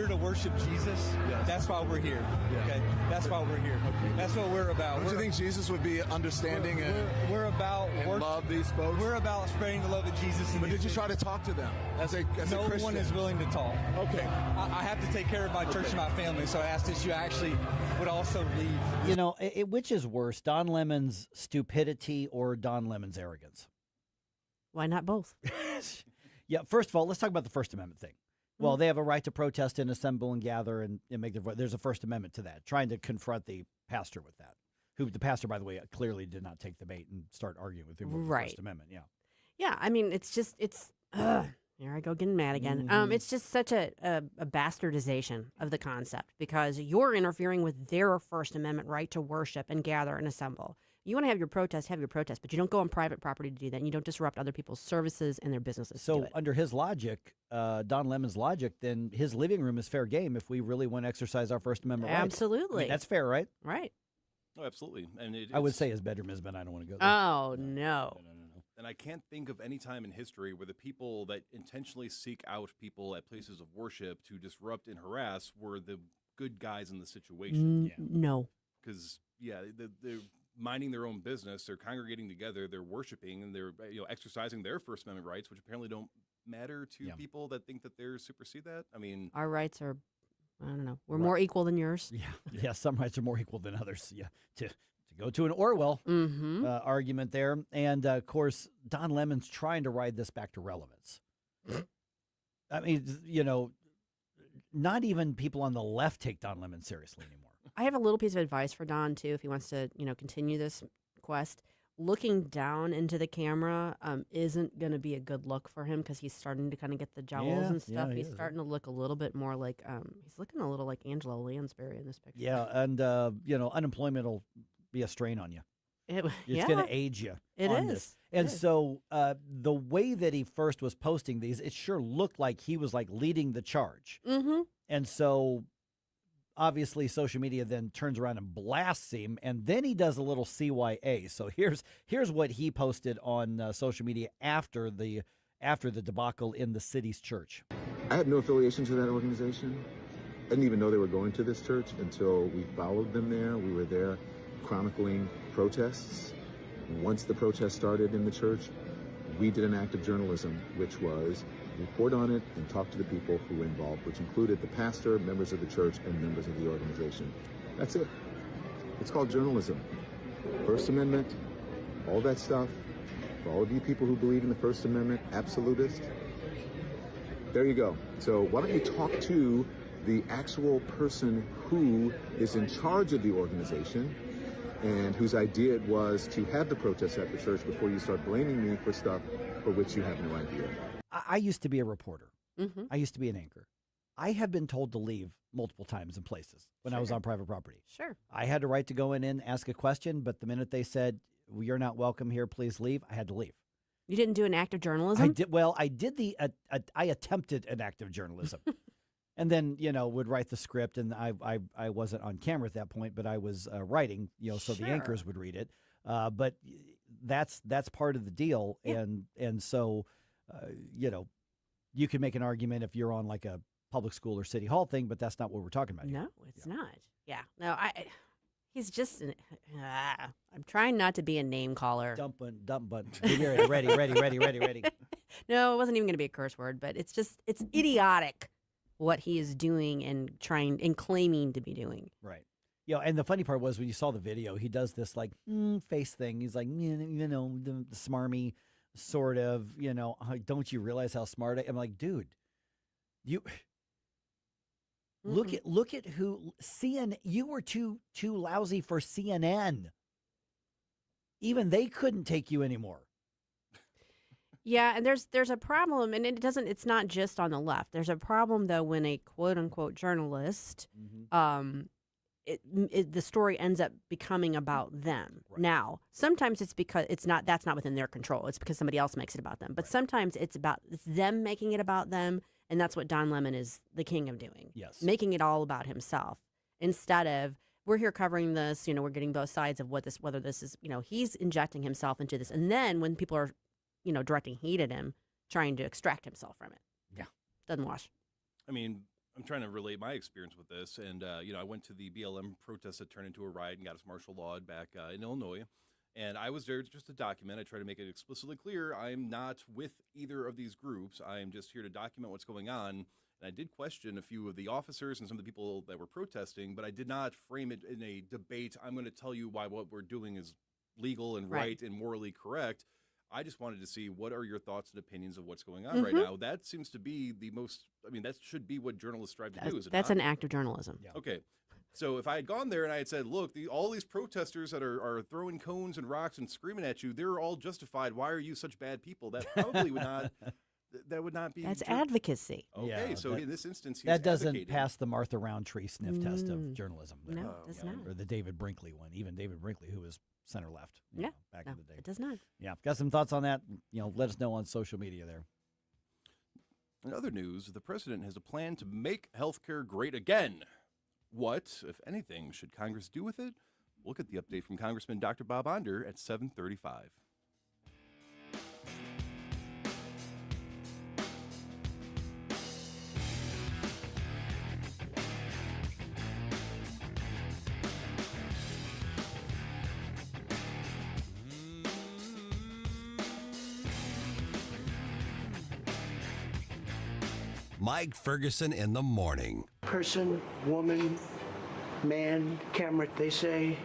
to worship Jesus. Yes. That's why we're here. Yes. Okay, that's why we're here. Okay. That's what we're about. Don't you think Jesus would be understanding we're about and love these folks? We're about spreading the love of Jesus. But did you try to talk to them as a no Christian? one is willing to talk. Okay. I have to take care of my church and my family, so I asked that you actually would also leave. You know, which is worse, Don Lemon's stupidity or Don Lemon's arrogance? Why not both? Yeah, first of all, let's talk about the First Amendment thing. Well, they have a right to protest and assemble and gather and make their voice. There's a First Amendment to that, trying to confront the pastor with that. Who the pastor, by the way, clearly did not take the bait and start arguing with him over the First Amendment. Yeah. Yeah, I mean, it's here I go getting mad again. Mm-hmm. It's just such a bastardization of the concept because you're interfering with their First Amendment right to worship and gather and assemble. You want to have your protest, but you don't go on private property to do that, and you don't disrupt other people's services and their businesses. So under his logic, Don Lemon's logic, then his living room is fair game if we really want to exercise our First Amendment rights. Absolutely. I mean, that's fair, right? Right. Oh, absolutely. And I would say his bedroom is, but I don't want to go there. Oh, no. And I can't think of any time in history where the people that intentionally seek out people at places of worship to disrupt and harass were the good guys in the situation. No. Because, they're minding their own business. They're congregating together. They're worshiping, and they're exercising their First Amendment rights, which apparently don't matter to people that think that they're supersede that. I mean, our rights are, I don't know, we're more equal than yours. Yeah, some rights are more equal than others. Yeah, to go to an Orwell argument there. And, of course, Don Lemon's trying to ride this back to relevance. I mean, not even people on the left take Don Lemon seriously anymore. I have a little piece of advice for Don, too, if he wants to, continue this quest. Looking down into the camera isn't going to be a good look for him because he's starting to kind of get the jowls and stuff. He's starting to look a little bit more like, he's looking a little like Angela Lansbury in this picture. Yeah, and, unemployment will be a strain on you. It's going to age you. It on is. This. And so the way that he first was posting these, it sure looked like he was like leading the charge. Mm-hmm. And so obviously social media then turns around and blasts him, and then he does a little CYA. So here's what he posted on social media after the debacle in the city's church. I had no affiliation to that organization. I didn't even know they were going to this church until we followed them there. We were there chronicling protests. Once the protest started in the church, we did an act of journalism, which was report on it and talk to the people who were involved, which included the pastor, members of the church, and members of the organization. That's it. It's called journalism. First Amendment, all that stuff. For all of you people who believe in the First Amendment, absolutist, there you go. So why don't you talk to the actual person who is in charge of the organization and whose idea it was to have the protests at the church before you start blaming me for stuff for which you have no idea. I used to be a reporter. Mm-hmm. I used to be an anchor. I have been told to leave multiple times in places when I was on private property. Sure. I had the right to go in and ask a question, but the minute they said, well, you're not welcome here, please leave, I had to leave. You didn't do an act of journalism? I attempted an act of journalism. And then, would write the script, and I wasn't on camera at that point, but I was writing, so the anchors would read it. But that's part of the deal, Yeah. and so, you can make an argument if you're on like a public school or city hall thing, but that's not what we're talking about here. No, it's not. Yeah. No, he's just, I'm trying not to be a name caller. Dump button. Ready. No, it wasn't even going to be a curse word, but it's idiotic what he is doing and trying and claiming to be doing. Right. And the funny part was when you saw the video, he does this like face thing. He's like, the smarmy sort of, don't you realize how smart I'm like, dude, you look at who CNN, you were too lousy for CNN. Even they couldn't take you anymore. Yeah, and there's a problem, and it's not just on the left. There's a problem though when a quote unquote journalist, the story ends up becoming about them. Right. Now, sometimes it's because that's not within their control. It's because somebody else makes it about them. But sometimes it's them making it about them, and that's what Don Lemon is the king of doing. Yes, making it all about himself instead of we're here covering this. We're getting both sides of whether this is he's injecting himself into this, and then when people are directing heat at him, trying to extract himself from it. Yeah. Doesn't wash. I mean, I'm trying to relate my experience with this. And, I went to the BLM protest that turned into a riot and got us martial lawed back in Illinois. And I was there just to document. I try to make it explicitly clear I'm not with either of these groups. I'm just here to document what's going on. And I did question a few of the officers and some of the people that were protesting, but I did not frame it in a debate. I'm going to tell you why what we're doing is legal and right and morally correct. I just wanted to see what are your thoughts and opinions of what's going on right now. That seems to be the most, that should be what journalists strive to do. Is it that's not? an act of journalism. Yeah. Okay. So if I had gone there and I had said, look, all these protesters that are throwing cones and rocks and screaming at you, they're all justified. Why are you such bad people? That probably would not be. That's advocacy. Okay. So in this instance, he's that doesn't advocating. pass the Martha Roundtree sniff test of journalism. No, it does not. Or the David Brinkley one. Even David Brinkley, who was center left. Back in the day. It does not. Yeah. Got some thoughts on that? Let us know on social media there. In other news, the president has a plan to make healthcare great again. What, if anything, should Congress do with it? We'll get the update from Congressman Dr. Bob Onder at 7:35. Mike Ferguson in the morning. Person, woman, man, camera, they say,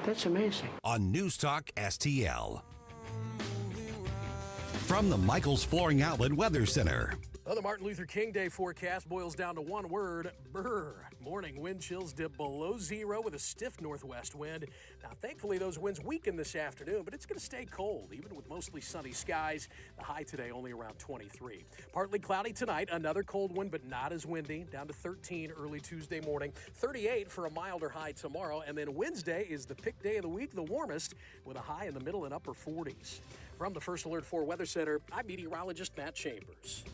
that's amazing. On NewsTalk STL. From the Michaels Flooring Outlet Weather Center. Well, the Martin Luther King Day forecast boils down to one word, brr. Morning wind chills dip below zero with a stiff northwest wind. Now, thankfully, those winds weaken this afternoon, but it's going to stay cold, even with mostly sunny skies. The high today only around 23. Partly cloudy tonight, another cold one, but not as windy, down to 13 early Tuesday morning. 38 for a milder high tomorrow, and then Wednesday is the pick day of the week, the warmest, with a high in the middle and upper 40s. From the First Alert 4 Weather Center, I'm meteorologist Matt Chambers.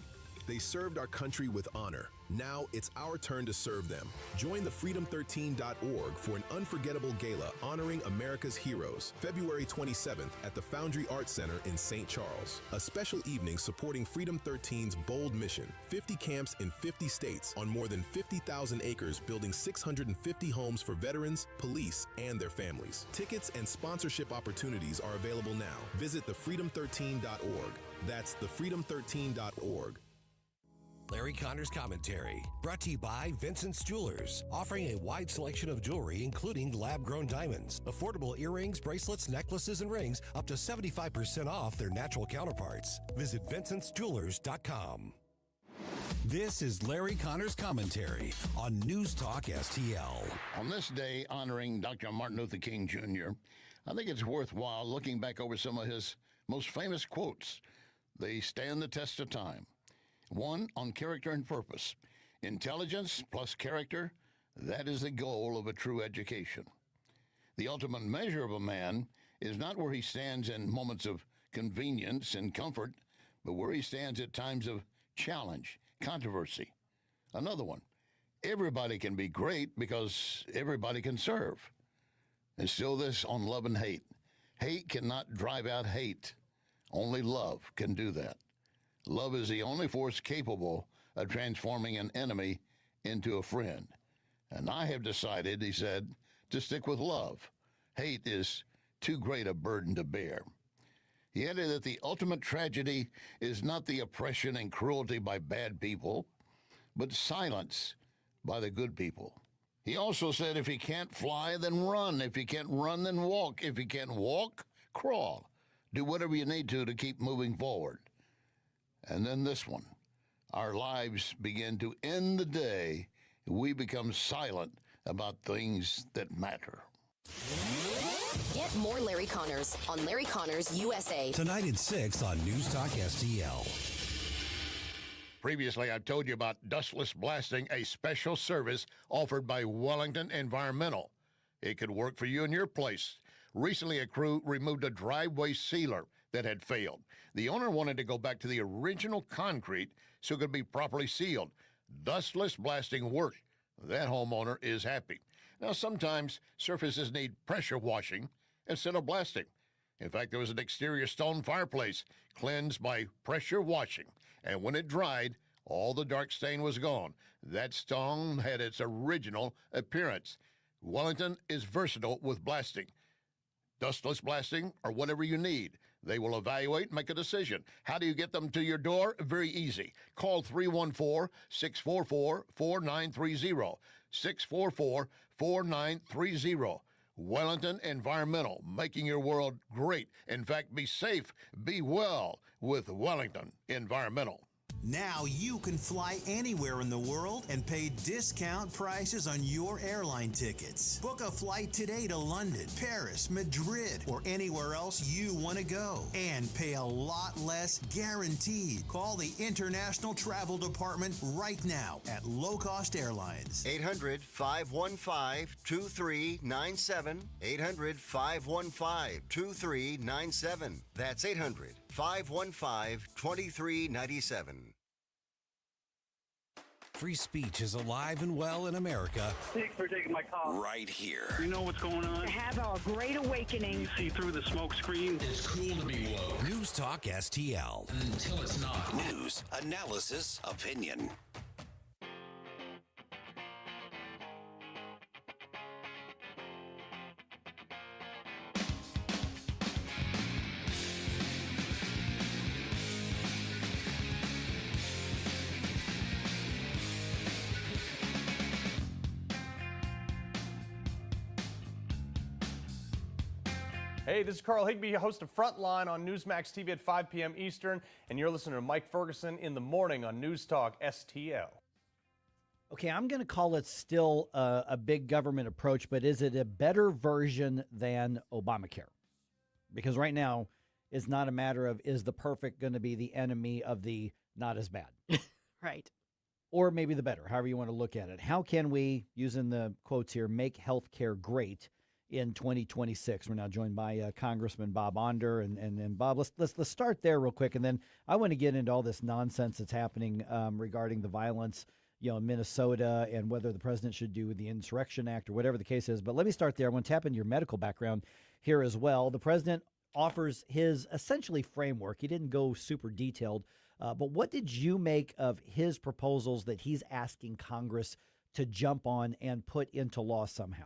They served our country with honor. Now it's our turn to serve them. Join the freedom13.org for an unforgettable gala honoring America's heroes, February 27th at the Foundry Arts Center in St. Charles. A special evening supporting Freedom 13's bold mission. 50 camps in 50 states on more than 50,000 acres, building 650 homes for veterans, police, and their families. Tickets and sponsorship opportunities are available now. Visit thefreedom13.org. That's thefreedom13.org. Larry Connor's Commentary, brought to you by Vincent's Jewelers, offering a wide selection of jewelry, including lab-grown diamonds, affordable earrings, bracelets, necklaces, and rings, up to 75% off their natural counterparts. Visit VincentsJewelers.com. This is Larry Connor's Commentary on News Talk STL. On this day honoring Dr. Martin Luther King Jr., I think it's worthwhile looking back over some of his most famous quotes. They stand the test of time. One, on character and purpose. Intelligence plus character, that is the goal of a true education. The ultimate measure of a man is not where he stands in moments of convenience and comfort, but where he stands at times of challenge, controversy. Another one, everybody can be great because everybody can serve. And still this on love and hate. Hate cannot drive out hate. Only love can do that. Love is the only force capable of transforming an enemy into a friend. And I have decided, he said, to stick with love. Hate is too great a burden to bear. He added that the ultimate tragedy is not the oppression and cruelty by bad people, but silence by the good people. He also said if you can't fly, then run. If you can't run, then walk. If you can't walk, crawl. Do whatever you need to keep moving forward. And then this one, our lives begin to end the day we become silent about things that matter. Get more Larry Connors on Larry Connors USA. Tonight at 6 on News Talk STL. Previously, I've told you about dustless blasting, a special service offered by Wellington Environmental. It could work for you in your place. Recently, a crew removed a driveway sealer that had failed. The owner wanted to go back to the original concrete so it could be properly sealed. Dustless blasting worked. That homeowner is happy. Now, sometimes surfaces need pressure washing instead of blasting. In fact, there was an exterior stone fireplace cleansed by pressure washing, and when it dried, all the dark stain was gone. That stone had its original appearance. Wellington is versatile with blasting. Dustless blasting or whatever you need. They will evaluate and make a decision. How do you get them to your door? Very easy. Call 314-644-4930. 644-4930. Wellington Environmental, making your world great. In fact, be safe, be well with Wellington Environmental. Now you can fly anywhere in the world and pay discount prices on your airline tickets. Book a flight today to London, Paris, Madrid, or anywhere else you want to go. And pay a lot less guaranteed. Call the International Travel Department right now at Low Cost Airlines. 800-515-2397. 800-515-2397. That's 800-515-2397. Free speech is alive and well in America. Thanks for taking my call. Right here. You know what's going on? To have our great awakening. You see through the smoke screen. It's cool to be woke. News Talk STL. Until it's not. News, analysis, opinion. Hey, this is Carl Higbee, host of Frontline on Newsmax TV at 5 p.m. Eastern, and you're listening to Mike Ferguson in the morning on News Talk STL. Okay, I'm going to call it still a big government approach, but is it a better version than Obamacare? Because right now, it's not a matter of is the perfect going to be the enemy of the not as bad. Right. Or maybe the better, however you want to look at it. How can we, using the quotes here, make healthcare great in 2026? We're now joined by Congressman Bob Onder. And Bob, let's start there real quick. And then I want to get into all this nonsense that's happening regarding the violence, in Minnesota and whether the president should do with the Insurrection Act or whatever the case is. But let me start there. I want to tap into your medical background here as well. The president offers his essentially framework. He didn't go super detailed, but what did you make of his proposals that he's asking Congress to jump on and put into law somehow?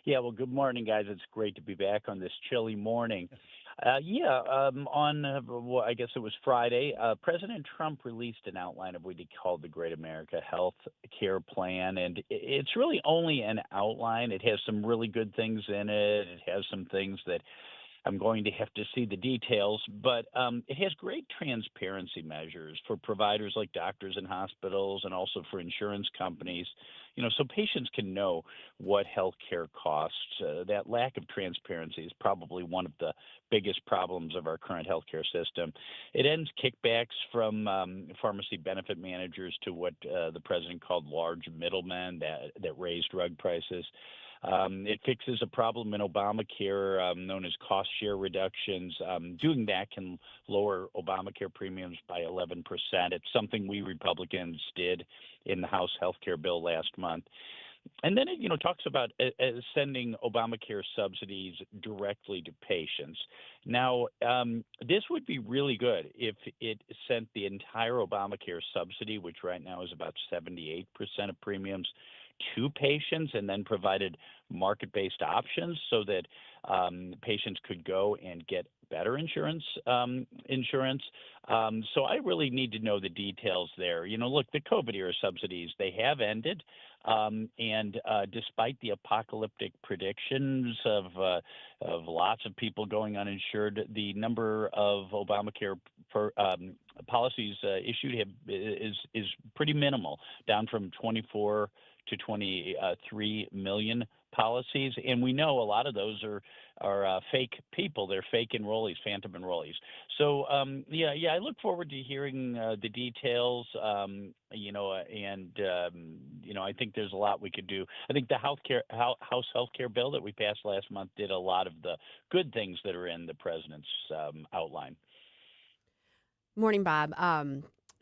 Yeah, well, good morning, guys. It's great to be back on this chilly morning. I guess it was Friday, President Trump released an outline of what he called the Great America Health Care Plan, and it's really only an outline. It has some really good things in it. It has some things that I'm going to have to see the details, but it has great transparency measures for providers like doctors and hospitals and also for insurance companies, so patients can know what health care costs. That lack of transparency is probably one of the biggest problems of our current healthcare system. It ends kickbacks from pharmacy benefit managers to what the president called large middlemen that raise drug prices. It fixes a problem in Obamacare known as cost share reductions. Doing that can lower Obamacare premiums by 11%. It's something we Republicans did in the House health care bill last month. And then it, talks about sending Obamacare subsidies directly to patients. Now, this would be really good if it sent the entire Obamacare subsidy, which right now is about 78% of premiums, to patients, and then provided market-based options so that patients could go and get better insurance. So I really need to know the details there. Look, the COVID-era subsidies, they have ended. And despite the apocalyptic predictions of lots of people going uninsured, the number of Obamacare policies issued is pretty minimal, down from 24 to 23 million policies, and we know a lot of those are fake people. They're fake enrollees, phantom enrollees. So I look forward to hearing the details. I think there's a lot we could do. I think the House healthcare bill that we passed last month did a lot of the good things that are in the president's outline. Morning, Bob.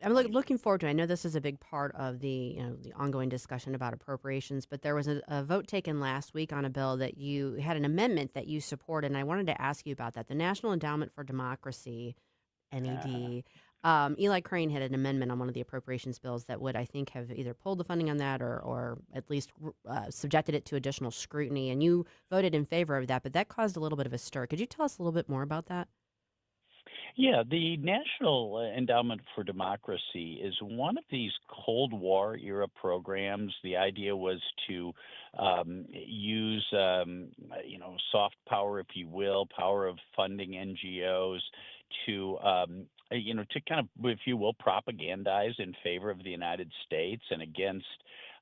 I'm looking forward to it. I know this is a big part of the ongoing discussion about appropriations, but there was a vote taken last week on a bill that you had an amendment that you supported, and I wanted to ask you about that. The National Endowment for Democracy, NED. Eli Crane had an amendment on one of the appropriations bills that would, I think, have either pulled the funding on that or at least subjected it to additional scrutiny, and you voted in favor of that, but that caused a little bit of a stir. Could you tell us a little bit more about that? Yeah, the National Endowment for Democracy is one of these Cold War era programs. The idea was to use, soft power, if you will, power of funding NGOs to kind of, if you will, propagandize in favor of the United States and against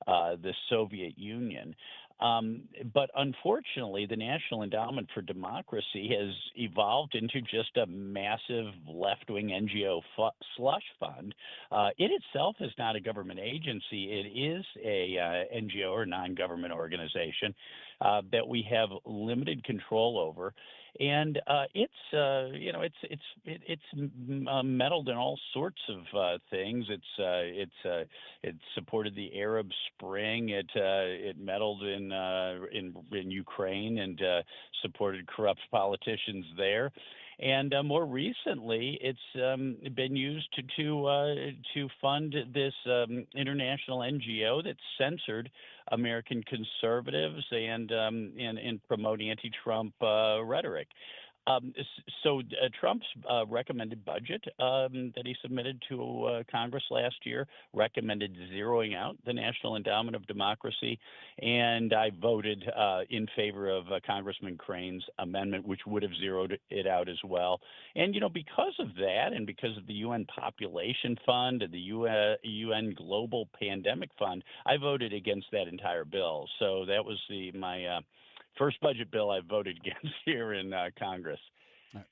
the Soviet Union. But unfortunately, the National Endowment for Democracy has evolved into just a massive left-wing NGO slush fund. It itself is not a government agency. It is a NGO or non-government organization that we have limited control over. And it's meddled in all sorts of things. It supported the Arab Spring. It meddled in Ukraine and supported corrupt politicians there. And more recently, it's been used to fund this international NGO that censored American conservatives and promote anti-Trump rhetoric. Trump's recommended budget that he submitted to Congress last year recommended zeroing out the National Endowment of Democracy, and I voted in favor of Congressman Crane's amendment, which would have zeroed it out as well. And, because of that and because of the UN Population Fund and the UN Global Pandemic Fund, I voted against that entire bill. So that was my first budget bill I voted against here in Congress.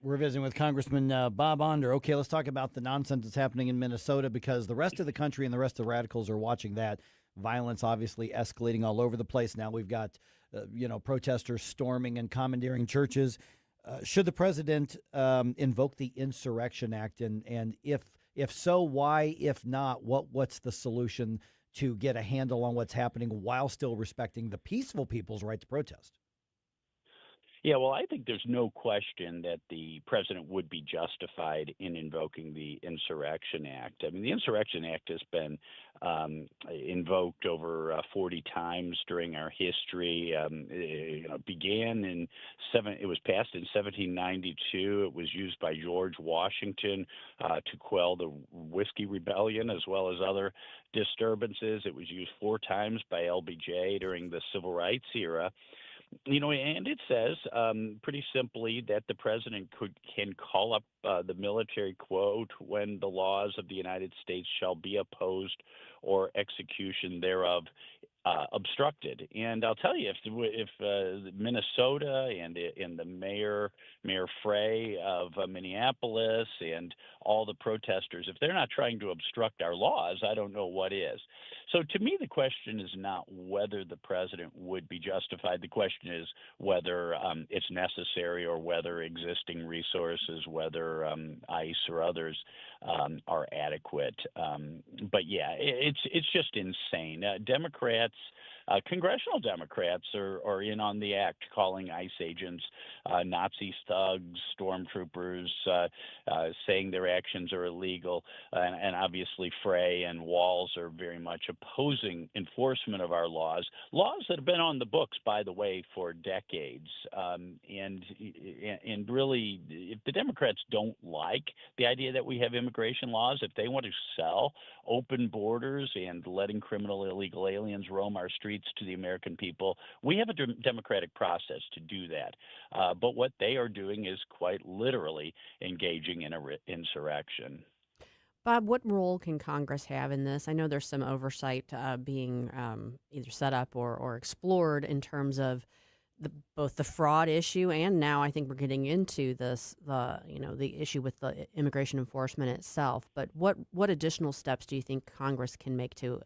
We're visiting with Congressman Bob Onder. Okay, let's talk about the nonsense that's happening in Minnesota, because the rest of the country and the rest of the radicals are watching that. Violence obviously escalating all over the place. Now we've got, protesters storming and commandeering churches. Should the president invoke the Insurrection Act? And if so, why? If not, what's the solution to get a handle on what's happening while still respecting the peaceful people's right to protest? Yeah, well, I think there's no question that the president would be justified in invoking the Insurrection Act. I mean, the Insurrection Act has been invoked over 40 times during our history. It began it was passed in 1792. It was used by George Washington to quell the Whiskey Rebellion as well as other disturbances. It was used 4 times by LBJ during the Civil Rights era. And it says pretty simply that the president can call up the military, quote, when the laws of the United States shall be opposed or execution thereof obstructed. And I'll tell you, if Minnesota and the Mayor Frey of Minneapolis and all the protesters, if they're not trying to obstruct our laws, I don't know what is. So to me, the question is not whether the president would be justified. The question is whether it's necessary or whether existing resources, whether ICE or others, are adequate. But yeah, it's just insane. Democrats, congressional Democrats are in on the act, calling ICE agents Nazi thugs, stormtroopers, saying their actions are illegal. And obviously Frey and Walz are very much opposing enforcement of our laws that have been on the books, by the way, for decades. And really, if the Democrats don't like the idea that we have immigration laws, if they want to sell open borders and letting criminal illegal aliens roam our streets to the American people, we have a democratic process to do that. But what they are doing is quite literally engaging in an insurrection. Bob, what role can Congress have in this? I know there's some oversight being either set up or explored in terms of both the fraud issue, and now I think we're getting into the issue with the immigration enforcement itself. But what additional steps do you think Congress can make to,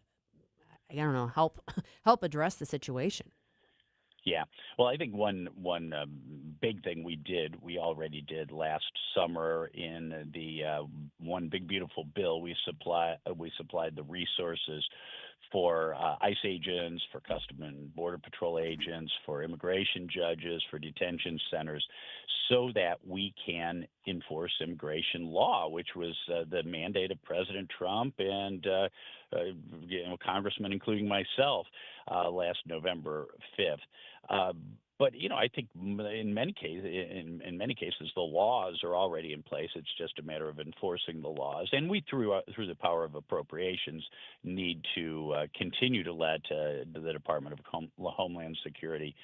help address the situation? Yeah. Well, I think one big thing we already did last summer in the One Big Beautiful Bill, we supplied the resources for ICE agents, for Customs and Border Patrol agents, for immigration judges, for detention centers, so that we can enforce immigration law, which was the mandate of President Trump and congressmen, including myself, last November 5th. But I think in many cases, the laws are already in place. It's just a matter of enforcing the laws. And we, through the power of appropriations, need to continue to let the Department of Homeland Security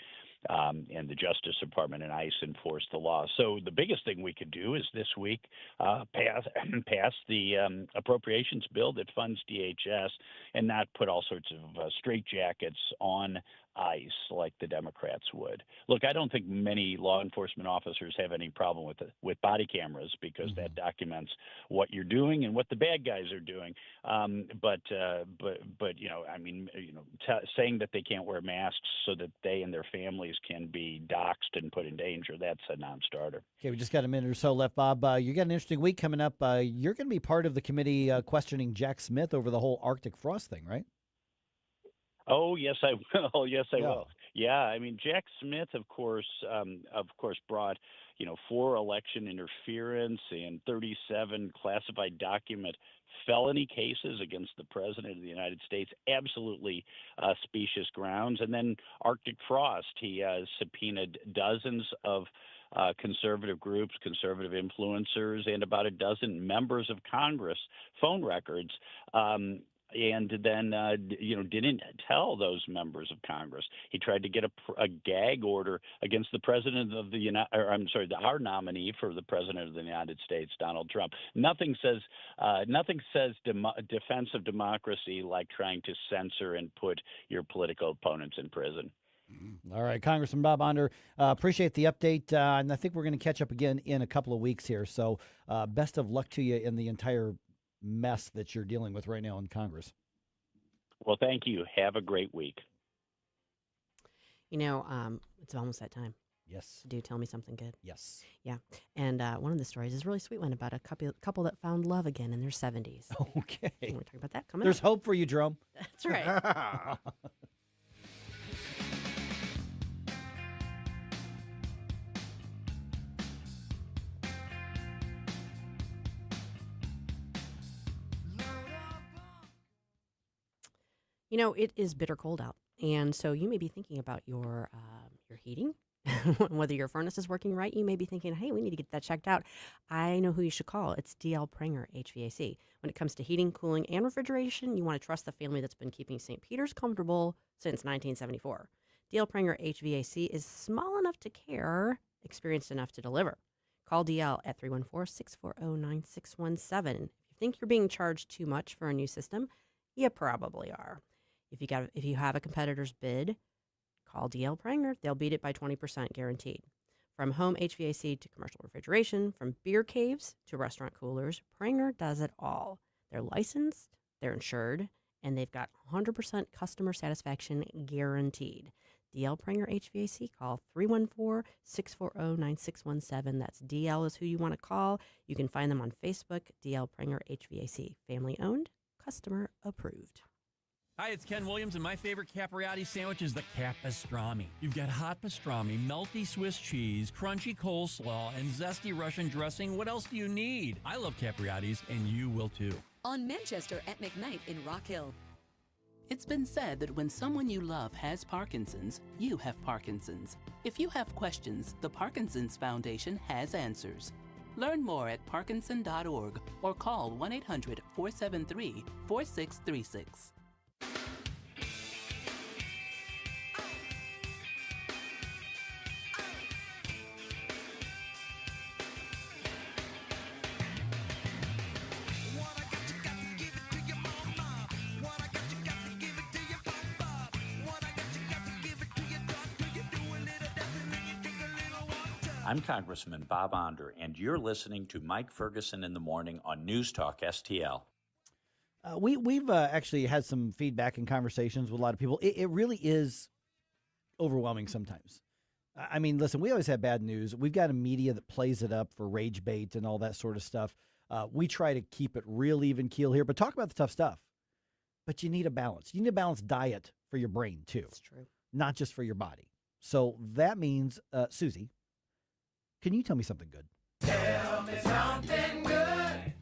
and the Justice Department and ICE enforce the law. So the biggest thing we could do is this week pass the appropriations bill that funds DHS and not put all sorts of straitjackets on ICE like the Democrats would. Look, I don't think many law enforcement officers have any problem with body cameras because that documents what you're doing and what the bad guys are doing. Saying that they can't wear masks so that they and their families can be doxxed and put in danger, that's a non-starter. Okay, we just got a minute or so left, Bob. You got an interesting week coming up. You're going to be part of the committee questioning Jack Smith over the whole Arctic frost thing, right? Oh, yes, I will. Yes, I will. Yeah, I mean, Jack Smith, of course, brought, 4 election interference and 37 classified document felony cases against the president of the United States. Absolutely specious grounds. And then Arctic frost, he subpoenaed dozens of conservative groups, conservative influencers, and about a dozen members of Congress phone records. And then, didn't tell those members of Congress. He tried to get a gag order against the president of our nominee for the president of the United States, Donald Trump. Nothing says defense of democracy like trying to censor and put your political opponents in prison. All right, Congressman Bob Onder, appreciate the update, and I think we're going to catch up again in a couple of weeks here. So best of luck to you in the entire mess that you're dealing with right now in Congress. Well, thank you. Have a great week. It's almost that time. Yes. Do tell me something good. Yes. Yeah. And one of the stories is a really sweet one about a couple that found love again in their 70s. Okay. And we're talking about that coming There's up. hope for you, Jerome. That's right. It is bitter cold out, and so you may be thinking about your heating, whether your furnace is working right. You may be thinking, hey, we need to get that checked out. I know who you should call. It's DL Pranger HVAC. When it comes to heating, cooling, and refrigeration, you want to trust the family that's been keeping St. Peter's comfortable since 1974. DL Pranger HVAC is small enough to care, experienced enough to deliver. Call DL at 314-640-9617. If you think you're being charged too much for a new system, you probably are. If you have a competitor's bid, call DL Pranger. They'll beat it by 20% guaranteed. From home HVAC to commercial refrigeration, from beer caves to restaurant coolers, Pranger does it all. They're licensed, they're insured, and they've got 100% customer satisfaction guaranteed. DL Pranger HVAC, call 314-640-9617. That's DL is who you want to call. You can find them on Facebook, DL Pranger HVAC. Family owned, customer approved. Hi, it's Ken Williams, and my favorite Capriati sandwich is the Capistrami. You've got hot pastrami, melty Swiss cheese, crunchy coleslaw, and zesty Russian dressing. What else do you need? I love Capriati's, and you will too. On Manchester at McKnight in Rock Hill. It's been said that when someone you love has Parkinson's, you have Parkinson's. If you have questions, the Parkinson's Foundation has answers. Learn more at parkinson.org or call 1-800-473-4636. I'm Congressman Bob Onder, and you're listening to Mike Ferguson in the Morning on News Talk STL. We've actually had some feedback and conversations with a lot of people. It really is overwhelming sometimes. I mean, listen, we always have bad news. We've got a media that plays it up for rage bait and all that sort of stuff. We try to keep it real even keel here, but talk about the tough stuff. But you need a balance. You need a balanced diet for your brain, too. That's true. Not just for your body. So that means, Susie, can you tell me something good? Tell me something good.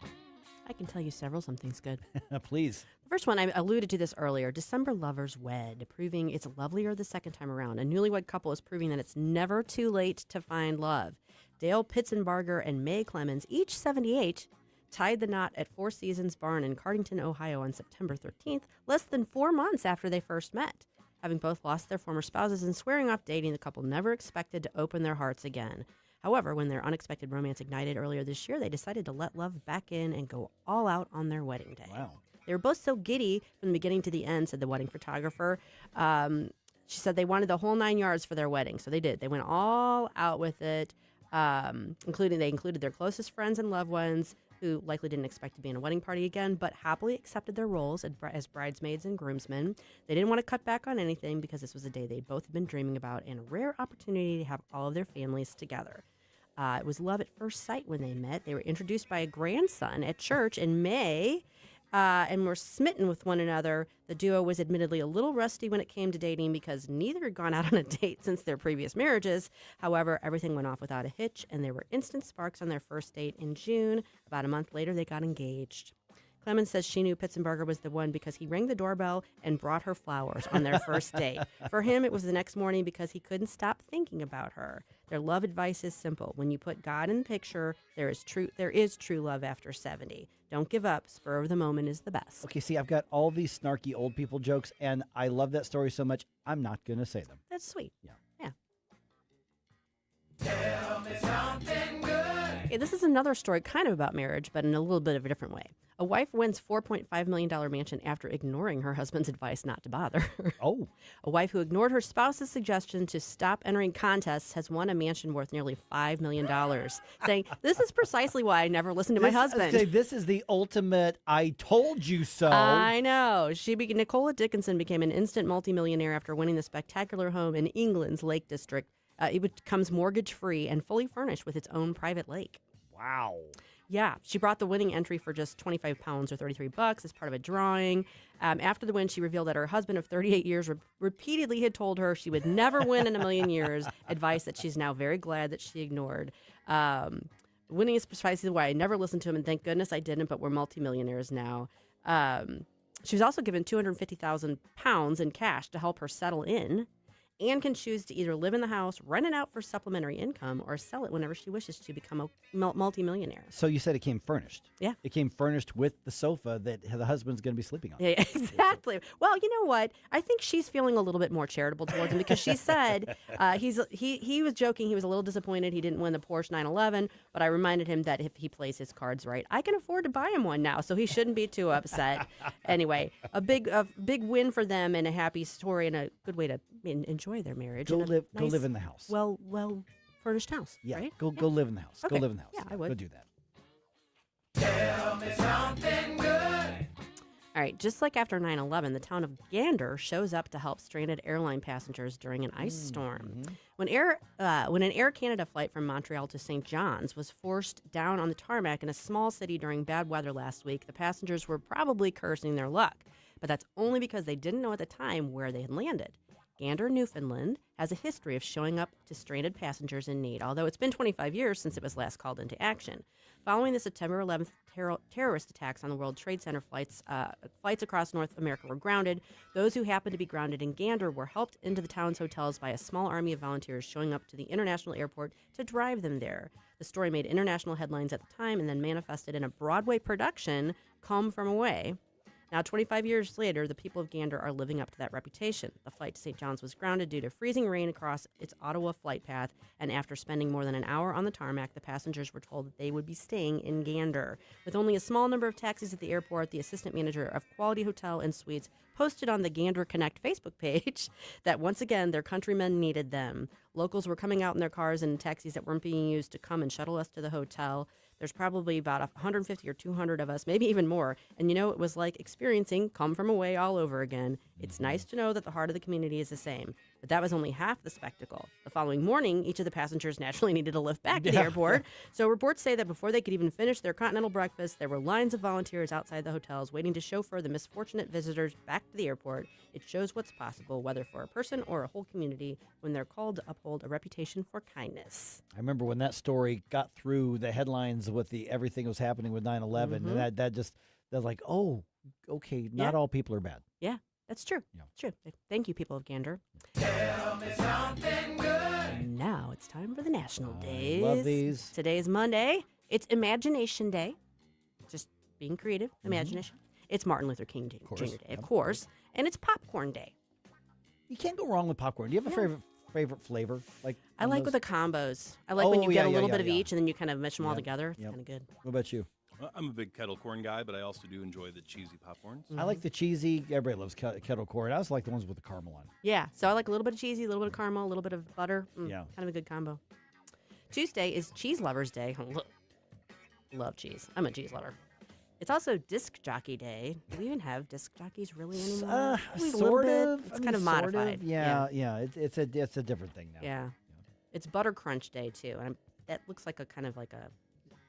I can tell you several somethings good. Please. The first one, I alluded to this earlier. December lovers wed, proving it's lovelier the second time around. A newlywed couple is proving that it's never too late to find love. Dale Pitzenbarger and May Clemens, each 78, tied the knot at Four Seasons Barn in Cardington, Ohio on September 13th, less than 4 months after they first met. Having both lost their former spouses and swearing off dating, the couple never expected to open their hearts again. However, when their unexpected romance ignited earlier this year, they decided to let love back in and go all out on their wedding day. Wow. They were both so giddy from the beginning to the end, said the wedding photographer. She said they wanted the whole 9 yards for their wedding, so they did. They went all out with it, they included their closest friends and loved ones who likely didn't expect to be in a wedding party again, but happily accepted their roles as bridesmaids and groomsmen. They didn't want to cut back on anything because this was a day they'd both been dreaming about and a rare opportunity to have all of their families together. It was love at first sight when they met. They were introduced by a grandson at church in May and were smitten with one another. The duo was admittedly a little rusty when it came to dating because neither had gone out on a date since their previous marriages. However, everything went off without a hitch, and there were instant sparks on their first date in June. About a month later, they got engaged. Clemens says she knew Pitzenberger was the one because he rang the doorbell and brought her flowers on their first date. For him, it was the next morning because he couldn't stop thinking about her. Their love advice is simple. When you put God in the picture, there is true love after 70. Don't give up. Spur of the moment is the best. Okay, see, I've got all these snarky old people jokes, and I love that story so much, I'm not going to say them. That's sweet. Yeah. Tell me something good. Okay, this is another story kind of about marriage, but in a little bit of a different way. A wife wins $4.5 million mansion after ignoring her husband's advice not to bother. Oh. A wife who ignored her spouse's suggestion to stop entering contests has won a mansion worth nearly $5 million, saying, "This is precisely why I never listened to my husband." This is the ultimate I told you so. I know. Nicola Dickinson became an instant multimillionaire after winning the spectacular home in England's Lake District. It becomes mortgage-free and fully furnished with its own private lake. Wow. Yeah, she brought the winning entry for just 25 pounds or $33 as part of a drawing. After the win, she revealed that her husband of 38 years repeatedly had told her she would never win in a million years, advice that she's now very glad that she ignored. Winning is precisely why I never listened to him, and thank goodness I didn't, but we're multimillionaires now. She was also given £250,000 in cash to help her settle in, and can choose to either live in the house, rent it out for supplementary income, or sell it whenever she wishes to become a multimillionaire. So you said it came furnished. Yeah. It came furnished with the sofa that the husband's going to be sleeping on. Yeah, exactly. Well, you know what? I think she's feeling a little bit more charitable towards him because she said he was joking. He was a little disappointed he didn't win the Porsche 911, but I reminded him that if he plays his cards right, I can afford to buy him one now, so he shouldn't be too upset. Anyway, a big win for them and a happy story and a good way to enjoy their marriage. Go live in the house. Well furnished house. Yeah. Right? Go live in the house. Okay. Go live in the house. Yeah, I would. Go do that. Tell me something good. All right, just like after 9/11, the town of Gander shows up to help stranded airline passengers during an ice storm. When an Air Canada flight from Montreal to St. John's was forced down on the tarmac in a small city during bad weather last week, the passengers were probably cursing their luck. But that's only because they didn't know at the time where they had landed. Gander, Newfoundland, has a history of showing up to stranded passengers in need, although it's been 25 years since it was last called into action. Following the September 11th terrorist attacks on the World Trade Center flights across North America were grounded. Those who happened to be grounded in Gander were helped into the town's hotels by a small army of volunteers showing up to the international airport to drive them there. The story made international headlines at the time and then manifested in a Broadway production, Come From Away. Now, 25 years later, the people of Gander are living up to that reputation. The flight to St. John's was grounded due to freezing rain across its Ottawa flight path, and after spending more than an hour on the tarmac, the passengers were told that they would be staying in Gander. With only a small number of taxis at the airport, the assistant manager of Quality Hotel and Suites posted on the Gander Connect Facebook page that once again, their countrymen needed them. Locals were coming out in their cars and taxis that weren't being used to come and shuttle us to the hotel. There's probably about 150 or 200 of us, maybe even more. And it was like experiencing Come From Away all over again. It's nice to know that the heart of the community is the same. But that was only half the spectacle. The following morning, each of the passengers naturally needed a lift back to the airport. So reports say that before they could even finish their continental breakfast, there were lines of volunteers outside the hotels waiting to chauffeur the misfortunate visitors back to the airport. It shows what's possible, whether for a person or a whole community, when they're called to uphold a reputation for kindness. I remember when that story got through the headlines with everything that was happening with 9/11, and that was like, oh, okay, not all people are bad. Yeah, that's true. It's true. Thank you, people of Gander. Tell me something good. And now it's time for the national days. Love these. Today's Monday. It's Imagination Day. Just being creative, imagination. It's Martin Luther King Jr. Day, of course. And it's Popcorn Day. You can't go wrong with popcorn. Do you have a favorite flavor? I like with the combos. I like when you get a little bit of each and then you kind of mesh them all together. It's kind of good. What about you? Well, I'm a big kettle corn guy, but I also do enjoy the cheesy popcorns. I like the cheesy. Everybody loves kettle corn. I also like the ones with the caramel on. Yeah, so I like a little bit of cheesy, a little bit of caramel, a little bit of butter. Kind of a good combo. Tuesday is Cheese Lovers Day. Love cheese. I'm a cheese lover. It's also Disc Jockey Day. Do we even have disc jockeys really anymore? Sort of. It's kind of modified. Yeah. It's a different thing now. Yeah. It's Butter Crunch Day too, and that looks like a kind of like a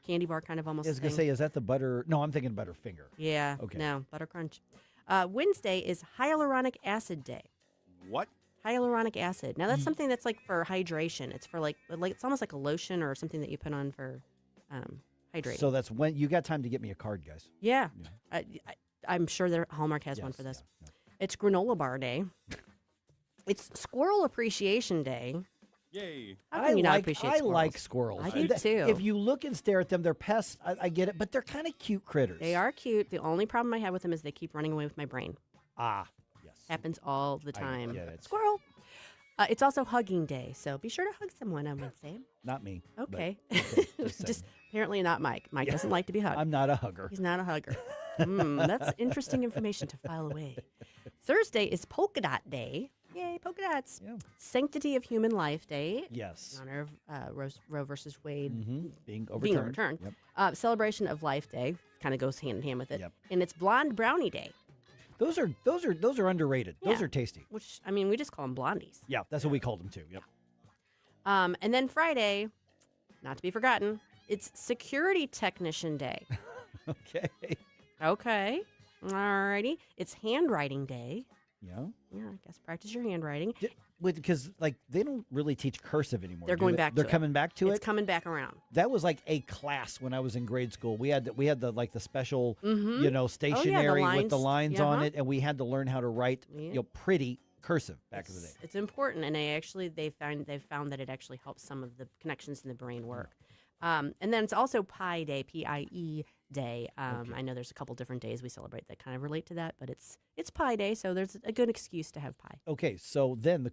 candy bar kind of almost. I was gonna say, is that the butter? No, I'm thinking Butterfinger. Yeah. Okay. No, Butter Crunch. Wednesday is Hyaluronic Acid Day. What? Hyaluronic acid. Now that's something that's like for hydration. It's for like it's almost like a lotion or something that you put on for hydrating. So that's when you got time to get me a card, guys. Yeah. I'm sure that Hallmark has one for this. It's Granola Bar Day. It's Squirrel Appreciation Day. Yay. How can you not appreciate squirrels? I like squirrels. I do too. If you look and stare at them, they're pests. I get it, but they're kind of cute critters. They are cute. The only problem I have with them is they keep running away with my brain. Ah, yes. Happens all the time. I get it. Squirrel. It's also Hugging Day, so be sure to hug someone on Wednesday. Not me. Okay. Just Just apparently not Mike. Mike doesn't like to be hugged. I'm not a hugger. He's not a hugger. That's interesting information to file away. Thursday is Polka Dot Day. Yay, polka dots. Yeah. Sanctity of Human Life Day. Yes. In honor of Roe versus Wade being being overturned. overturned. Celebration of Life Day kind of goes hand in hand with it. Yep. And it's Blonde Brownie Day. Those are underrated. Those Yeah. are tasty. Which, I mean, we just call them blondies. Yeah, that's what we called them too. Yep. And then Friday, not to be forgotten, it's Security Technician Day. Okay. Okay. Alrighty. It's Handwriting Day. Yeah. Yeah, I guess practice your handwriting. Because like they don't really teach cursive anymore. They're do going they? back. They're to coming back to it. It's coming back around. That was like a class when I was in grade school. We had the special stationery with the lines on it, and we had to learn how to write pretty cursive back in the day. It's important, and they've found that it actually helps some of the connections in the brain work. And then it's also Pi Day, PIE Day. I know there's a couple different days we celebrate that kind of relate to that, but it's Pi Day, so there's a good excuse to have pie. Okay, so then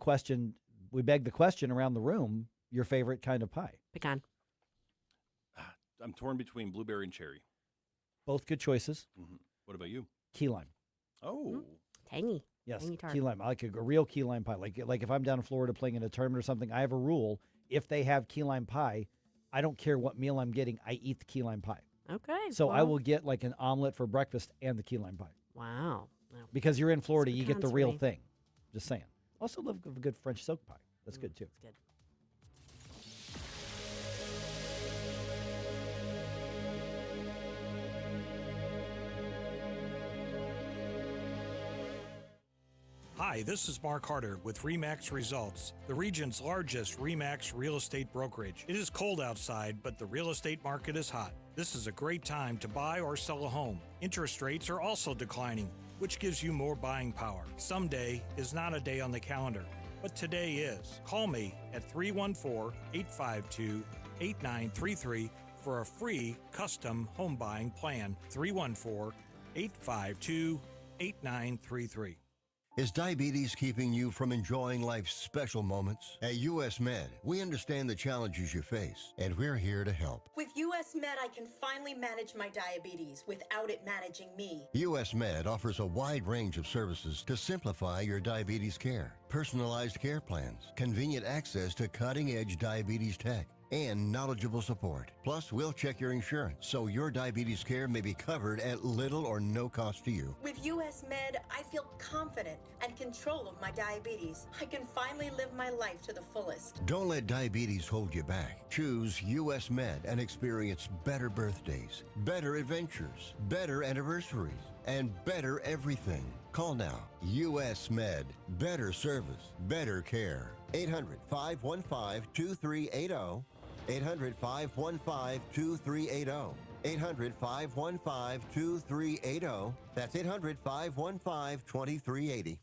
we beg the question around the room: your favorite kind of pie? Pecan. I'm torn between blueberry and cherry. Both good choices. Mm-hmm. What about you? Key lime. Oh, tangy. Yes, tangy tart. key lime. I like a real key lime pie. Like if I'm down in Florida playing in a tournament or something, I have a rule: if they have key lime pie, I don't care what meal I'm getting, I eat the key lime pie. Okay. So I will get like an omelet for breakfast and the key lime pie. Wow. Because you're in Florida, you get the pecans real for me. thing. Just saying. Also love a good French soak pie. That's good too. That's good. Hi, this is Mark Harder with RE/MAX Results, the region's largest RE/MAX real estate brokerage. It is cold outside, but the real estate market is hot. This is a great time to buy or sell a home. Interest rates are also declining, which gives you more buying power. Someday is not a day on the calendar, but today is. Call me at 314-852-8933 for a free custom home buying plan. 314-852-8933. Is diabetes keeping you from enjoying life's special moments? At U.S. Med, we understand the challenges you face, and we're here to help. With U.S. Med, I can finally manage my diabetes without it managing me. U.S. Med offers a wide range of services to simplify your diabetes care. Personalized care plans, convenient access to cutting-edge diabetes tech, and knowledgeable support. Plus, we'll check your insurance so your diabetes care may be covered at little or no cost to you. With U.S. Med, I feel confident and control of my diabetes. I can finally live my life to the fullest. Don't let diabetes hold you back. Choose U.S. Med and experience better birthdays, better adventures, better anniversaries, and better everything. Call now. U.S. Med. Better service, better care. 800-515-2380. 800-515-2380. 800-515-2380. That's 800-515-2380.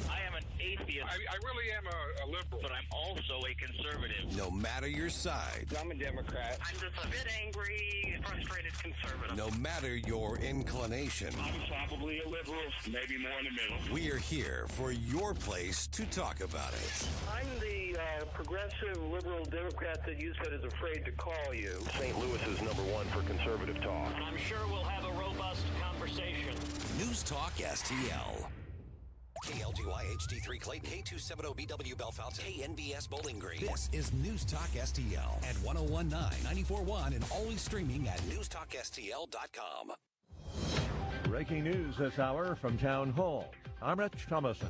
I am an atheist. I really am a liberal, but I'm also a conservative. No matter your side, I'm a Democrat. I'm just a bit angry, frustrated conservative. no matter your inclination, I'm probably a liberal, maybe more in the middle. we are here for your place to talk about it. I'm the progressive liberal Democrat that you said is afraid to call you. St. Louis is #1 for conservative talk. I'm sure we'll have a robust conversation. News Talk STL. KLGY HD3 Clayton, K270BW Bellefontaine, KNBS Bowling Green. This is News Talk STL at 1019, 94.1, and always streaming at NewsTalkSTL.com. Breaking news this hour from Town Hall. I'm Rich Thomason.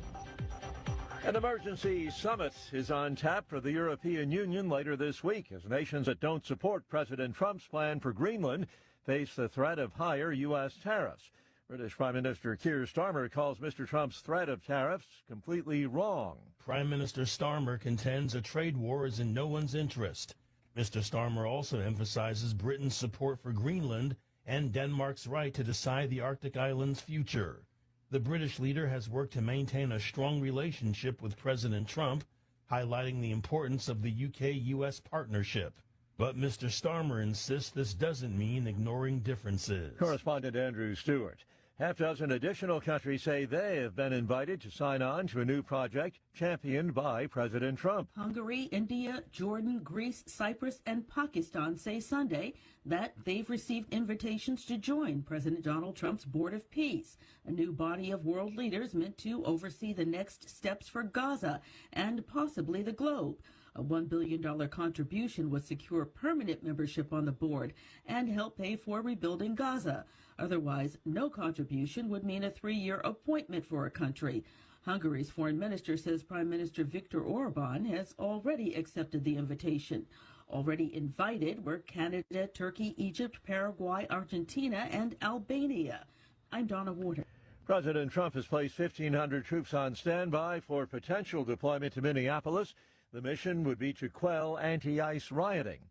An emergency summit is on tap for the European Union later this week as nations that don't support President Trump's plan for Greenland face the threat of higher U.S. tariffs. British Prime Minister Keir Starmer calls Mr. Trump's threat of tariffs completely wrong. Prime Minister Starmer contends a trade war is in no one's interest. Mr. Starmer also emphasizes Britain's support for Greenland and Denmark's right to decide the Arctic island's future. The British leader has worked to maintain a strong relationship with President Trump, highlighting the importance of the UK-US partnership. But Mr. Starmer insists this doesn't mean ignoring differences. Correspondent Andrew Stewart. Half dozen additional countries say they have been invited to sign on to a new project championed by President Trump. Hungary, India, Jordan, Greece, Cyprus, and Pakistan say Sunday that they've received invitations to join President Donald Trump's Board of Peace, a new body of world leaders meant to oversee the next steps for Gaza and possibly the globe. A $1 billion contribution would secure permanent membership on the board and help pay for rebuilding Gaza. Otherwise, no contribution would mean a 3-year appointment for a country. Hungary's foreign minister says Prime Minister Viktor Orban has already accepted the invitation. Already invited were Canada, Turkey, Egypt, Paraguay, Argentina, and Albania. I'm Donna Warder. President Trump has placed 1,500 troops on standby for potential deployment to Minneapolis. The mission would be to quell anti-ICE rioting.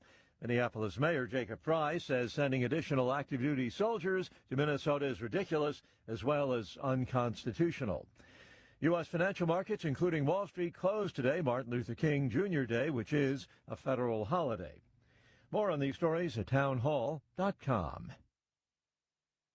Minneapolis Mayor Jacob Fry says sending additional active duty soldiers to Minnesota is ridiculous as well as unconstitutional. U.S. financial markets, including Wall Street, closed today, Martin Luther King Jr. Day, which is a federal holiday. More on these stories at townhall.com.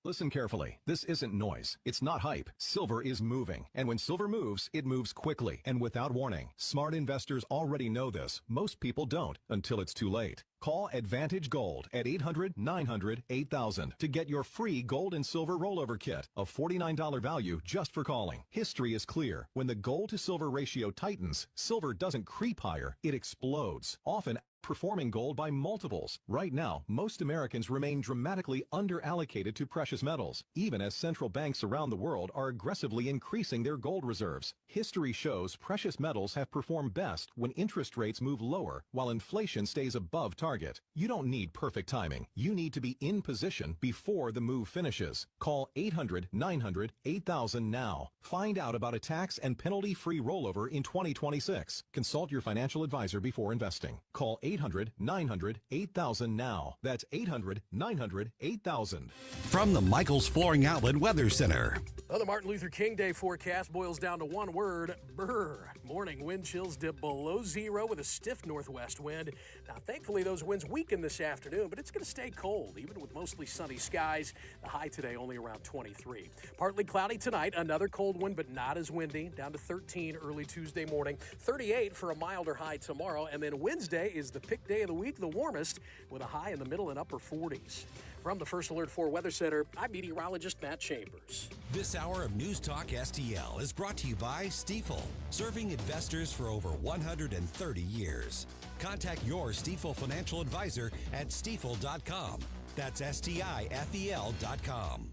Listen carefully. This isn't noise. It's not hype. Silver is moving. And when silver moves, it moves quickly and without warning. Smart investors already know this. Most people don't until it's too late. Call Advantage Gold at 800-900-8000 to get your free gold and silver rollover kit, a $49 value just for calling. History is clear. When the gold to silver ratio tightens, silver doesn't creep higher, it explodes, often outperforming gold by multiples. Right now, most Americans remain dramatically underallocated to precious metals, even as central banks around the world are aggressively increasing their gold reserves. History shows precious metals have performed best when interest rates move lower while inflation stays above target. You don't need perfect timing. You need to be in position before the move finishes. Call 800-900-8000 now. Find out about a tax and penalty-free rollover in 2026. Consult your financial advisor before investing. Call 800-900-8000 now. That's 800-900-8000. From the Michaels Flooring Outlet Weather Center. Well, the Martin Luther King Day forecast boils down to one word, brr. Morning wind chills dip below zero with a stiff northwest wind. Now, thankfully, those winds weaken this afternoon, but it's going to stay cold, even with mostly sunny skies. The high today only around 23. Partly cloudy tonight, another cold one, but not as windy, down to 13 early Tuesday morning. 38 for a milder high tomorrow, and then Wednesday is the pick day of the week, the warmest, with a high in the middle and upper 40s. From the First Alert 4 Weather Center, I'm meteorologist Matt Chambers. This hour of News Talk STL is brought to you by Stifel, serving investors for over 130 years. Contact your Stifel financial advisor at stifel.com. That's STIFEL.com.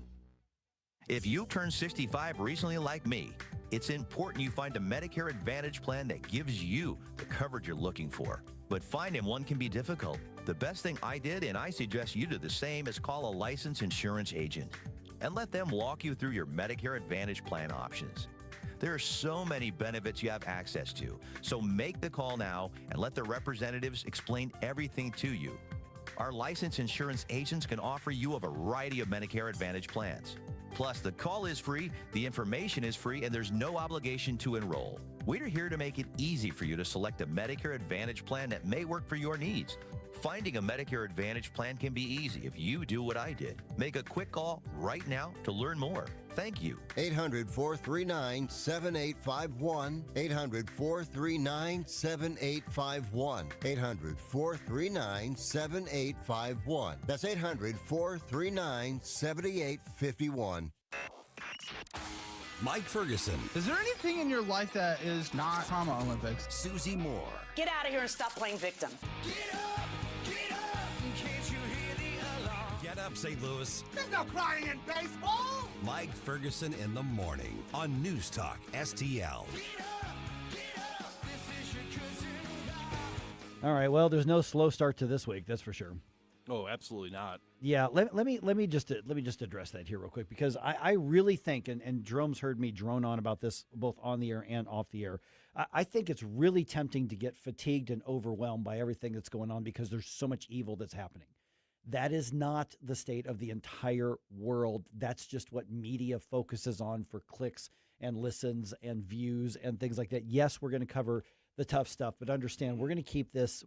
If you turned 65 recently like me, it's important you find a Medicare Advantage plan that gives you the coverage you're looking for. But finding one can be difficult. The best thing I did, and I suggest you do the same, is call a licensed insurance agent and let them walk you through your Medicare Advantage plan options. There are so many benefits you have access to, so make the call now and let the representatives explain everything to you. Our licensed insurance agents can offer you a variety of Medicare Advantage plans. Plus, the call is free, the information is free, and there's no obligation to enroll. We're here to make it easy for you to select a Medicare Advantage plan that may work for your needs. Finding a Medicare Advantage plan can be easy if you do what I did. Make a quick call right now to learn more. Thank you. 800-439-7851. 800-439-7851. 800-439-7851. That's 800-439-7851. Mike Ferguson. Is there anything in your life that is not Trauma Olympics? Susie Moore. Get out of here and stop playing victim. Get up, St. Louis. There's no crying in baseball. Mike Ferguson in the morning on News Talk STL. All right, well, there's no slow start to this week, that's for sure. Oh, absolutely not. Yeah, let me just address that here real quick, because I really think, and Jerome's heard me drone on about this both on the air and off the air. I think it's really tempting to get fatigued and overwhelmed by everything that's going on because there's so much evil that's happening. That is not the state of the entire world. That's just what media focuses on for clicks and listens and views and things like that. Yes, we're going to cover the tough stuff, but understand we're going to keep this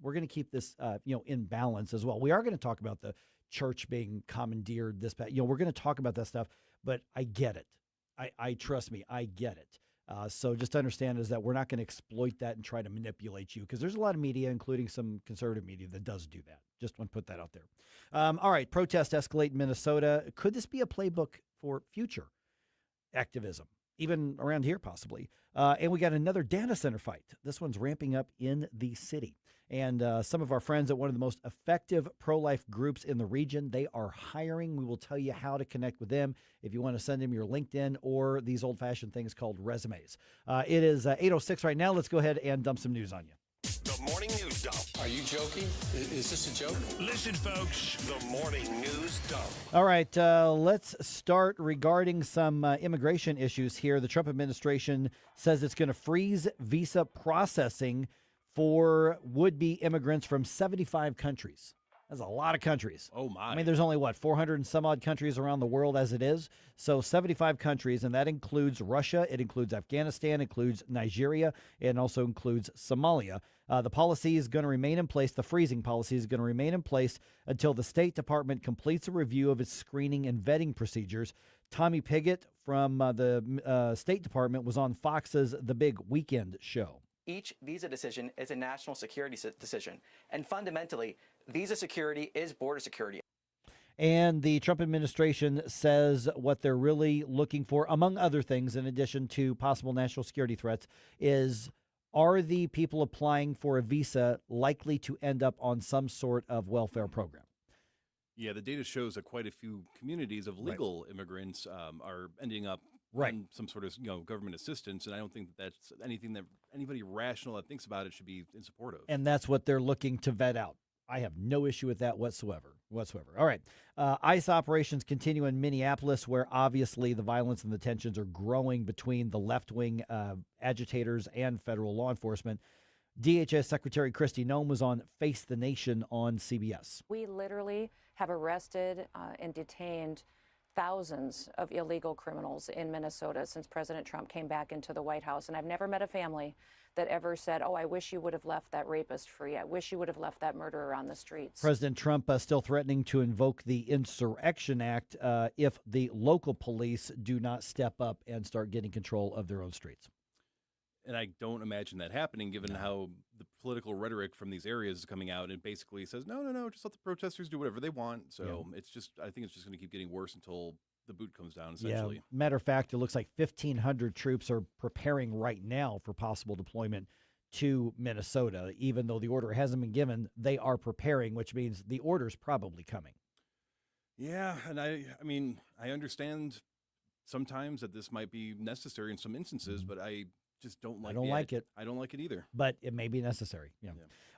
in balance as well. We are going to talk about the church being commandeered we're going to talk about that stuff, but I get it. I trust me, I get it. So just understand is that we're not going to exploit that and try to manipulate you, because there's a lot of media, including some conservative media, that does do that. Just want to put that out there. All right, protests escalate in Minnesota. Could this be a playbook for future activism, even around here possibly? And we got another data center fight. This one's ramping up in the city. And some of our friends at one of the most effective pro-life groups in the region, they are hiring. We will tell you how to connect with them if you want to send them your LinkedIn or these old-fashioned things called resumes. It is 8:06 right now. Let's go ahead and dump some news on you. The Morning News Dump. Are you joking? Is this a joke? Listen, folks, the Morning News Dump. All right, let's start regarding some immigration issues here. The Trump administration says it's going to freeze visa processing for would-be immigrants from 75 countries. That's a lot of countries. Oh, my. I mean, there's only, 400 and some odd countries around the world as it is. So 75 countries, and that includes Russia, it includes Afghanistan, includes Nigeria, and also includes Somalia. The policy is going to remain in place. The freezing policy is going to remain in place until the State Department completes a review of its screening and vetting procedures. Tommy Pigott from the State Department was on Fox's The Big Weekend show. Each visa decision is a national security decision. And fundamentally, visa security is border security. And the Trump administration says what they're really looking for, among other things, in addition to possible national security threats, is are the people applying for a visa likely to end up on some sort of welfare program? Yeah, the data shows that quite a few communities of legal immigrants are ending up on some sort of government assistance, and I don't think that's anything that anybody rational that thinks about it should be in support of. And that's what they're looking to vet out. I have no issue with that whatsoever. All right. ICE operations continue in Minneapolis, where obviously the violence and the tensions are growing between the left-wing agitators and federal law enforcement. DHS Secretary Kristi Noem was on Face the Nation on CBS. We literally have arrested and detained thousands of illegal criminals in Minnesota since President Trump came back into the White House. And I've never met a family that ever said, oh, I wish you would have left that rapist free. I wish you would have left that murderer on the streets. President Trump still threatening to invoke the Insurrection Act if the local police do not step up and start getting control of their own streets. And I don't imagine that happening, given how the political rhetoric from these areas is coming out and basically says, no, just let the protesters do whatever they want. So I think it's just going to keep getting worse until the boot comes down, essentially. Yeah. Matter of fact, it looks like 1,500 troops are preparing right now for possible deployment to Minnesota. Even though the order hasn't been given, they are preparing, which means the order's probably coming. Yeah, and I mean, I understand sometimes that this might be necessary in some instances, but I just don't like it. I don't like it. I don't like it either. But it may be necessary. Yeah.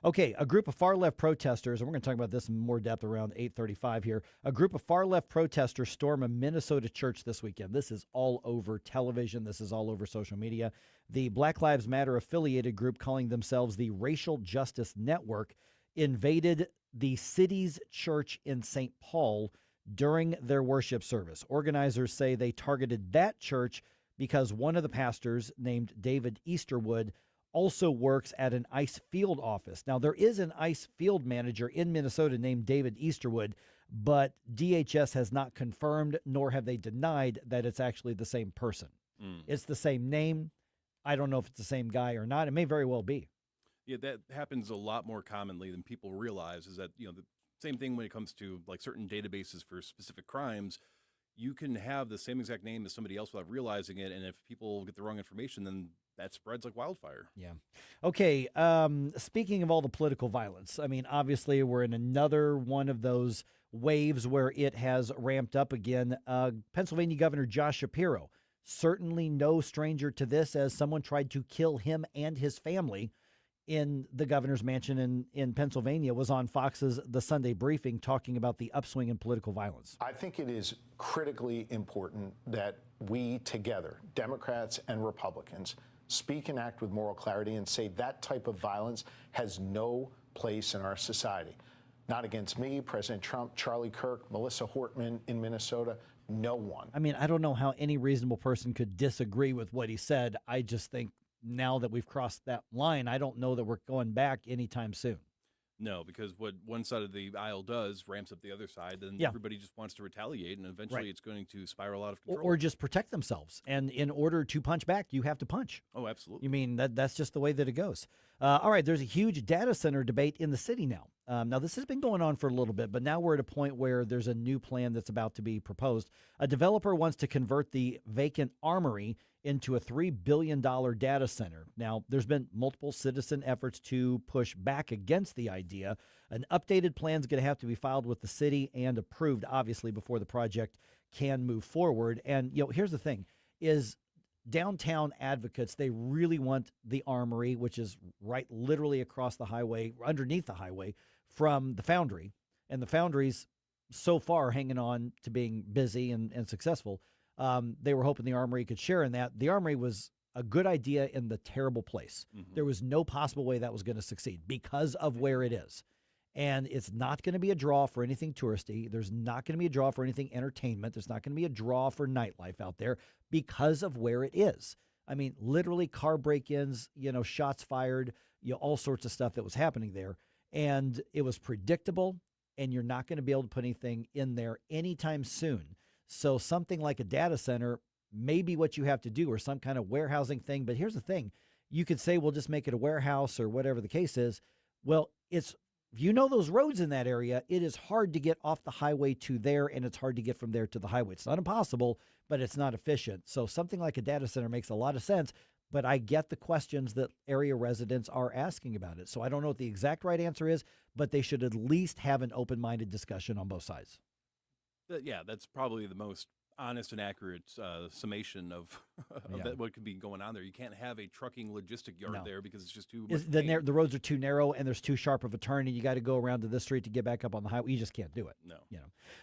Okay, a group of far-left protesters, and we're going to talk about this in more depth around 8:35 here. A group of far-left protesters storm a Minnesota church this weekend. This is all over television. This is all over social media. The Black Lives Matter affiliated group, calling themselves the Racial Justice Network, invaded the city's church in St. Paul during their worship service. Organizers say they targeted that church because one of the pastors, named David Easterwood, also works at an ICE field office. Now, there is an ICE field manager in Minnesota named David Easterwood, but DHS has not confirmed, nor have they denied that it's actually the same person. It's the same name. I don't know if it's the same guy or not. It may very well be. Yeah, that happens a lot more commonly than people realize, is that, the same thing when it comes to like certain databases for specific crimes. You can have the same exact name as somebody else without realizing it, and if people get the wrong information, then that spreads like wildfire. Yeah. Okay, speaking of all the political violence, I mean, obviously we're in another one of those waves where it has ramped up again. Pennsylvania Governor Josh Shapiro, certainly no stranger to this, as someone tried to kill him and his family in the governor's mansion in Pennsylvania, was on Fox's The Sunday Briefing talking about the upswing in political violence. I think it is critically important that we together, Democrats and Republicans, speak and act with moral clarity and say that type of violence has no place in our society. Not against me, President Trump, Charlie Kirk, Melissa Hortman in Minnesota, no one. I mean, I don't know how any reasonable person could disagree with what he said. I just think now that we've crossed that line, I don't know that we're going back anytime soon. No, because what one side of the aisle does ramps up the other side, then everybody just wants to retaliate, and eventually it's going to spiral out of control. Or just protect themselves. And in order to punch back, you have to punch. Oh, absolutely. You mean that's just the way that it goes. All right, there's a huge data center debate in the city now. Now, this has been going on for a little bit, but now we're at a point where there's a new plan that's about to be proposed. A developer wants to convert the vacant armory into a $3 billion data center. Now, there's been multiple citizen efforts to push back against the idea. An updated plan is going to have to be filed with the city and approved, obviously, before the project can move forward. And, here's the thing, is downtown advocates, they really want the armory, which is right literally across the highway, underneath the highway, from the foundry. And the foundry's so far hanging on to being busy and successful. They were hoping the armory could share in that. The armory was a good idea in the terrible place. Mm-hmm. There was no possible way that was going to succeed because of where it is. And it's not going to be a draw for anything touristy. There's not going to be a draw for anything entertainment. There's not going to be a draw for nightlife out there because of where it is. I mean, literally car break-ins, shots fired, all sorts of stuff that was happening there. And it was predictable, and you're not going to be able to put anything in there anytime soon. So something like a data center may be what you have to do, or some kind of warehousing thing. But here's the thing. You could say, we'll just make it a warehouse or whatever the case is. Well, those roads in that area, it is hard to get off the highway to there, and it's hard to get from there to the highway. It's not impossible, but it's not efficient. So something like a data center makes a lot of sense, but I get the questions that area residents are asking about it. So I don't know what the exact right answer is, but they should at least have an open-minded discussion on both sides. Yeah, that's probably the most honest and accurate summation of what could be going on there. You can't have a trucking logistic yard there because it's just too much pain. The roads are too narrow, and there's too sharp of a turn, and you got to go around to this street to get back up on the highway. You just can't do it. No.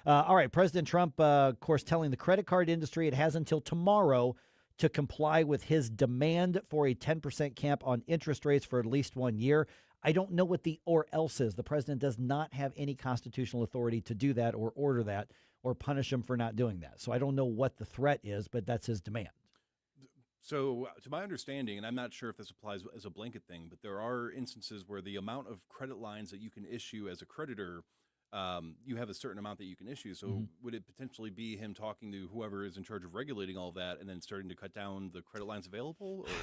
All right, President Trump, of course, telling the credit card industry it has until tomorrow to comply with his demand for a 10% cap on interest rates for at least 1 year. I don't know what the or else is. The president does not have any constitutional authority to do that or order that or punish him for not doing that. So I don't know what the threat is, but that's his demand. So to my understanding, and I'm not sure if this applies as a blanket thing, but there are instances where the amount of credit lines that you can issue as a creditor, you have a certain amount that you can issue. So would it potentially be him talking to whoever is in charge of regulating all that and then starting to cut down the credit lines available? Or?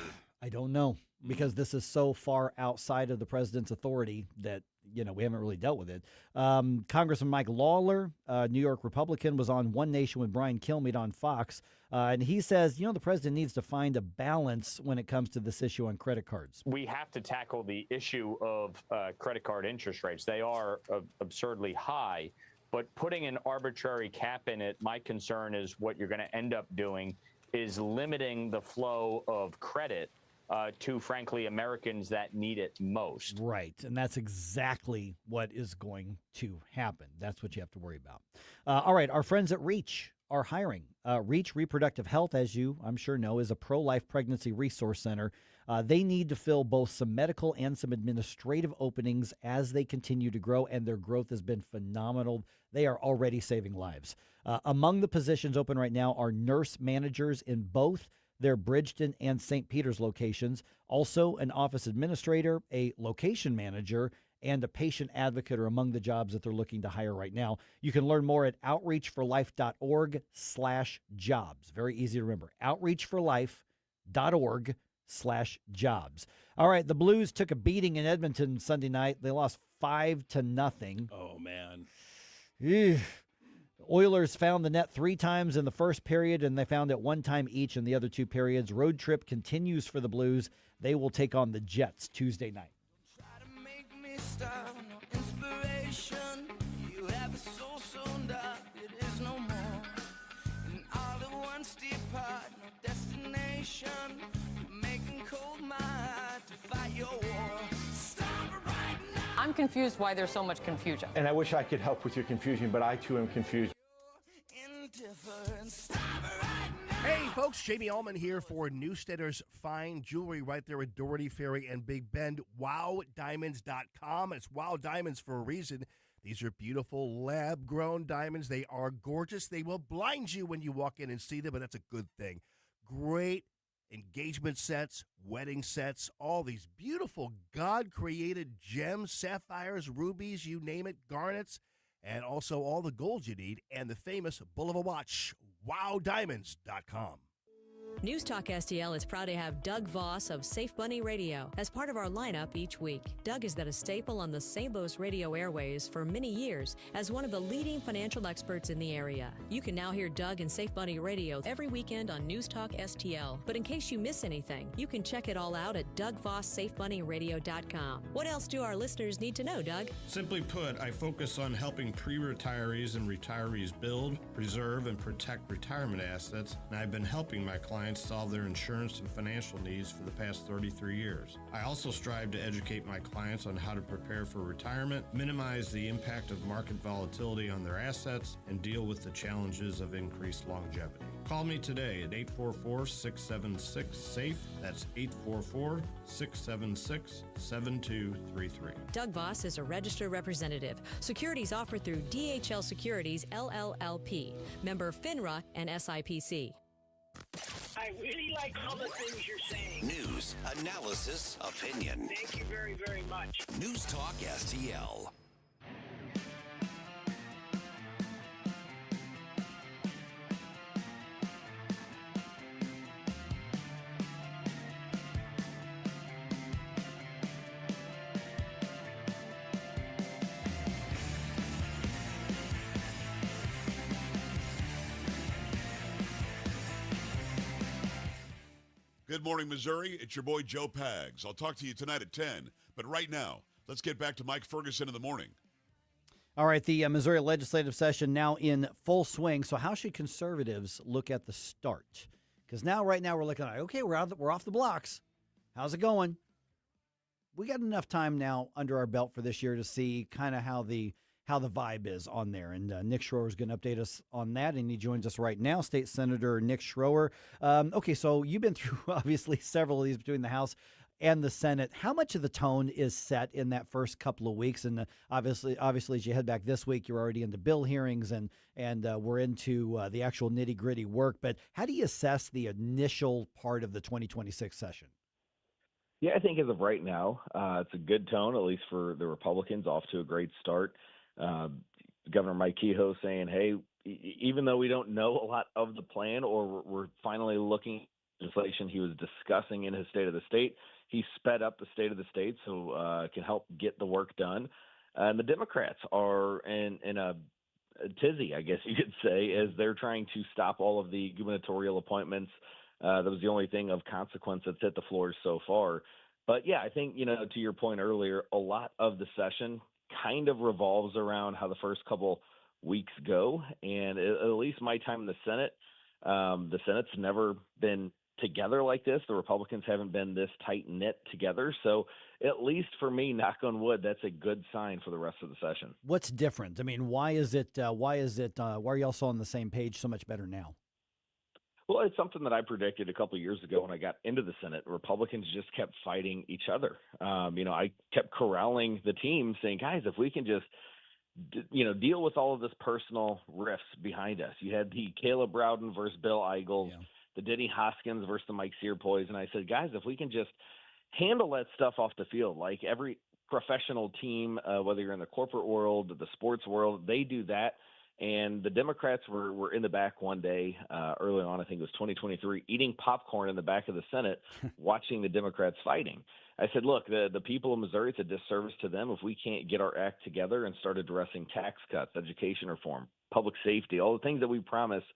I don't know, because this is so far outside of the president's authority that, we haven't really dealt with it. Congressman Mike Lawler, New York Republican, was on One Nation with Brian Kilmeade on Fox. And he says, the president needs to find a balance when it comes to this issue on credit cards. We have to tackle the issue of credit card interest rates. They are absurdly high, but putting an arbitrary cap in it, my concern is what you're going to end up doing is limiting the flow of credit to, frankly, Americans that need it most. Right, and that's exactly what is going to happen. That's what you have to worry about. All right, our friends at Reach are hiring. Reach Reproductive Health, as you, I'm sure, know, is a pro-life pregnancy resource center. They need to fill both some medical and some administrative openings as they continue to grow, and their growth has been phenomenal. They are already saving lives. Among the positions open right now are nurse managers in both their Bridgeton and St. Peter's locations, also an office administrator, a location manager, and a patient advocate are among the jobs that they're looking to hire right now. You can learn more at outreachforlife.org/jobs. Very easy to remember. outreachforlife.org/jobs. All right, the Blues took a beating in Edmonton Sunday night. They lost 5-0. Oh, man. Oilers found the net 3 times in the first period, and they found it 1 time each in the other 2 periods. Road trip continues for the Blues. They will take on the Jets Tuesday night. I'm confused why there's so much confusion. And I wish I could help with your confusion, but I too am confused. Hey, folks. folks. Jamie Allman here for Newstedter's Fine Jewelry right there at Doherty Ferry and Big Bend. WowDiamonds.com. It's Wow Diamonds for a reason. These are beautiful lab-grown diamonds. They are gorgeous. They will blind you when you walk in and see them, but that's a good thing. Great engagement sets, wedding sets, all these beautiful God-created gems, sapphires, rubies, you name it, garnets, and also all the gold you need, and the famous bull of a watch, WowDiamonds.com. News Talk STL is proud to have Doug Voss of Safe Bunny Radio as part of our lineup each week. Doug has been a staple on the St. Louis radio airways for many years as one of the leading financial experts in the area. You can now hear Doug and Safe Bunny Radio every weekend on News Talk STL. But in case you miss anything, you can check it all out at DougVossSafeBunnyRadio.com. What else do our listeners need to know, Doug? Simply put, I focus on helping pre-retirees and retirees build, preserve, and protect retirement assets, and I've been helping my clients solve their insurance and financial needs for the past 33 years. I also strive to educate my clients on how to prepare for retirement, minimize the impact of market volatility on their assets, and deal with the challenges of increased longevity. Call me today at 844-676-SAFE. That's 844-676-7233. Doug Voss is a registered representative. Securities offered through DHL Securities, LLLP. Member FINRA and SIPC. I really like all the things you're saying. News, analysis, opinion. Thank you very, very much. News Talk STL. Good morning, Missouri. It's your boy, Joe Pags. I'll talk to you tonight at 10. But right now, let's get back to Mike Ferguson in the morning. All right, the Missouri legislative session now in full swing. So how should conservatives look at the start? Because right now we're looking at, okay, we're off the blocks. How's it going? We got enough time now under our belt for this year to see kind of how the vibe is on there. And Nick Schroer is going to update us on that, and he joins us right now, State Senator Nick Schroer. Okay, so you've been through, obviously, several of these between the House and the Senate. How much of the tone is set in that first couple of weeks? And obviously, as you head back this week, you're already into bill hearings, and we're into the actual nitty-gritty work. But how do you assess the initial part of the 2026 session? Yeah, I think as of right now, it's a good tone, at least for the Republicans, off to a great start. Governor Mike Kehoe saying, hey, even though we don't know a lot of the plan, or we're finally looking at legislation he was discussing in his State of the State, he sped up the State of the State so can help get the work done. And the Democrats are in a tizzy, I guess you could say, as they're trying to stop all of the gubernatorial appointments. That was the only thing of consequence that's hit the floors so far. But yeah, I think, to your point earlier, a lot of the session kind of revolves around how the first couple weeks go. And at least my time in the Senate's never been together like this. The Republicans haven't been this tight-knit together. So at least for me, knock on wood, that's a good sign for the rest of the session. What's different? I mean, why are you also on the same page so much better now? Well, it's something that I predicted a couple of years ago when I got into the Senate. Republicans just kept fighting each other. I kept corralling the team saying, guys, if we can just, deal with all of this personal rifts behind us. You had the Caleb Rowden versus Bill Eigel, the Denny Hoskins versus the Mike Searpoys. And I said, guys, if we can just handle that stuff off the field, like every professional team, whether you're in the corporate world, the sports world, they do that. And the Democrats were in the back one day early on, I think it was 2023, eating popcorn in the back of the Senate, watching the Democrats fighting. I said, look, the people of Missouri, it's a disservice to them if we can't get our act together and start addressing tax cuts, education reform, public safety, all the things that we promised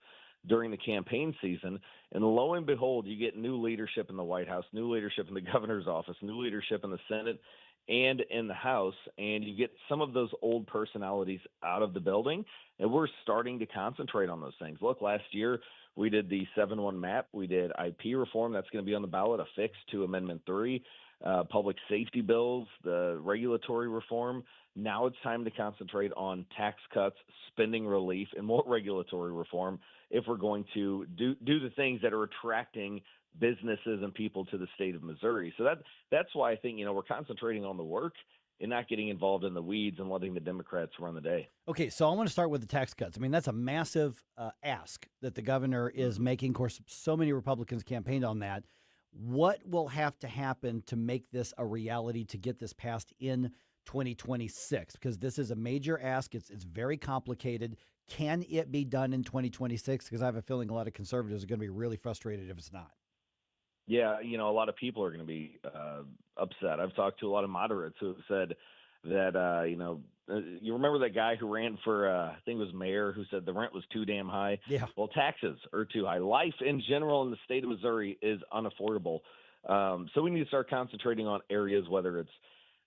during the campaign season. And lo and behold, you get new leadership in the White House, new leadership in the governor's office, new leadership in the Senate and in the House, and you get some of those old personalities out of the building, and we're starting to concentrate on those things. Look, last year we did the 7-1 map. We did IP reform. That's going to be on the ballot, a fix to Amendment 3. public safety bills, the regulatory reform. Now it's time to concentrate on tax cuts, spending relief, and more regulatory reform if we're going to do the things that are attracting businesses and people to the state of Missouri. So that's why I think, we're concentrating on the work and not getting involved in the weeds and letting the Democrats run the day. Okay, so I want to start with the tax cuts. I mean, that's a massive ask that the governor is making. Of course, so many Republicans campaigned on that. What will have to happen to make this a reality, to get this passed in 2026? Because this is a major ask. It's very complicated. Can it be done in 2026? Because I have a feeling a lot of conservatives are going to be really frustrated if it's not. Yeah, a lot of people are going to be upset. I've talked to a lot of moderates who have said that, you remember that guy who ran for, I think it was mayor, who said the rent was too damn high? Yeah. Well, taxes are too high. Life in general in the state of Missouri is unaffordable. So we need to start concentrating on areas, whether it's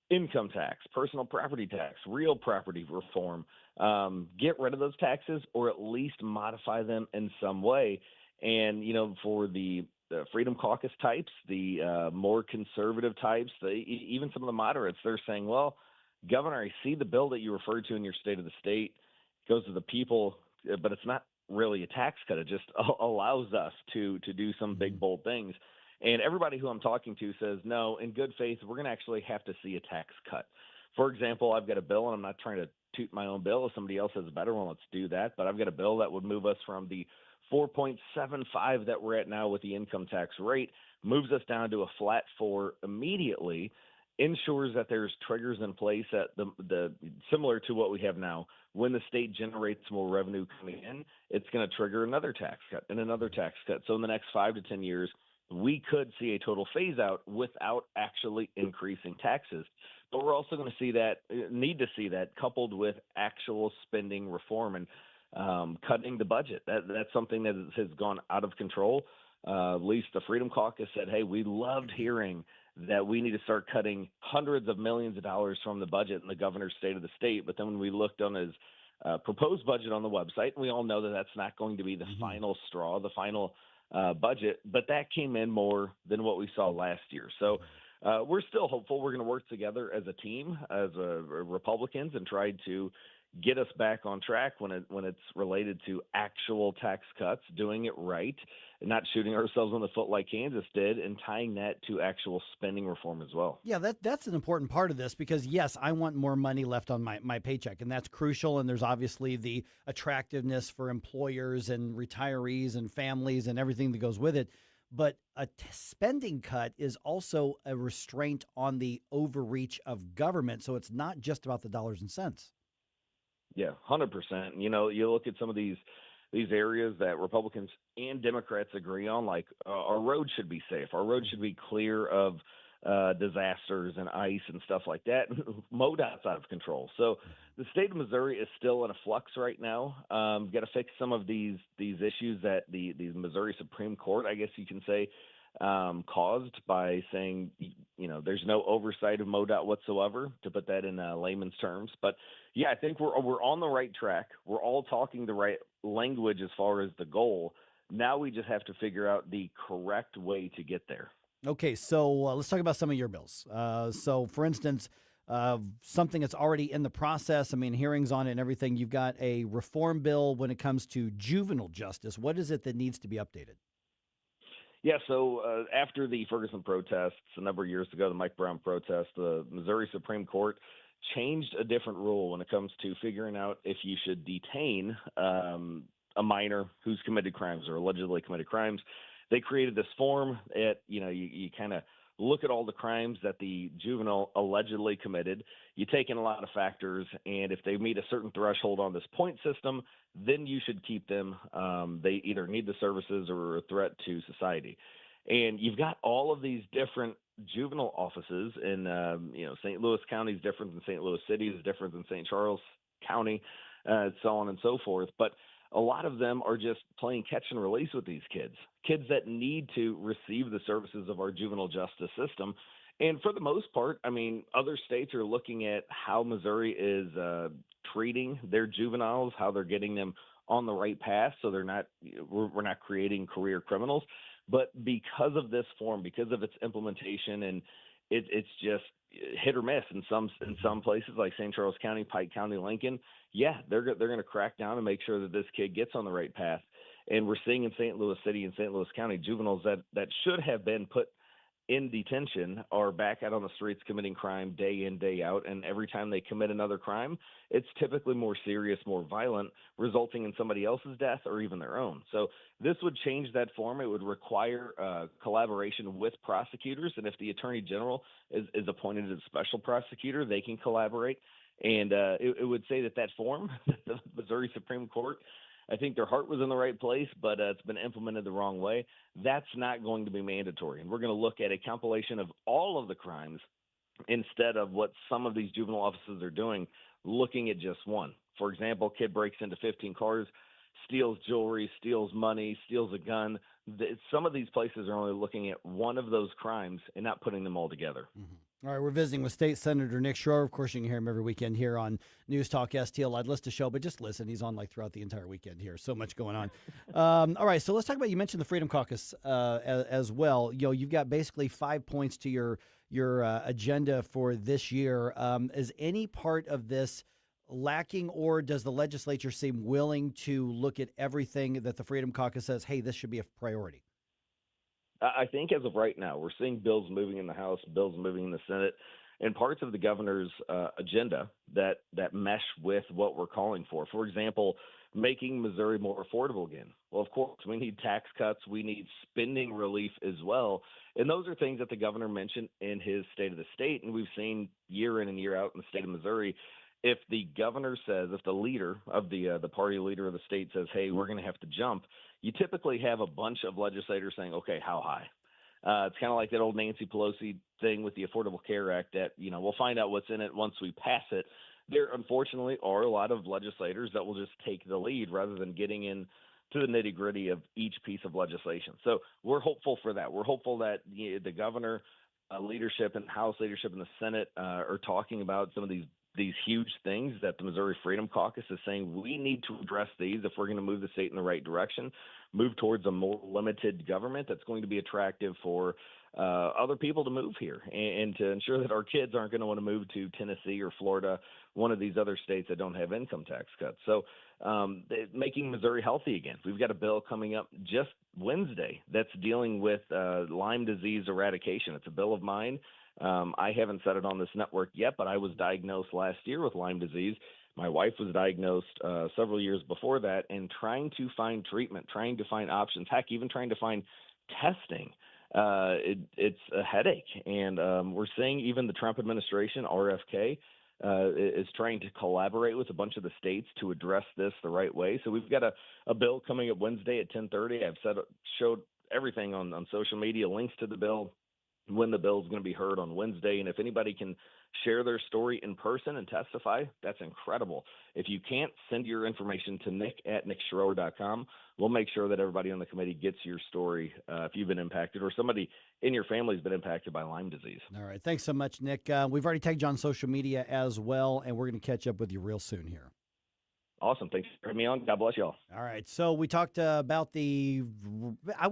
income tax, personal property tax, real property reform, get rid of those taxes or at least modify them in some way. And, for the Freedom Caucus types, the more conservative types, even some of the moderates, they're saying, well, Governor, I see the bill that you referred to in your State of the State goes to the people, but it's not really a tax cut. It just allows us to do some big, bold things. And everybody who I'm talking to says, no, in good faith, we're going to actually have to see a tax cut. For example, I've got a bill, and I'm not trying to toot my own bill. If somebody else has a better one, let's do that. But I've got a bill that would move us from the 4.75 that we're at now with the income tax rate, moves us down to a flat 4 immediately, ensures that there's triggers in place at the similar to what we have now. When the state generates more revenue coming in, it's going to trigger another tax cut and another tax cut. So in the next 5 to 10 years, we could see a total phase out without actually increasing taxes. But we're also going to need to see that coupled with actual spending reform and cutting the budget. That's something that has gone out of control. At least the Freedom Caucus said, hey, we loved hearing that we need to start cutting hundreds of millions of dollars from the budget in the governor's State of the State. But then when we looked on his proposed budget on the website, we all know that that's not going to be the final straw, the final budget, but that came in more than what we saw last year. So we're still hopeful. We're going to work together as a team, as Republicans, and try to get us back on track when it's related to actual tax cuts, doing it right, and not shooting ourselves in the foot like Kansas did, and tying that to actual spending reform as well. Yeah, that's an important part of this because, yes, I want more money left on my paycheck, and that's crucial. And there's obviously the attractiveness for employers and retirees and families and everything that goes with it. But a spending cut is also a restraint on the overreach of government. So it's not just about the dollars and cents. Yeah, 100%. You look at some of these areas that Republicans and Democrats agree on, like our roads should be safe. Our roads should be clear of disasters and ice and stuff like that. MoDOT's out of control. So the state of Missouri is still in a flux right now. Got to fix some of these issues that the Missouri Supreme Court, I guess you can say, caused by saying, there's no oversight of MoDOT whatsoever, to put that in layman's terms. But yeah, I think we're on the right track. We're all talking the right language as far as the goal. Now we just have to figure out the correct way to get there. Okay, so let's talk about some of your bills. So, for instance, something that's already in the process, hearings on it and everything, you've got a reform bill when it comes to juvenile justice. What is it that needs to be updated? Yeah, so after the Ferguson protests a number of years ago, the Mike Brown protest, the Missouri Supreme Court changed a different rule when it comes to figuring out if you should detain a minor who's committed crimes or allegedly committed crimes. They created this form. You kind of look at all the crimes that the juvenile allegedly committed. You take in a lot of factors, and if they meet a certain threshold on this point system, then you should keep them. They either need the services or are a threat to society. And you've got all of these different juvenile offices in, St. Louis County is different than St. Louis City, is different than St. Charles County, so on and so forth. But a lot of them are just playing catch and release with these kids that need to receive the services of our juvenile justice system. And for the most part, other states are looking at how Missouri is treating their juveniles, how they're getting them on the right path, so we're not creating career criminals. But because of this form, because of its implementation and it's just hit or miss in some places like St. Charles County, Pike County, Lincoln. Yeah, they're going to crack down and make sure that this kid gets on the right path. And we're seeing in St. Louis City and St. Louis County, juveniles that should have been put in detention are back out on the streets committing crime day in, day out. And every time they commit another crime, it's typically more serious, more violent, resulting in somebody else's death or even their own. So this would change that form. It would require collaboration with prosecutors. And if the attorney general is appointed as a special prosecutor, they can collaborate. And it would say that form, the Missouri Supreme Court, I think their heart was in the right place, but it's been implemented the wrong way. That's not going to be mandatory. And we're going to look at a compilation of all of the crimes instead of what some of these juvenile officers are doing, looking at just one. For example, kid breaks into 15 cars, steals jewelry, steals money, steals a gun. Some of these places are only looking at one of those crimes and not putting them all together. Mm-hmm. All right, we're visiting with State Senator Nick Schroer. Of course, you can hear him every weekend here on News Talk STL. I'd list a show, but just listen. He's on throughout the entire weekend here. So much going on. All right, so let's talk about, you mentioned the Freedom Caucus as well. You've got basically 5 points to your agenda for this year. Is any part of this lacking, or does the legislature seem willing to look at everything that the Freedom Caucus says, hey, this should be a priority? I think as of right now, we're seeing bills moving in the House, bills moving in the Senate, and parts of the governor's agenda that mesh with what we're calling for. For example, making Missouri more affordable again. Well, of course, we need tax cuts. We need spending relief as well. And those are things that the governor mentioned in his State of the State, and we've seen year in and year out in the state of Missouri. If the governor says, if the leader of the party leader of the state says, hey, we're going to have to jump, you typically have a bunch of legislators saying, okay, how high? It's kind of like that old Nancy Pelosi thing with the Affordable Care Act that, we'll find out what's in it once we pass it. There, unfortunately, are a lot of legislators that will just take the lead rather than getting in to the nitty-gritty of each piece of legislation. So we're hopeful for that. We're hopeful that the governor leadership and House leadership and the Senate are talking about some of these huge things that the Missouri Freedom Caucus is saying we need to address these if we're going to move the state in the right direction, move towards a more limited government that's going to be attractive for other people to move here and to ensure that our kids aren't going to want to move to Tennessee or Florida, one of these other states that don't have income tax cuts. So making Missouri healthy again. We've got a bill coming up just Wednesday that's dealing with Lyme disease eradication. It's a bill of mine. I haven't said it on this network yet, but I was diagnosed last year with Lyme disease. My wife was diagnosed several years before that, and trying to find treatment, trying to find options, heck, even trying to find testing. It's a headache. And we're seeing even the Trump administration, RFK, is trying to collaborate with a bunch of the states to address this the right way. So we've got a bill coming up Wednesday at 10:30. I've showed everything on social media, links to the bill, when the bill is going to be heard on Wednesday. And if anybody can share their story in person and testify, that's incredible. If you can't, send your information to nick@nickschroer.com. We'll make sure that everybody on the committee gets your story if you've been impacted or somebody in your family has been impacted by Lyme disease. All right. Thanks so much, Nick. We've already tagged you on social media as well, and we're going to catch up with you real soon here. Awesome. Thanks for having me on. God bless y'all. All right. So we talked about I'm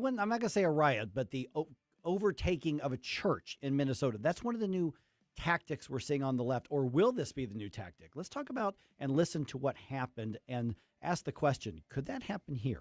not going to say a riot, but the overtaking of a church in Minnesota. That's one of the new tactics we're seeing on the left. Or will this be the new tactic? Let's talk about and listen to what happened and ask the question, could that happen here?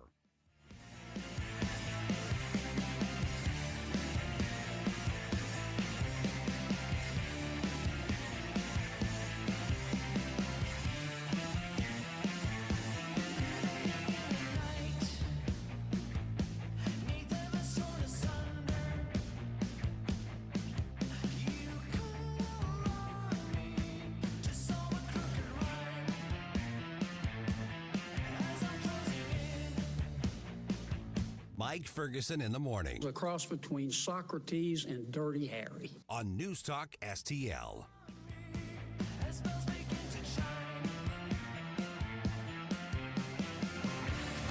Mike Ferguson in the morning. A cross between Socrates and Dirty Harry. On News Talk STL.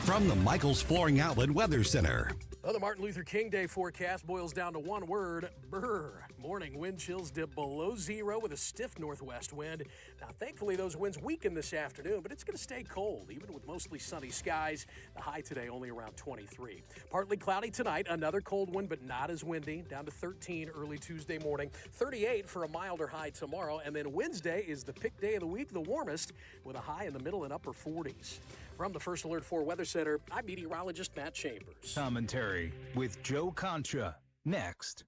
From the Michaels Flooring Outlet Weather Center. Well, the Martin Luther King Day forecast boils down to one word, brr. Morning wind chills dip below zero with a stiff northwest wind. Now, thankfully, those winds weaken this afternoon, but it's going to stay cold, even with mostly sunny skies. The high today only around 23. Partly cloudy tonight, another cold one, but not as windy, down to 13 early Tuesday morning. 38 for a milder high tomorrow, and then Wednesday is the pick day of the week, the warmest, with a high in the middle and upper 40s. From the First Alert 4 Weather Center, I'm meteorologist Matt Chambers. Commentary with Joe Concha. Next.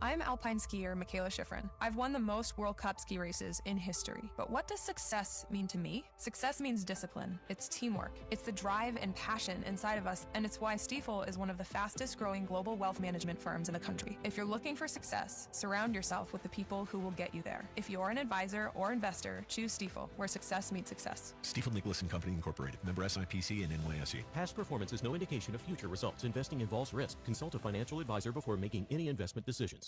I'm alpine skier Michaela Schifrin. I've won the most World Cup ski races in history. But what does success mean to me? Success means discipline. It's teamwork. It's the drive and passion inside of us, and it's why Stifel is one of the fastest growing global wealth management firms in the country. If you're looking for success, surround yourself with the people who will get you there. If you're an advisor or investor, choose Stifel, where success meets success. Stifel Nicholas and Company Incorporated, member SIPC and NYSE. Past performance is no indication of future results. Investing involves risk. Consult a financial advisor before making any investment decisions.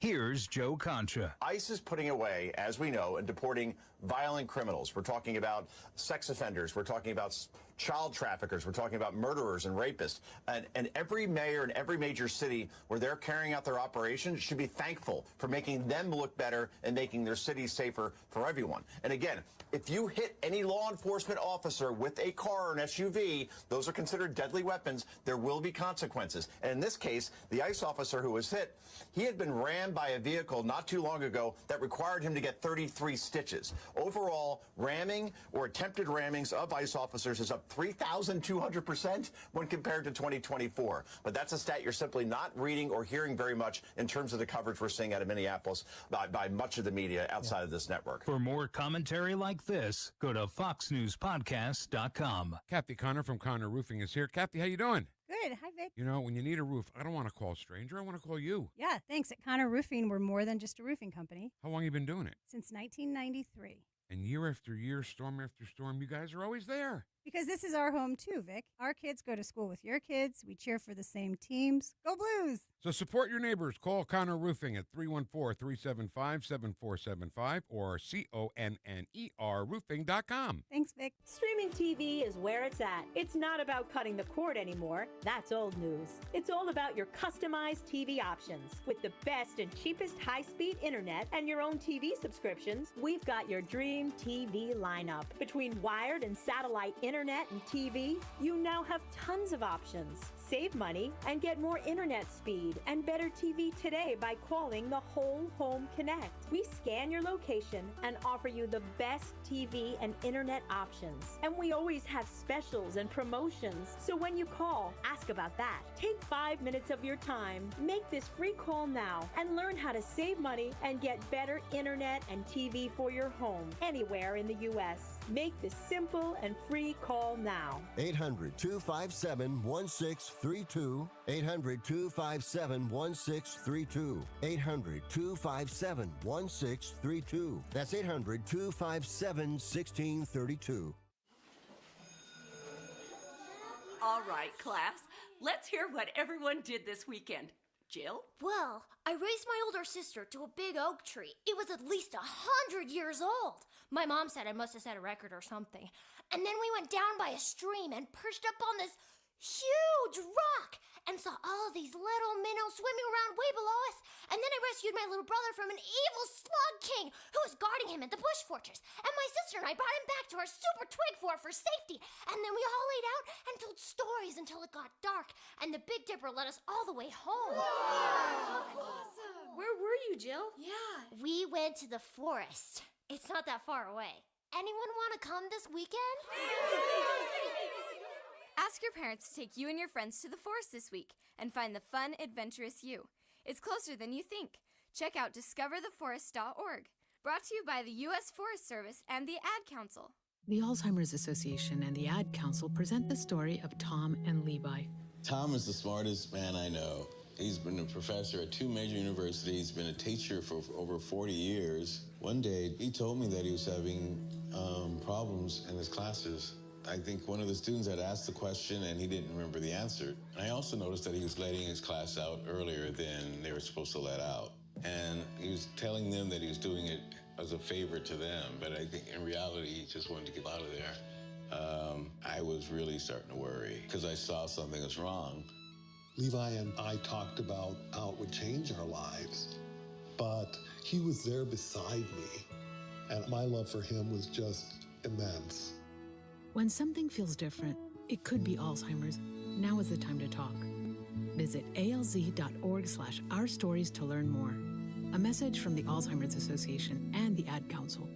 Here's Joe Concha. ICE is putting away, as we know, and deporting violent criminals. We're talking about sex offenders. We're talking about child traffickers. We're talking about murderers and rapists. And every mayor in every major city where they're carrying out their operations should be thankful for making them look better and making their cities safer for everyone. And again, if you hit any law enforcement officer with a car or an SUV, those are considered deadly weapons. There will be consequences. And in this case, the ICE officer who was hit, he had been rammed by a vehicle not too long ago that required him to get 33 stitches. Overall, ramming or attempted rammings of ICE officers is up 3,200% when compared to 2024. But that's a stat you're simply not reading or hearing very much in terms of the coverage we're seeing out of Minneapolis by much of the media outside of this network. For more commentary like this, go to foxnewspodcast.com. Kathy Connor from Connor Roofing is here. Kathy, how you doing? Good. Hi, Vic. You know, when you need a roof, I don't want to call a stranger. I want to call you. Yeah, thanks. At Connor Roofing, we're more than just a roofing company. How long you been doing it? Since 1993. And year after year, storm after storm, you guys are always there. Because this is our home too, Vic. Our kids go to school with your kids. We cheer for the same teams. Go Blues! So support your neighbors. Call Connor Roofing at 314-375-7475 or CONNER roofing.com. Thanks, Vic. Streaming TV is where it's at. It's not about cutting the cord anymore. That's old news. It's all about your customized TV options. With the best and cheapest high-speed internet and your own TV subscriptions, we've got your dream TV lineup. Between wired and satellite internet and TV, you now have tons of options. Save money and get more internet speed and better TV today by calling the Whole Home Connect. We scan your location and offer you the best TV and internet options. And we always have specials and promotions. So when you call, ask about that. Take 5 minutes of your time, make this free call now, and learn how to save money and get better internet and TV for your home anywhere in the U.S. Make this simple and free call now. 800-257-1632. 800-257-1632. 800-257-1632. That's 800-257-1632. All right, class. Let's hear what everyone did this weekend. Jill? Well, I raised my older sister to a big oak tree. It was at least 100 years old. My mom said I must have set a record or something. And then we went down by a stream and perched up on this huge rock and saw all of these little minnows swimming around way below us. And then I rescued my little brother from an evil slug king who was guarding him at the bush fortress. And my sister and I brought him back to our super twig fort for safety. And then we all laid out and told stories until it got dark. And the Big Dipper led us all the way home. Wow. That's awesome. Where were you, Jill? Yeah. We went to the forest. It's not that far away. Anyone want to come this weekend? Ask your parents to take you and your friends to the forest this week and find the fun, adventurous you. It's closer than you think. Check out discovertheforest.org. Brought to you by the U.S. Forest Service and the Ad Council. The Alzheimer's Association and the Ad Council present the story of Tom and Levi. Tom is the smartest man I know. He's been a professor at 2 major universities, been a teacher for over 40 years. One day, he told me that he was having problems in his classes. I think one of the students had asked the question and he didn't remember the answer. I also noticed that he was letting his class out earlier than they were supposed to let out. And he was telling them that he was doing it as a favor to them, but I think in reality, he just wanted to get out of there. I was really starting to worry because I saw something was wrong. Levi and I talked about how it would change our lives, but he was there beside me, and my love for him was just immense. When something feels different, it could be Alzheimer's. Now is the time to talk. Visit alz.org/ourstories to learn more. A message from the Alzheimer's Association and the Ad Council.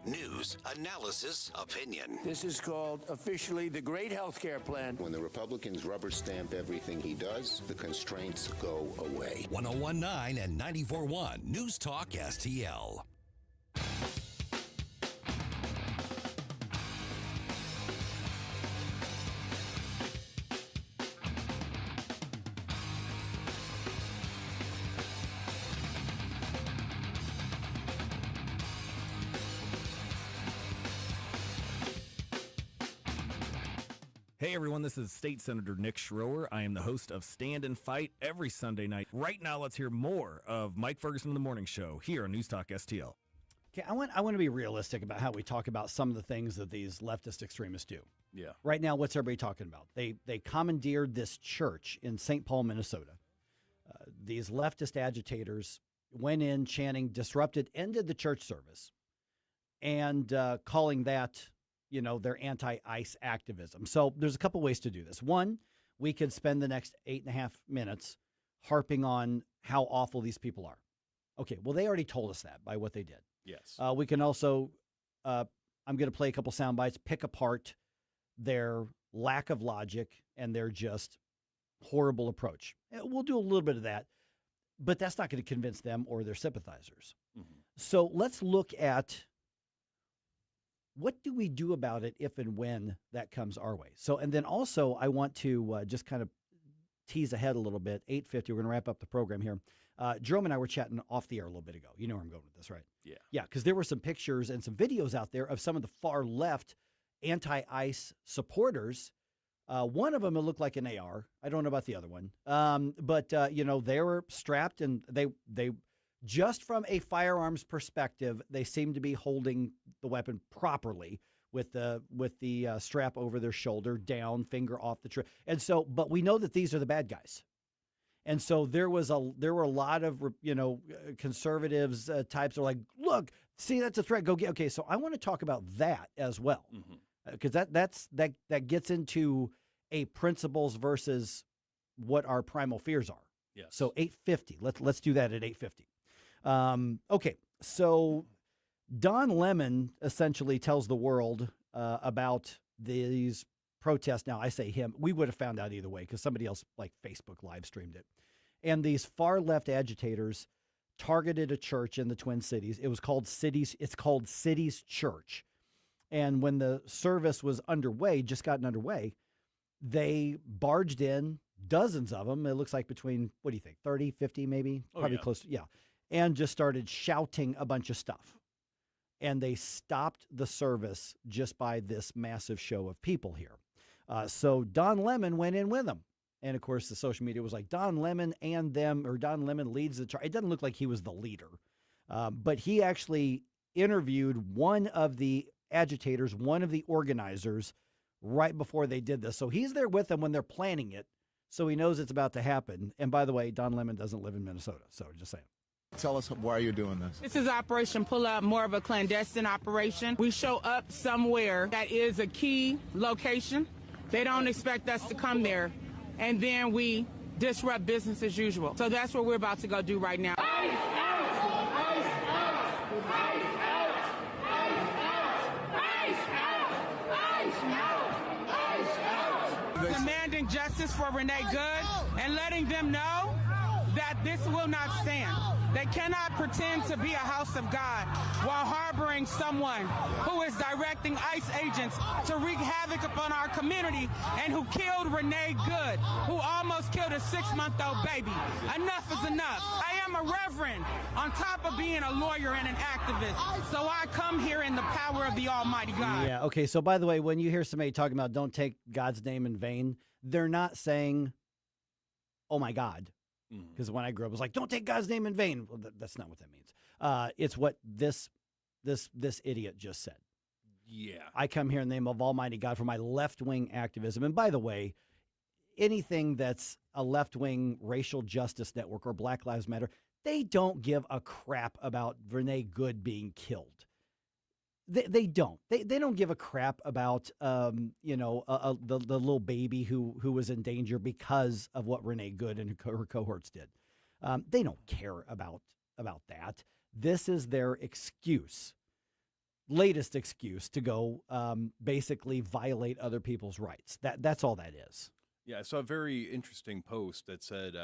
News, analysis, opinion. This is called officially the Great Healthcare Plan. When the Republicans rubber stamp everything he does, the constraints go away. 101.9 and 94.1 News Talk STL. Hey everyone, this is State Senator Nick Schroer. I am the host of Stand and Fight every Sunday night. Right now, let's hear more of Mike Ferguson in the Morning Show here on News Talk STL. Okay, I want to be realistic about how we talk about some of the things that these leftist extremists do. Yeah. Right now, what's everybody talking about? They commandeered this church in St. Paul, Minnesota. These leftist agitators went in chanting, ended the church service, and calling that, their anti-ICE activism. So there's a couple ways to do this. One, we could spend the next 8.5 minutes harping on how awful these people are. Okay, well, they already told us that by what they did. Yes. We can also, I'm going to play a couple sound bites, pick apart their lack of logic and their just horrible approach. We'll do a little bit of that, but that's not going to convince them or their sympathizers. Mm-hmm. So let's look at what do we do about it if and when that comes our way. So, and then also I want to just kind of tease ahead a little bit. 8:50, we're going to wrap up the program here. Jerome and I were chatting off the air a little bit ago. You know where I'm going with this, right? Yeah. Yeah, because there were some pictures and some videos out there of some of the far left anti-ICE supporters. One of them, it looked like an AR. I don't know about the other one. But they were strapped and they just from a firearms perspective, they seem to be holding the weapon properly with the strap over their shoulder, down, finger off the trigger. And so, but we know that these are the bad guys. And so there were a lot of conservatives types are like, look, see, that's a threat. Go get. Okay, so I want to talk about that as well, because that gets into a principles versus what our primal fears are. Yes. So 8:50. Let's do that at 8:50. Okay, so Don Lemon essentially tells the world about these protests. Now, I say him. We would have found out either way because somebody else like Facebook live streamed it. And these far left agitators targeted a church in the Twin Cities. It was called Cities. It's called Cities Church. And when the service was underway, just gotten underway, they barged in, dozens of them. It looks like between, what do you think, 30, 50 maybe? Probably close to, yeah. And just started shouting a bunch of stuff. And they stopped the service just by this massive show of people here. So Don Lemon went in with them. And, of course, the social media was like, Don Lemon and them, or Don Lemon leads the charge. It doesn't look like he was the leader. But he actually interviewed one of the agitators, one of the organizers, right before they did this. So he's there with them when they're planning it. So he knows it's about to happen. And, by the way, Don Lemon doesn't live in Minnesota. So just saying. Tell us why you're doing this. This is Operation Pull Up, more of a clandestine operation. We show up somewhere that is a key location. They don't expect us to come there. And then we disrupt business as usual. So that's what we're about to go do right now. ICE out! ICE out! ICE out! ICE out! ICE out! Demanding justice for Renee Good and letting them know that this will not stand. They cannot pretend to be a house of God while harboring someone who is directing ICE agents to wreak havoc upon our community and who killed Renee Good, who almost killed a 6-month-old baby. Enough is enough. I am a reverend on top of being a lawyer and an activist. So I come here in the power of the Almighty God. Yeah, okay. So by the way, when you hear somebody talking about don't take God's name in vain, they're not saying, oh my God. Because when I grew up, it was like, don't take God's name in vain. Well, that's not what that means. It's what this idiot just said. Yeah. I come here in the name of Almighty God for my left-wing activism. And by the way, anything that's a left-wing racial justice network or Black Lives Matter, they don't give a crap about Renee Good being killed. They don't. They don't give a crap about the little baby who was in danger because of what Renee Good and her cohorts did. They don't care about that. This is their excuse, latest excuse to go basically violate other people's rights. That's all that is. Yeah, I saw a very interesting post that said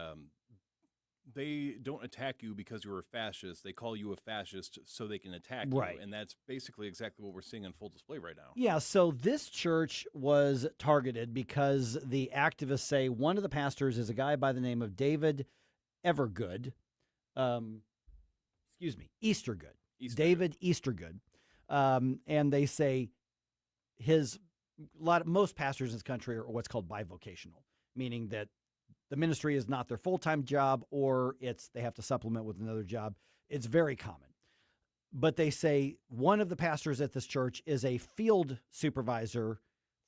they don't attack you because you're a fascist. They call you a fascist so they can attack you. Right. And that's basically exactly what we're seeing on full display right now. Yeah, so this church was targeted because the activists say one of the pastors is a guy by the name of David Evergood. Eastergood. David Eastergood. And they say most pastors in this country are what's called bivocational, meaning that the ministry is not their full-time job or they have to supplement with another job. It's very common. But they say one of the pastors at this church is a field supervisor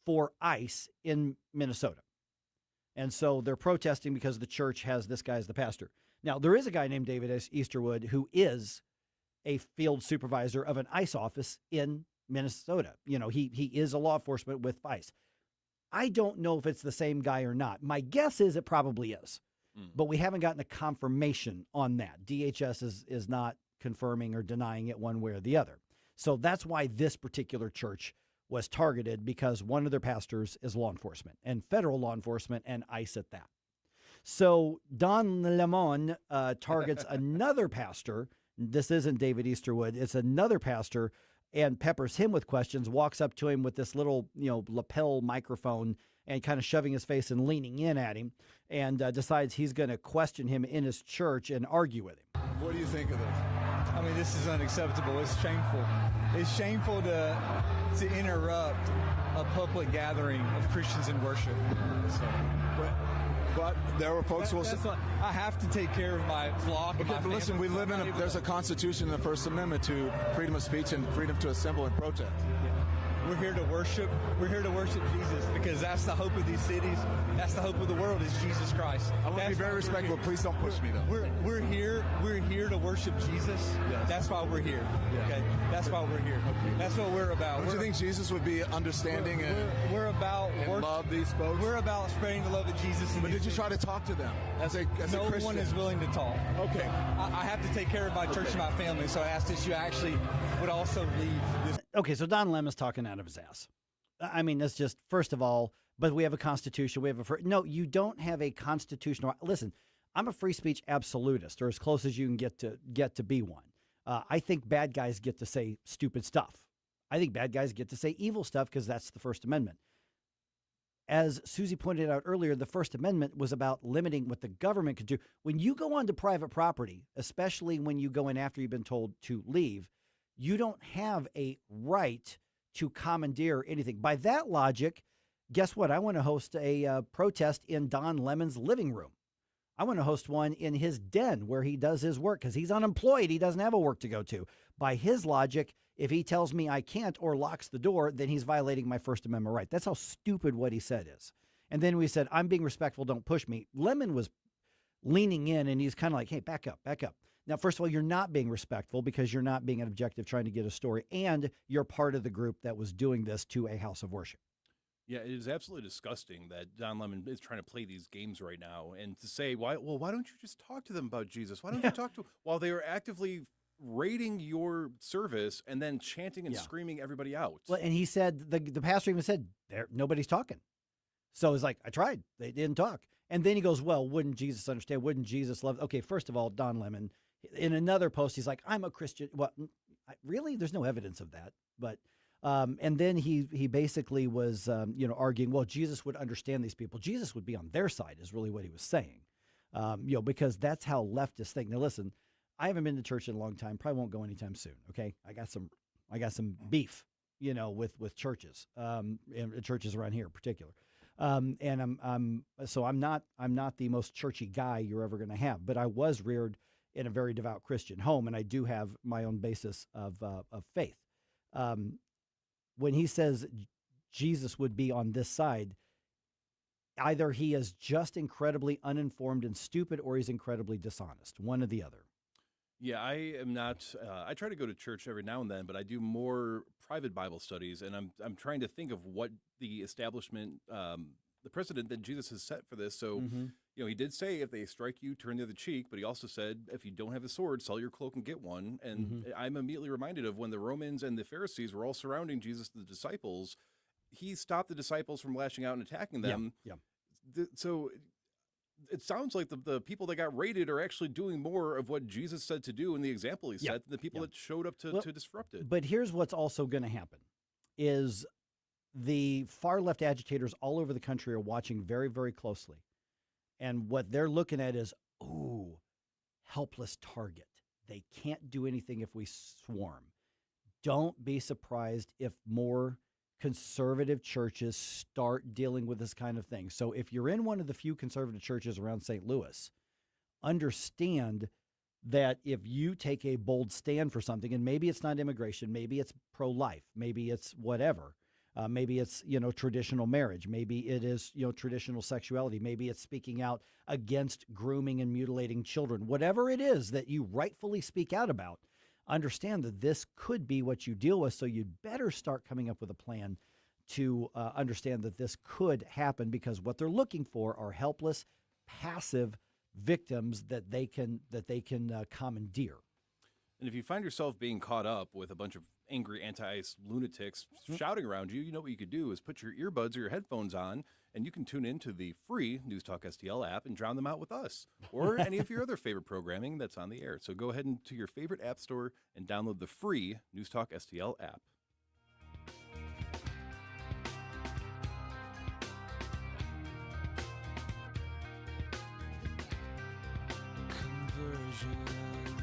for ICE in Minnesota. And so they're protesting because the church has this guy as the pastor. Now, there is a guy named David Easterwood who is a field supervisor of an ICE office in Minnesota. He is a law enforcement with ICE. I don't know if it's the same guy or not. My guess is it probably is, but we haven't gotten a confirmation on that. DHS is not confirming or denying it one way or the other. So that's why this particular church was targeted, because one of their pastors is law enforcement, and federal law enforcement, and ICE at that. So Don Lemon targets another pastor. This isn't David Easterwood. It's another pastor, and peppers him with questions, walks up to him with this little, lapel microphone and kind of shoving his face and leaning in at him, and decides he's going to question him in his church and argue with him. What do you think of this? I mean, this is unacceptable. It's shameful. It's shameful to interrupt a public gathering of Christians in worship. But there were folks who will say, I have to take care of my flock. Okay, but listen, we live in there's a constitution in the First Amendment to freedom of speech and freedom to assemble and protest. We're here to worship. We're here to worship Jesus, because that's the hope of these cities. That's the hope of the world, is Jesus Christ. I want to be very respectful. Please don't push me, though. We're here to worship Jesus. Yes. That's why we're here. Yes. Okay, that's why we're here. Okay. That's what we're about. Don't you think Jesus would be understanding we're about and love these folks? We're about spreading the love of Jesus. But did you try to talk to them as a Christian? No one is willing to talk. Okay. I have to take care of my church and my family, so I asked that you actually would also leave this. Okay, so Don Lemon's talking out of his ass. I mean, that's just, first of all, but we have a constitution. No, you don't have a constitutional. Listen, I'm a free speech absolutist, or as close as you can get to be one. I think bad guys get to say stupid stuff. I think bad guys get to say evil stuff because that's the First Amendment. As Susie pointed out earlier, the First Amendment was about limiting what the government could do. When you go onto private property, especially when you go in after you've been told to leave, you don't have a right to commandeer anything. By that logic, guess what? I want to host a protest in Don Lemon's living room. I want to host one in his den where he does his work because he's unemployed. He doesn't have a work to go to. By his logic, if he tells me I can't or locks the door, then he's violating my First Amendment right. That's how stupid what he said is. And then we said, I'm being respectful, don't push me. Lemon was leaning in, and he's kind of like, hey, back up. Now, first of all, you're not being respectful because you're not being objective trying to get a story, and you're part of the group that was doing this to a house of worship. Yeah, it is absolutely disgusting that Don Lemon is trying to play these games right now, and to say, why don't you just talk to them about Jesus? Why don't you talk to them while they are actively raiding your service and then chanting and screaming everybody out? Well, and he said, the pastor even said, nobody's talking. So it's like, I tried. They didn't talk. And then he goes, well, wouldn't Jesus understand? Wouldn't Jesus love? Okay, first of all, Don Lemon, in another post, he's like, I'm a Christian. Well, really? There's no evidence of that. But and then he basically was, arguing, well, Jesus would understand these people. Jesus would be on their side is really what he was saying, because that's how leftists think. Now, listen, I haven't been to church in a long time. Probably won't go anytime soon. Okay. I got some beef, with churches, and churches around here in particular. And I'm not the most churchy guy you're ever going to have, but I was reared in a very devout Christian home, and I do have my own basis of faith. When he says Jesus would be on this side, either he is just incredibly uninformed and stupid, or he's incredibly dishonest. One or the other. Yeah, I am not. I try to go to church every now and then, but I do more private Bible studies, and I'm trying to think of what the establishment, the precedent that Jesus has set for this. So, he did say, if they strike you, turn the other cheek, but he also said, if you don't have a sword, sell your cloak and get one. And I'm immediately reminded of when the Romans and the Pharisees were all surrounding Jesus and the disciples. He stopped the disciples from lashing out and attacking them. Yeah. So it sounds like the people that got raided are actually doing more of what Jesus said to do and the example he set than the people that showed up to disrupt it. But here's what's also going to happen is the far left agitators all over the country are watching very, very closely. And what they're looking at is, helpless target. They can't do anything if we swarm. Don't be surprised if more conservative churches start dealing with this kind of thing. So if you're in one of the few conservative churches around St. Louis, understand that if you take a bold stand for something, and maybe it's not immigration, maybe it's pro-life, maybe it's whatever, maybe it's, traditional marriage, maybe it is, traditional sexuality, maybe it's speaking out against grooming and mutilating children, whatever it is that you rightfully speak out about, understand that this could be what you deal with. So you'd better start coming up with a plan to understand that this could happen, because what they're looking for are helpless, passive victims that they can commandeer. And if you find yourself being caught up with a bunch of angry anti-ICE lunatics shouting around you, what you could do is put your earbuds or your headphones on, and you can tune into the free NewsTalkSTL app and drown them out with us or any of your other favorite programming that's on the air. So go ahead to your favorite app store and download the free NewsTalkSTL app.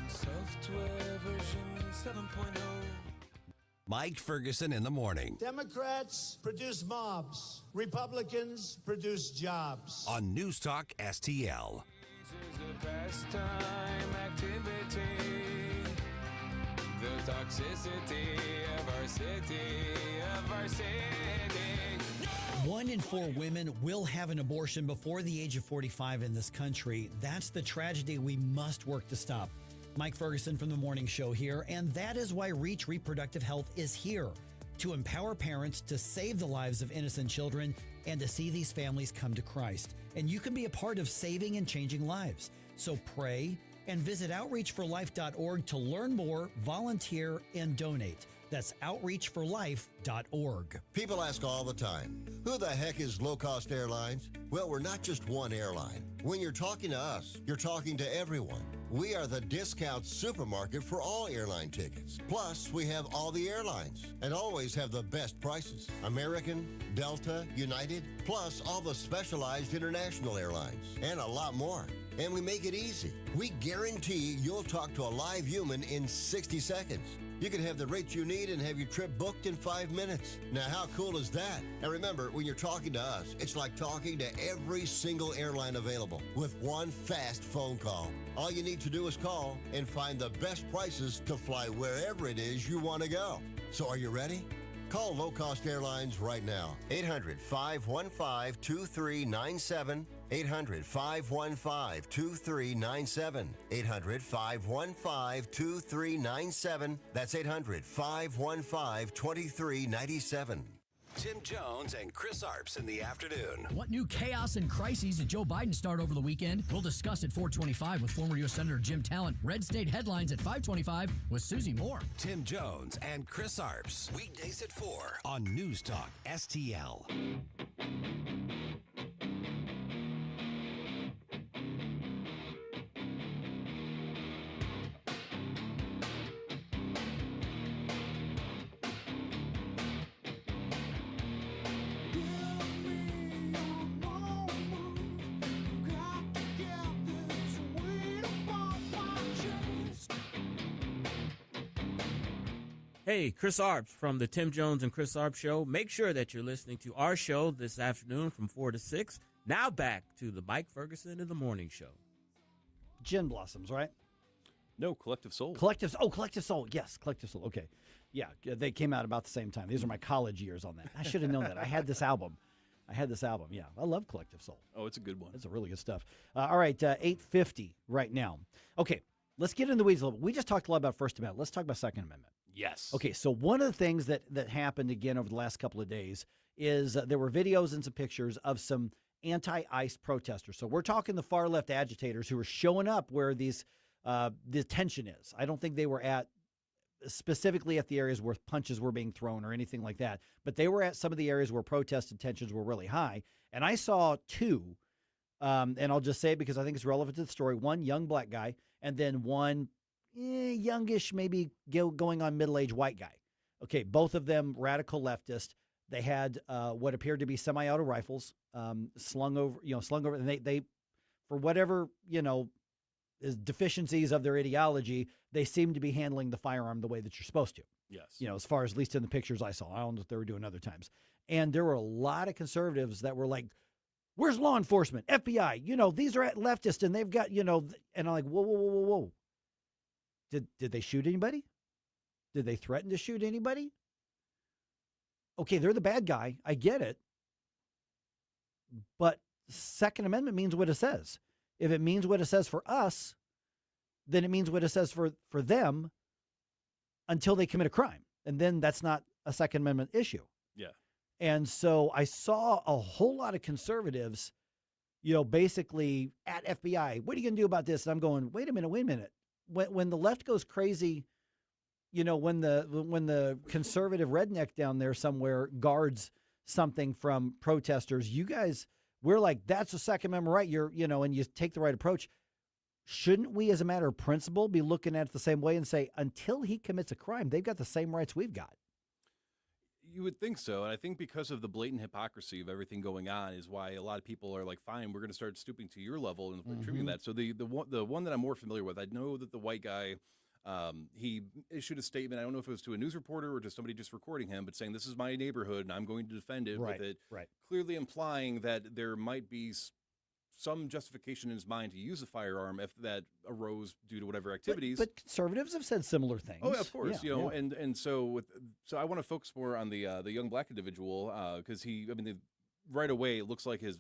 Software version 7.0. Mike Ferguson in the morning. Democrats produce mobs. Republicans produce jobs. On News Talk STL. Pastime activity. The toxicity of our city, 1 in 4 women will have an abortion before the age of 45 in this country. That's the tragedy we must work to stop. Mike Ferguson from The Morning Show here, and that is why Reach Reproductive Health is here, to empower parents to save the lives of innocent children and to see these families come to Christ. And you can be a part of saving and changing lives. So pray and visit outreachforlife.org to learn more, volunteer, and donate. That's outreachforlife.org. People ask all the time, who the heck is Low Cost Airlines? Well, we're not just one airline. When you're talking to us, you're talking to everyone. We are the discount supermarket for all airline tickets. Plus, we have all the airlines and always have the best prices. American, Delta, United, plus all the specialized international airlines and a lot more. And we make it easy. We guarantee you'll talk to a live human in 60 seconds. You can have the rates you need and have your trip booked in 5 minutes. Now, how cool is that? And remember, when you're talking to us, it's like talking to every single airline available with one fast phone call. All you need to do is call and find the best prices to fly wherever it is you want to go. So are you ready? Call Low Cost Airlines right now. 800-515-2397. 800-515-2397. 800-515-2397. That's 800-515-2397. Tim Jones and Chris Arps in the afternoon. What new chaos and crises did Joe Biden start over the weekend? We'll discuss at 4:25 with former U.S. Senator Jim Talent. Red State Headlines at 5:25 with Susie Moore. Tim Jones and Chris Arps. Weekdays at 4 on News Talk STL. Hey, Chris Arps from the Tim Jones and Chris Arps Show. Make sure that you're listening to our show this afternoon from 4 to 6. Now back to the Mike Ferguson in the Morning Show. Gin Blossoms, right? No, Collective Soul. Collective Soul. Yes, Collective Soul. Okay. Yeah, they came out about the same time. These are my college years on that. I should have known that. I had this album. I had this album. Yeah, I love Collective Soul. Oh, it's a good one. It's a really good stuff. All right, 8:50 right now. Okay, let's get in the weeds a little bit. We just talked a lot about First Amendment. Let's talk about Second Amendment. Yes. Okay, so one of the things that happened again over the last couple of days is there were videos and some pictures of some anti-ICE protesters. So we're talking the far left agitators who were showing up where the tension is. I don't think they were specifically at the areas where punches were being thrown or anything like that, but they were at some of the areas where protest and tensions were really high. And I saw two, and I'll just say it because I think it's relevant to the story. One young black guy, and then one youngish, maybe going on middle-aged white guy. Okay, both of them radical leftist. They had what appeared to be semi-auto rifles slung over, and they for whatever, is deficiencies of their ideology, they seem to be handling the firearm the way that you're supposed to. Yes. As far as at least in the pictures I saw. I don't know if they were doing other times. And there were a lot of conservatives that were like, where's law enforcement? FBI, these are leftists and they've got, and I'm like, whoa. Did they shoot anybody? Did they threaten to shoot anybody? Okay, they're the bad guy. I get it. But Second Amendment means what it says. If it means what it says for us, then it means what it says for them until they commit a crime. And then that's not a Second Amendment issue. Yeah. And so I saw a whole lot of conservatives, basically at FBI, what are you going to do about this? And I'm going, wait a minute. When the left goes crazy, when the conservative redneck down there somewhere guards something from protesters, you guys, we're like, that's a Second Amendment right. And you take the right approach. Shouldn't we, as a matter of principle, be looking at it the same way and say, until he commits a crime, they've got the same rights we've got? You would think so. And I think because of the blatant hypocrisy of everything going on is why a lot of people are like, fine, we're going to start stooping to your level and attributing that. So the one that I'm more familiar with, I know that the white guy, he issued a statement. I don't know if it was to a news reporter or to somebody just recording him, but saying, this is my neighborhood and I'm going to defend it with it. Right. Clearly implying that there might be some justification in his mind to use a firearm if that arose due to whatever activities. But conservatives have said similar things. Oh, of course, Yeah. And so I want to focus more on the young black individual because right away it looks like he's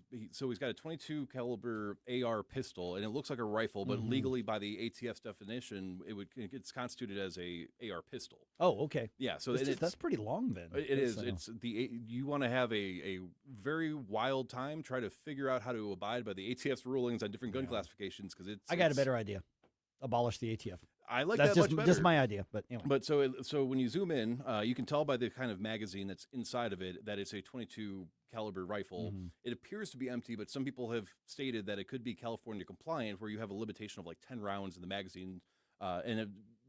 got a 22 caliber AR pistol and it looks like a rifle, but legally by the ATF's definition it's constituted as a AR pistol. Oh, okay. Yeah, so that's pretty long then. It is. It's you want to have a very wild time try to figure out how to abide by the ATF's rulings on different gun classifications because I got a better idea. Abolish the ATF. I like that's that much better. Just my idea, but anyway. But so when you zoom in, you can tell by the kind of magazine that's inside of it that it's a 22 caliber rifle. It appears to be empty, but some people have stated that it could be California compliant, where you have a limitation of like 10 rounds in the magazine,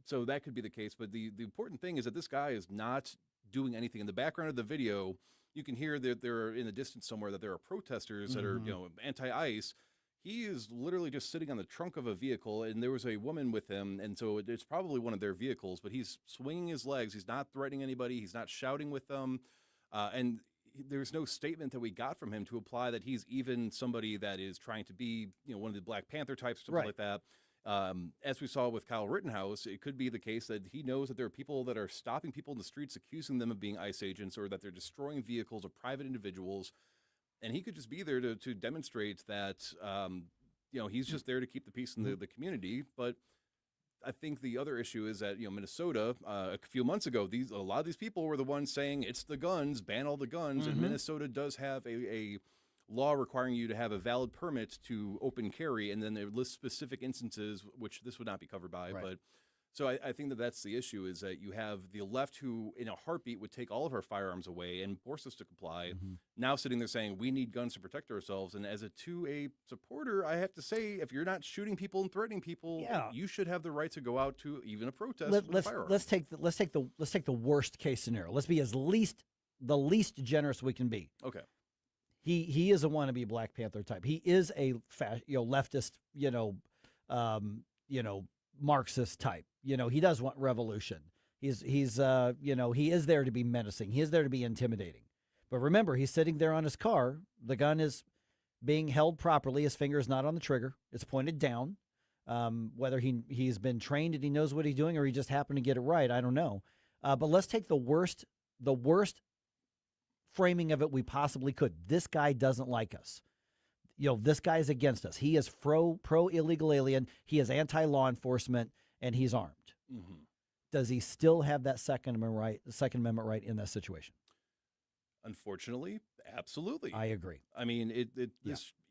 so that could be the case. But the important thing is that this guy is not doing anything. In the background of the video, you can hear that there are in the distance somewhere that there are protesters that are anti-ICE. He is literally just sitting on the trunk of a vehicle, and there was a woman with him, and so it's probably one of their vehicles, but he's swinging his legs. He's not threatening anybody. He's not shouting with them, and there's no statement that we got from him to imply that he's even somebody that is trying to be, one of the Black Panther types, something like that. As we saw with Kyle Rittenhouse, it could be the case that he knows that there are people that are stopping people in the streets, accusing them of being ICE agents, or that they're destroying vehicles of private individuals. And he could just be there to demonstrate that, he's just there to keep the peace in the community. But I think the other issue is that, Minnesota, a few months ago, a lot of these people were the ones saying it's the guns, ban all the guns. And Minnesota does have a law requiring you to have a valid permit to open carry. And then it lists specific instances, which this would not be covered by. But so I think that's the issue, is that you have the left who, in a heartbeat, would take all of our firearms away and force us to comply, now sitting there saying we need guns to protect ourselves. And as a supporter, I have to say, if you're not shooting people and threatening people, you should have the right to go out to even a protest with a firearm. Let's take the worst case scenario. Let's be the least generous we can be. Okay. He is a wannabe Black Panther type. He is a leftist, Marxist type. He does want revolution. He is there to be menacing. He is there to be intimidating. But remember, he's sitting there on his car. The gun is being held properly. His finger is not on the trigger. It's pointed down. Whether he's been trained and he knows what he's doing, or he just happened to get it right, I don't know. But let's take the worst framing of it we possibly could. This guy doesn't like us. This guy is against us. He is pro illegal alien. He is anti-law enforcement, and he's armed. Mm-hmm. Does he still have that Second Amendment right in that situation? Unfortunately, absolutely. I agree. I mean,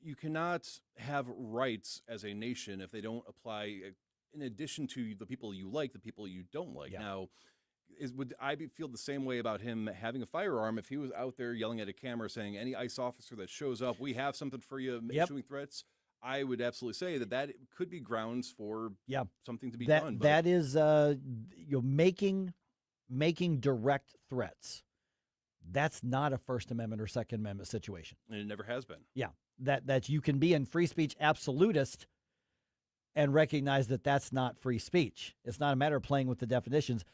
you cannot have rights as a nation if they don't apply in addition to the people you like, the people you don't like. Yeah. Now, would I feel the same way about him having a firearm if he was out there yelling at a camera saying, any ICE officer that shows up, we have something for you, issuing threats? I would absolutely say that could be grounds for something to be done. That is making direct threats. That's not a First Amendment or Second Amendment situation. And it never has been. Yeah, that you can be in free speech absolutist and recognize that that's not free speech. It's not a matter of playing with the definitions.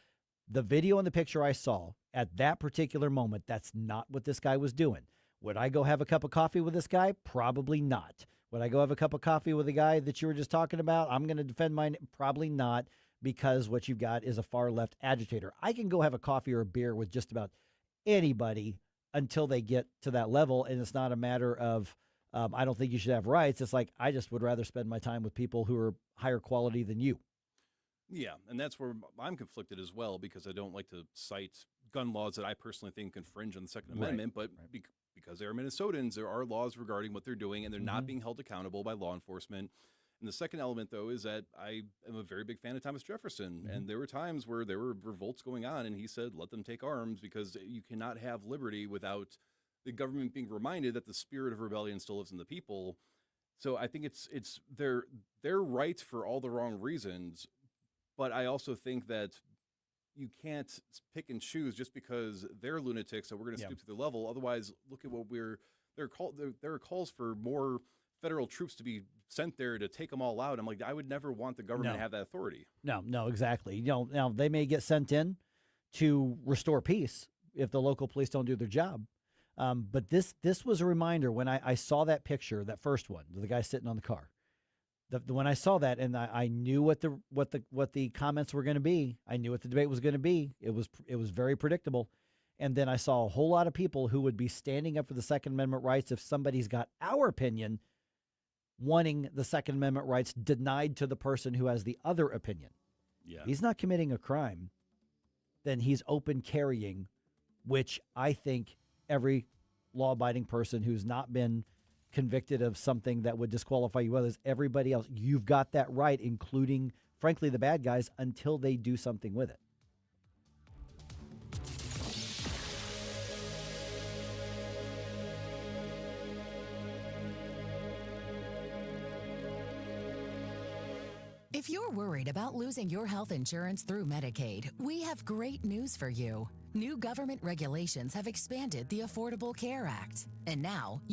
The video and the picture I saw at that particular moment, that's not what this guy was doing. Would I go have a cup of coffee with this guy? Probably not. Would I go have a cup of coffee with the guy that you were just talking about? I'm going to defend mine. Probably not, because what you've got is a far left agitator. I can go have a coffee or a beer with just about anybody until they get to that level, and it's not a matter of I don't think you should have rights. It's like I just would rather spend my time with people who are higher quality than you. Yeah, and that's where I'm conflicted as well, because I don't like to cite gun laws that I personally think infringe on the Second Amendment, but because they're Minnesotans, there are laws regarding what they're doing, and they're not being held accountable by law enforcement. And the second element, though, is that I am a very big fan of Thomas Jefferson, and there were times where there were revolts going on, and he said, let them take arms, because you cannot have liberty without the government being reminded that the spirit of rebellion still lives in the people. So I think it's they're right for all the wrong reasons, but I also think that you can't pick and choose just because they're lunatics, so we're going to stoop to their level. Otherwise, look at what there are calls for more federal troops to be sent there to take them all out. I'm like, I would never want the government to have that authority. No, exactly. Now they may get sent in to restore peace if the local police don't do their job. But this was a reminder when I saw that picture, that first one, the guy sitting on the car. When I saw that, and I knew what the comments were going to be, I knew what the debate was going to be. It was very predictable. And then I saw a whole lot of people who would be standing up for the Second Amendment rights if somebody's got our opinion, wanting the Second Amendment rights denied to the person who has the other opinion. Yeah. If he's not committing a crime, then he's open carrying, which I think every law-abiding person who's not been convicted of something that would disqualify you, well, as everybody else, you've got that right, including, frankly, the bad guys, until they do something with it. If you're worried about losing your health insurance through Medicaid, we have great news for you. New government regulations have expanded the Affordable Care Act, and now you